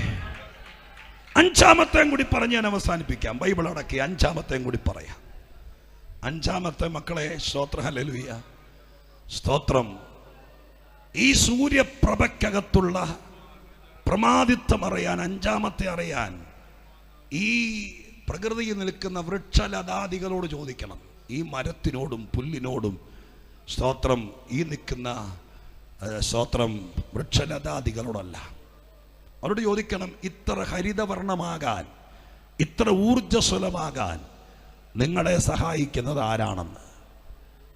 5-ാമത്തെയും കൂടി പറഞ്ഞ് ഞാൻ അവസാനിപ്പിക്കാം. ബൈബിൾ അടക്കി 5-ാമത്തെയും കൂടി പറയാം. 5-ാമത്തെ മക്കളെ സ്തോത്രം. ഹല്ലേലൂയ. സ്തോത്രം. ഈ സൂര്യപ്രഭയ്ക്കകത്തുള്ള പ്രമാദിത്വം അറിയാൻ, 5-ാമത്തെ അറിയാൻ ഈ പ്രകൃതിയിൽ നിൽക്കുന്ന വൃക്ഷലതാദികളോട് ചോദിക്കണം. ഈ മരത്തിനോടും പുല്ലിനോടും സ്തോത്രം ഈ നിൽക്കുന്ന സ്തോത്രം വൃക്ഷലതാദികളോടല്ല. അവരോട് ചോദിക്കണം, ഇത്ര ഹരിതവർണ്ണമാകാൻ, ഇത്ര ഊർജ്ജസ്വലമാകാൻ നിങ്ങളെ സഹായിക്കുന്നത് ആരാണെന്ന്.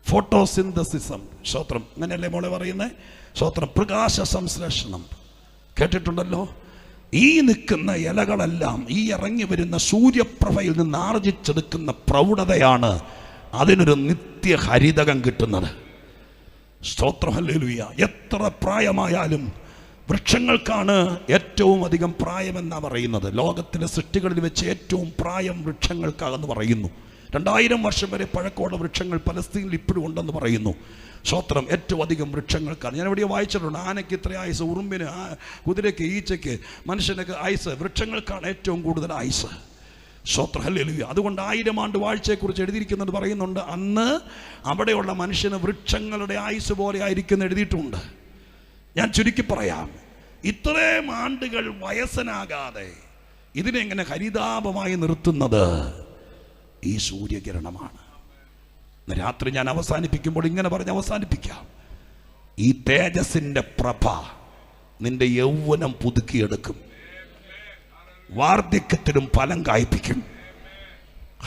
ഫോട്ടോസിന്തസിസം. സ്തോത്രം. അങ്ങനെയല്ലേ മോളെ പറയുന്നത്? സ്തോത്രം. പ്രകാശ സംശ്ലേഷണം കേട്ടിട്ടുണ്ടല്ലോ. ഈ നിൽക്കുന്ന ഇലകളെല്ലാം ഈ ഇറങ്ങി വരുന്ന സൂര്യപ്രഭയിൽ നിന്ന് ആർജിച്ചെടുക്കുന്ന പ്രൗഢതയാണ് അതിനൊരു നിത്യഹരിതകം കിട്ടുന്നത്. സ്തോത്രം. ഹല്ലേലൂയ. എത്ര പ്രായമായാലും വൃക്ഷങ്ങൾക്കാണ് ഏറ്റവും അധികം പ്രായമെന്നാണ് പറയുന്നത്. ലോകത്തിലെ സൃഷ്ടികളിൽ വെച്ച് ഏറ്റവും പ്രായം വൃക്ഷങ്ങൾക്കാണെന്ന് പറയുന്നു. 2000 വർഷം വരെ പഴക്കമുള്ള വൃക്ഷങ്ങൾ പലസ്തീനിൽ ഇപ്പോഴും ഉണ്ടെന്ന് പറയുന്നു. സ്തോത്രം. ഏറ്റവും അധികം വൃക്ഷങ്ങൾക്കാണ്. ഞാൻ എവിടെയോ വായിച്ചിട്ടുണ്ട്, ആനയ്ക്ക് ഇത്ര ആയുസ്, ഉറുമ്പിന്, കുതിരയ്ക്ക്, ഈച്ചയ്ക്ക്, മനുഷ്യനൊക്കെ ആയുസ്, വൃക്ഷങ്ങൾക്കാണ് ഏറ്റവും കൂടുതൽ ആയുസ്. സ്തോത്രം. ഹല്ലേലൂയ. അതുകൊണ്ട് 1000 ആണ്ട് വാഴ്ചയെക്കുറിച്ച് എഴുതിയിരിക്കുന്നത് പറയുന്നുണ്ട്, അന്ന് അവിടെയുള്ള മനുഷ്യന് വൃക്ഷങ്ങളുടെ ആയുസ് പോലെ ആയിരിക്കും എഴുതിയിട്ടുണ്ട്. ഞാൻ ചുരുക്കി പറയാം, ഇത്രയും ആണ്ടുകൾ വയസ്സനാകാതെ ഇതിനെങ്ങനെ ഹരിതാപമായി നിർത്തുന്നത് ഈ സൂര്യകിരണമാണ്. രാത്രി ഞാൻ അവസാനിപ്പിക്കുമ്പോൾ ഇങ്ങനെ പറഞ്ഞ് അവസാനിപ്പിക്കാം. ഈ തേജസ്സിന്റെ പ്രഭ നിന്റെ യൗവനം പുതുക്കിയെടുക്കും, വാർദ്ധക്യത്തിലും ഫലം കായ്പിക്കും.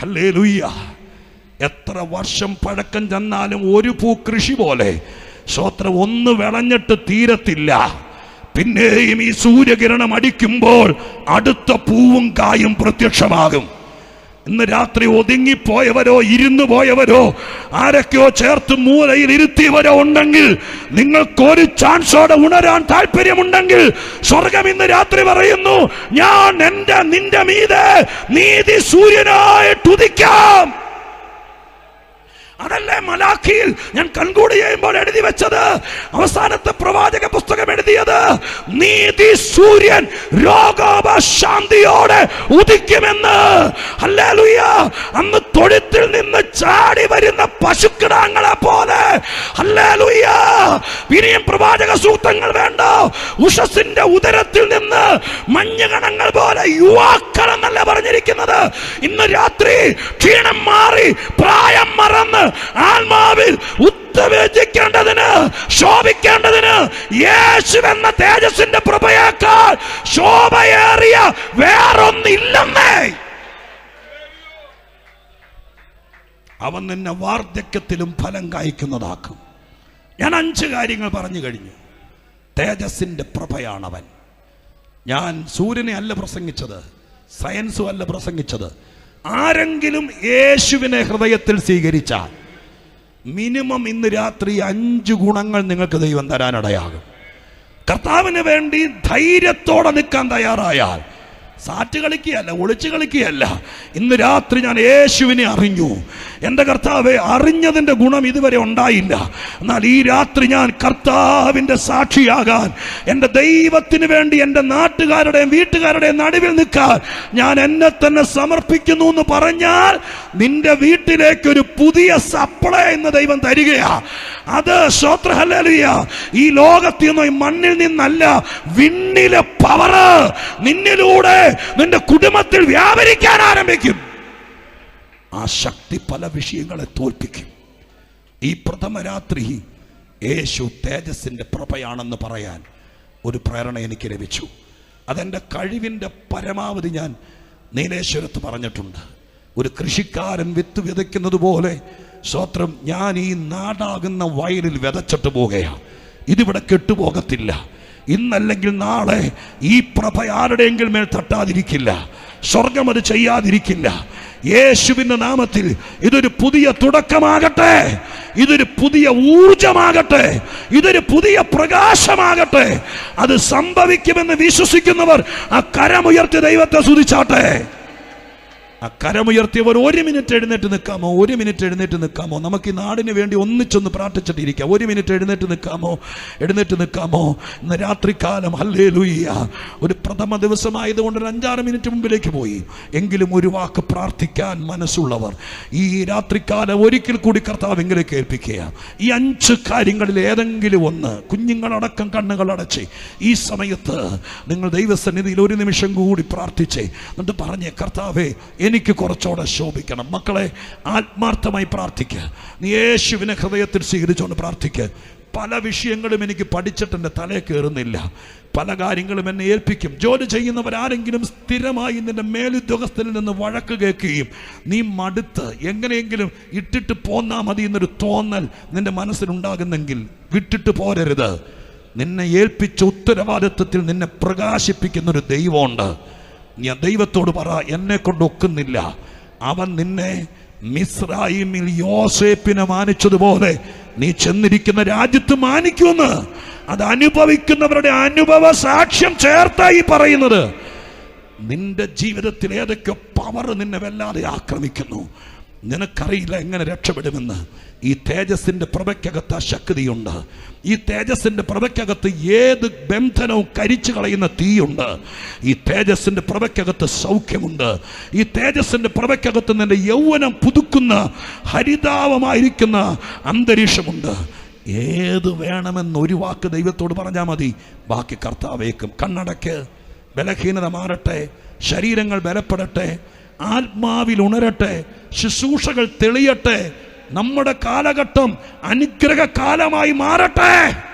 ഹല്ലേലൂയ. എത്ര വർഷം പഴക്കം ചെന്നാലും ഒരു പൂ കൃഷി പോലെ ശ്രോത്രം ഒന്ന് വിളഞ്ഞിട്ട് തീരത്തില്ല. പിന്നെയും ഈ സൂര്യകിരണം അടിക്കുമ്പോൾ അടുത്ത പൂവും കായും പ്രത്യക്ഷമാകും. ഇന്ന് രാത്രി ഒതുങ്ങിപ്പോയവരോ ഇരുന്നു പോയവരോ ആരൊക്കെയോ ചേർത്ത് മൂലയിൽ ഇരുത്തിയവരോ ഉണ്ടെങ്കിൽ, നിങ്ങൾക്കൊരു ചാൻസോടെ ഉണരാൻ താല്പര്യമുണ്ടെങ്കിൽ സ്വർഗം ഇന്ന് രാത്രി പറയുന്നു, ഞാൻ നിന്റെ മീതെ നീതി സൂര്യനായിട്ട് ഉദിക്കാം. അതല്ലേ മലാഖിയിൽ ഞാൻ കൺകൂടി ചെയ്യുമ്പോൾ എഴുതി വെച്ചത്, അവസാനത്തെ പ്രവാചക പുസ്തകം എഴുതിയത്, നീതി സൂര്യൻ രോഗോപശാന്തിയോടെ ഉദിക്കുമെന്ന്. ഹല്ലേലൂയ. അന്ന് തൊഴുത്തിൽ നിന്ന് ചാടി വരുന്ന പശുക്കിടാങ്ങളെ പോലെ, ഹല്ലേലൂയ, ഇനിയും പ്രവാചക സൂക്തങ്ങൾ വേണ്ട, ഉഷസിന്റെ ഉദരത്തിൽ നിന്ന് മഞ്ഞുകണങ്ങൾ പോലെ യുവാക്കൾ എന്നല്ല പറഞ്ഞിരിക്കുന്നത്. ഇന്ന് രാത്രി ക്ഷീണം മാറി പ്രായം മറന്ന് ആത്മാവിൽ ഉത്തവേജിക്കേണ്ടതിന്, ശോഭിക്കേണ്ടതിന് യേശു എന്ന തേജസ്സിന്റെ പ്രഭയേക്കാൾ ശോഭയേറിയ വേറൊന്നില്ലെന്നേ. അവൻ നിന്നെ വാർദ്ധക്യത്തിലും ഫലം കായ്ക്കുന്നതാക്കും. ഞാൻ 5 കാര്യങ്ങൾ പറഞ്ഞു കഴിഞ്ഞു. തേജസ്സിന്റെ പ്രഭയാണവൻ. ഞാൻ സൂര്യനെ അല്ല പ്രസംഗിച്ചത്, സയൻസും അല്ല പ്രസംഗിച്ചത്. ആരെങ്കിലും യേശുവിനെ ഹൃദയത്തിൽ സ്വീകരിച്ചാൽ മിനിമം ഇന്ന് രാത്രി 5 ഗുണങ്ങൾ നിങ്ങൾക്ക് ദൈവം തരാനിടയാകും. കർത്താവിന് വേണ്ടി ധൈര്യത്തോടെ നിൽക്കാൻ തയ്യാറായാൽ, സാറ്റ് കളിക്കുകയല്ല, ഒളിച്ചു കളിക്കുകയല്ല, ഇന്ന് രാത്രി ഞാൻ യേശുവിനെ അറിഞ്ഞു, എൻ്റെ കർത്താവെ, അറിഞ്ഞതിൻ്റെ ഗുണം ഇതുവരെ ഉണ്ടായില്ല, എന്നാൽ ഈ രാത്രി ഞാൻ കർത്താവിൻ്റെ സാക്ഷിയാകാൻ, എൻ്റെ ദൈവത്തിന് വേണ്ടി എൻ്റെ നാട്ടുകാരുടെയും വീട്ടുകാരുടെയും നടുവിൽ നിൽക്കാൻ ഞാൻ എന്നെ തന്നെ സമർപ്പിക്കുന്നു എന്ന് പറഞ്ഞാൽ, നിന്റെ വീട്ടിലേക്കൊരു പുതിയ സപ്ലൈ ഇന്ന് ദൈവം തരികയാ. അത് സ്തോത്രം, ഹല്ലേലൂയ. ഈ ലോകത്തിൽ നിന്ന്, മണ്ണിൽ നിന്നല്ല, വിണ്ണിലെ പവറ് നിന്നിലൂടെ നിന്റെ കുടുംബത്തിൽ വ്യാപരിക്കാൻ ആരംഭിക്കും. ആ ശക്തി പല വിഷയങ്ങളെ തോൽപ്പിക്കും. ഈ പ്രഥമ രാത്രി യേശു തേജസ്സിന്റെ പ്രഭയാണെന്ന് പറയാൻ ഒരു പ്രേരണ എനിക്ക് ലഭിച്ചു. അതെൻ്റെ കഴിവിൻ്റെ പരമാവധി ഞാൻ നീലേശ്വരത്ത് പറഞ്ഞിട്ടുണ്ട്. ഒരു കൃഷിക്കാരൻ വിത്ത് വിതയ്ക്കുന്നത് പോലെ സ്തോത്രം, ഞാൻ ഈ നാടാകുന്ന വയലിൽ വിതച്ചിട്ട് പോകുകയാണ്. ഇതിവിടെ കെട്ടുപോകത്തില്ല. ഇന്നല്ലെങ്കിൽ നാളെ ഈ പ്രഭ ആരുടെയെങ്കിലും മേൽ തട്ടാതിരിക്കില്ല. സ്വർഗം അത് ചെയ്യാതിരിക്കില്ല. യേശുവിന്റെ നാമത്തിൽ ഇതൊരു പുതിയ തുടക്കമാകട്ടെ, ഇതൊരു പുതിയ ഊർജമാകട്ടെ, ഇതൊരു പുതിയ പ്രകാശമാകട്ടെ. അത് സംഭവിക്കുമെന്ന് വിശ്വസിക്കുന്നവർ ആ കരമുയർത്തി ദൈവത്തെ സ്തുതിച്ചാട്ടെ. ആ കരമുയർത്തിയവർ 1 മിനിറ്റ് എഴുന്നേറ്റ് നിൽക്കാമോ? 1 മിനിറ്റ് എഴുന്നേറ്റ് നിൽക്കാമോ? നമുക്ക് ഈ നാടിന് വേണ്ടി ഒന്നിച്ചൊന്ന് പ്രാർത്ഥിച്ചിട്ടിരിക്കാം. 1 മിനിറ്റ് എഴുന്നേറ്റ് നിൽക്കാമോ? എഴുന്നേറ്റ് നിൽക്കാമോ? ഇന്ന് രാത്രികാലം, ഹല്ലേലൂയ, ഒരു പ്രഥമ ദിവസമായതുകൊണ്ട് 5-6 മിനിറ്റ് മുമ്പിലേക്ക് പോയി. എങ്കിലും ഒരു വാക്ക് പ്രാർത്ഥിക്കാൻ മനസ്സുള്ളവർ ഈ രാത്രികാലം ഒരിക്കൽ കൂടി കർത്താവിലേക്ക് ഏൽപ്പിക്കുക. ഈ 5 കാര്യങ്ങളിൽ ഏതെങ്കിലും ഒന്ന്, കുഞ്ഞുങ്ങളടക്കം കണ്ണുകൾ അടച്ച് ഈ സമയത്ത് നിങ്ങൾ ദൈവസന്നിധിയിൽ 1 നിമിഷം കൂടി പ്രാർത്ഥിച്ചേ. എന്നിട്ട് പറഞ്ഞേ, കർത്താവേ, എനിക്ക് കുറച്ചുകൂടെ ശോഭിക്കണം. മക്കളെ, ആത്മാർത്ഥമായി പ്രാർത്ഥിക്കുക. നീ യേശുവിനെ ഹൃദയത്തിൽ സ്വീകരിച്ചുകൊണ്ട് പ്രാർത്ഥിക്കുക. പല വിഷയങ്ങളും എനിക്ക് പഠിച്ചിട്ട് എൻ്റെ തലയിൽ കയറുന്നില്ല. പല കാര്യങ്ങളും എന്നെ ഏൽപ്പിക്കും. ജോലി ചെയ്യുന്നവരാരെങ്കിലും സ്ഥിരമായി നിന്റെ മേലുദ്യോഗസ്ഥനിൽ നിന്ന് വഴക്ക് കേൾക്കുകയും നീ മടുത്ത് എങ്ങനെയെങ്കിലും ഇട്ടിട്ട് പോന്നാൽ മതി എന്നൊരു തോന്നൽ നിന്റെ മനസ്സിലുണ്ടാകുന്നെങ്കിൽ വിട്ടിട്ട് പോരരുത്. നിന്നെ ഏൽപ്പിച്ച ഉത്തരവാദിത്വത്തിൽ നിന്നെ പ്രകാശിപ്പിക്കുന്നൊരു ദൈവമുണ്ട്. ഞാൻ ദൈവത്തോട് പറ, എന്നെ കൊണ്ട് ഒക്കുന്നില്ല. അവൻ നിന്നെ മിസ്രയീമിൽ യോസേപ്പിനെ മാനിച്ചതുപോലെ നീ ചെന്നിരിക്കുന്ന രാജ്യത്ത് മാനിക്കുമെന്ന്. അത് അനുഭവിക്കുന്നവരുടെ അനുഭവ സാക്ഷ്യം ചേർത്തായി പറയുന്നത്. നിന്റെ ജീവിതത്തിൽ ഏതൊക്കെ പവർ നിന്നെ വല്ലാതെ ആക്രമിക്കുന്നു, നിനക്കറിയില്ല എങ്ങനെ രക്ഷപ്പെടുമെന്ന്. ഈ തേജസ്സിന്റെ പ്രഭയ്ക്കകത്ത് ആ ശക്തിയുണ്ട്. ഈ തേജസ്സിന്റെ പ്രഭയ്ക്കകത്ത് ഏത് ബന്ധനവും കരിച്ചു കളയുന്ന തീയുണ്ട്. ഈ തേജസ്സിന്റെ പ്രഭയ്ക്കകത്ത് സൗഖ്യമുണ്ട്. ഈ തേജസ്സിന്റെ പ്രഭയ്ക്കകത്ത് നിന്റെ യൗവനം പുതുക്കുന്ന ഹരിതാവമായിരിക്കുന്ന അന്തരീക്ഷമുണ്ട്. ഏത് വേണമെന്നൊരു വാക്ക് ദൈവത്തോട് പറഞ്ഞാൽ മതി, ബാക്കി കർത്താവേക്കും. കണ്ണടയ്ക്ക്. ബലഹീനത മാറട്ടെ, ശരീരങ്ങൾ ബലപ്പെടട്ടെ, ആത്മാവിൽ ഉണരട്ടെ, ശുശ്രൂഷകൾ തെളിയട്ടെ, നമ്മുടെ കാലഘട്ടം അനുഗ്രഹ കാലമായി മാറട്ടെ.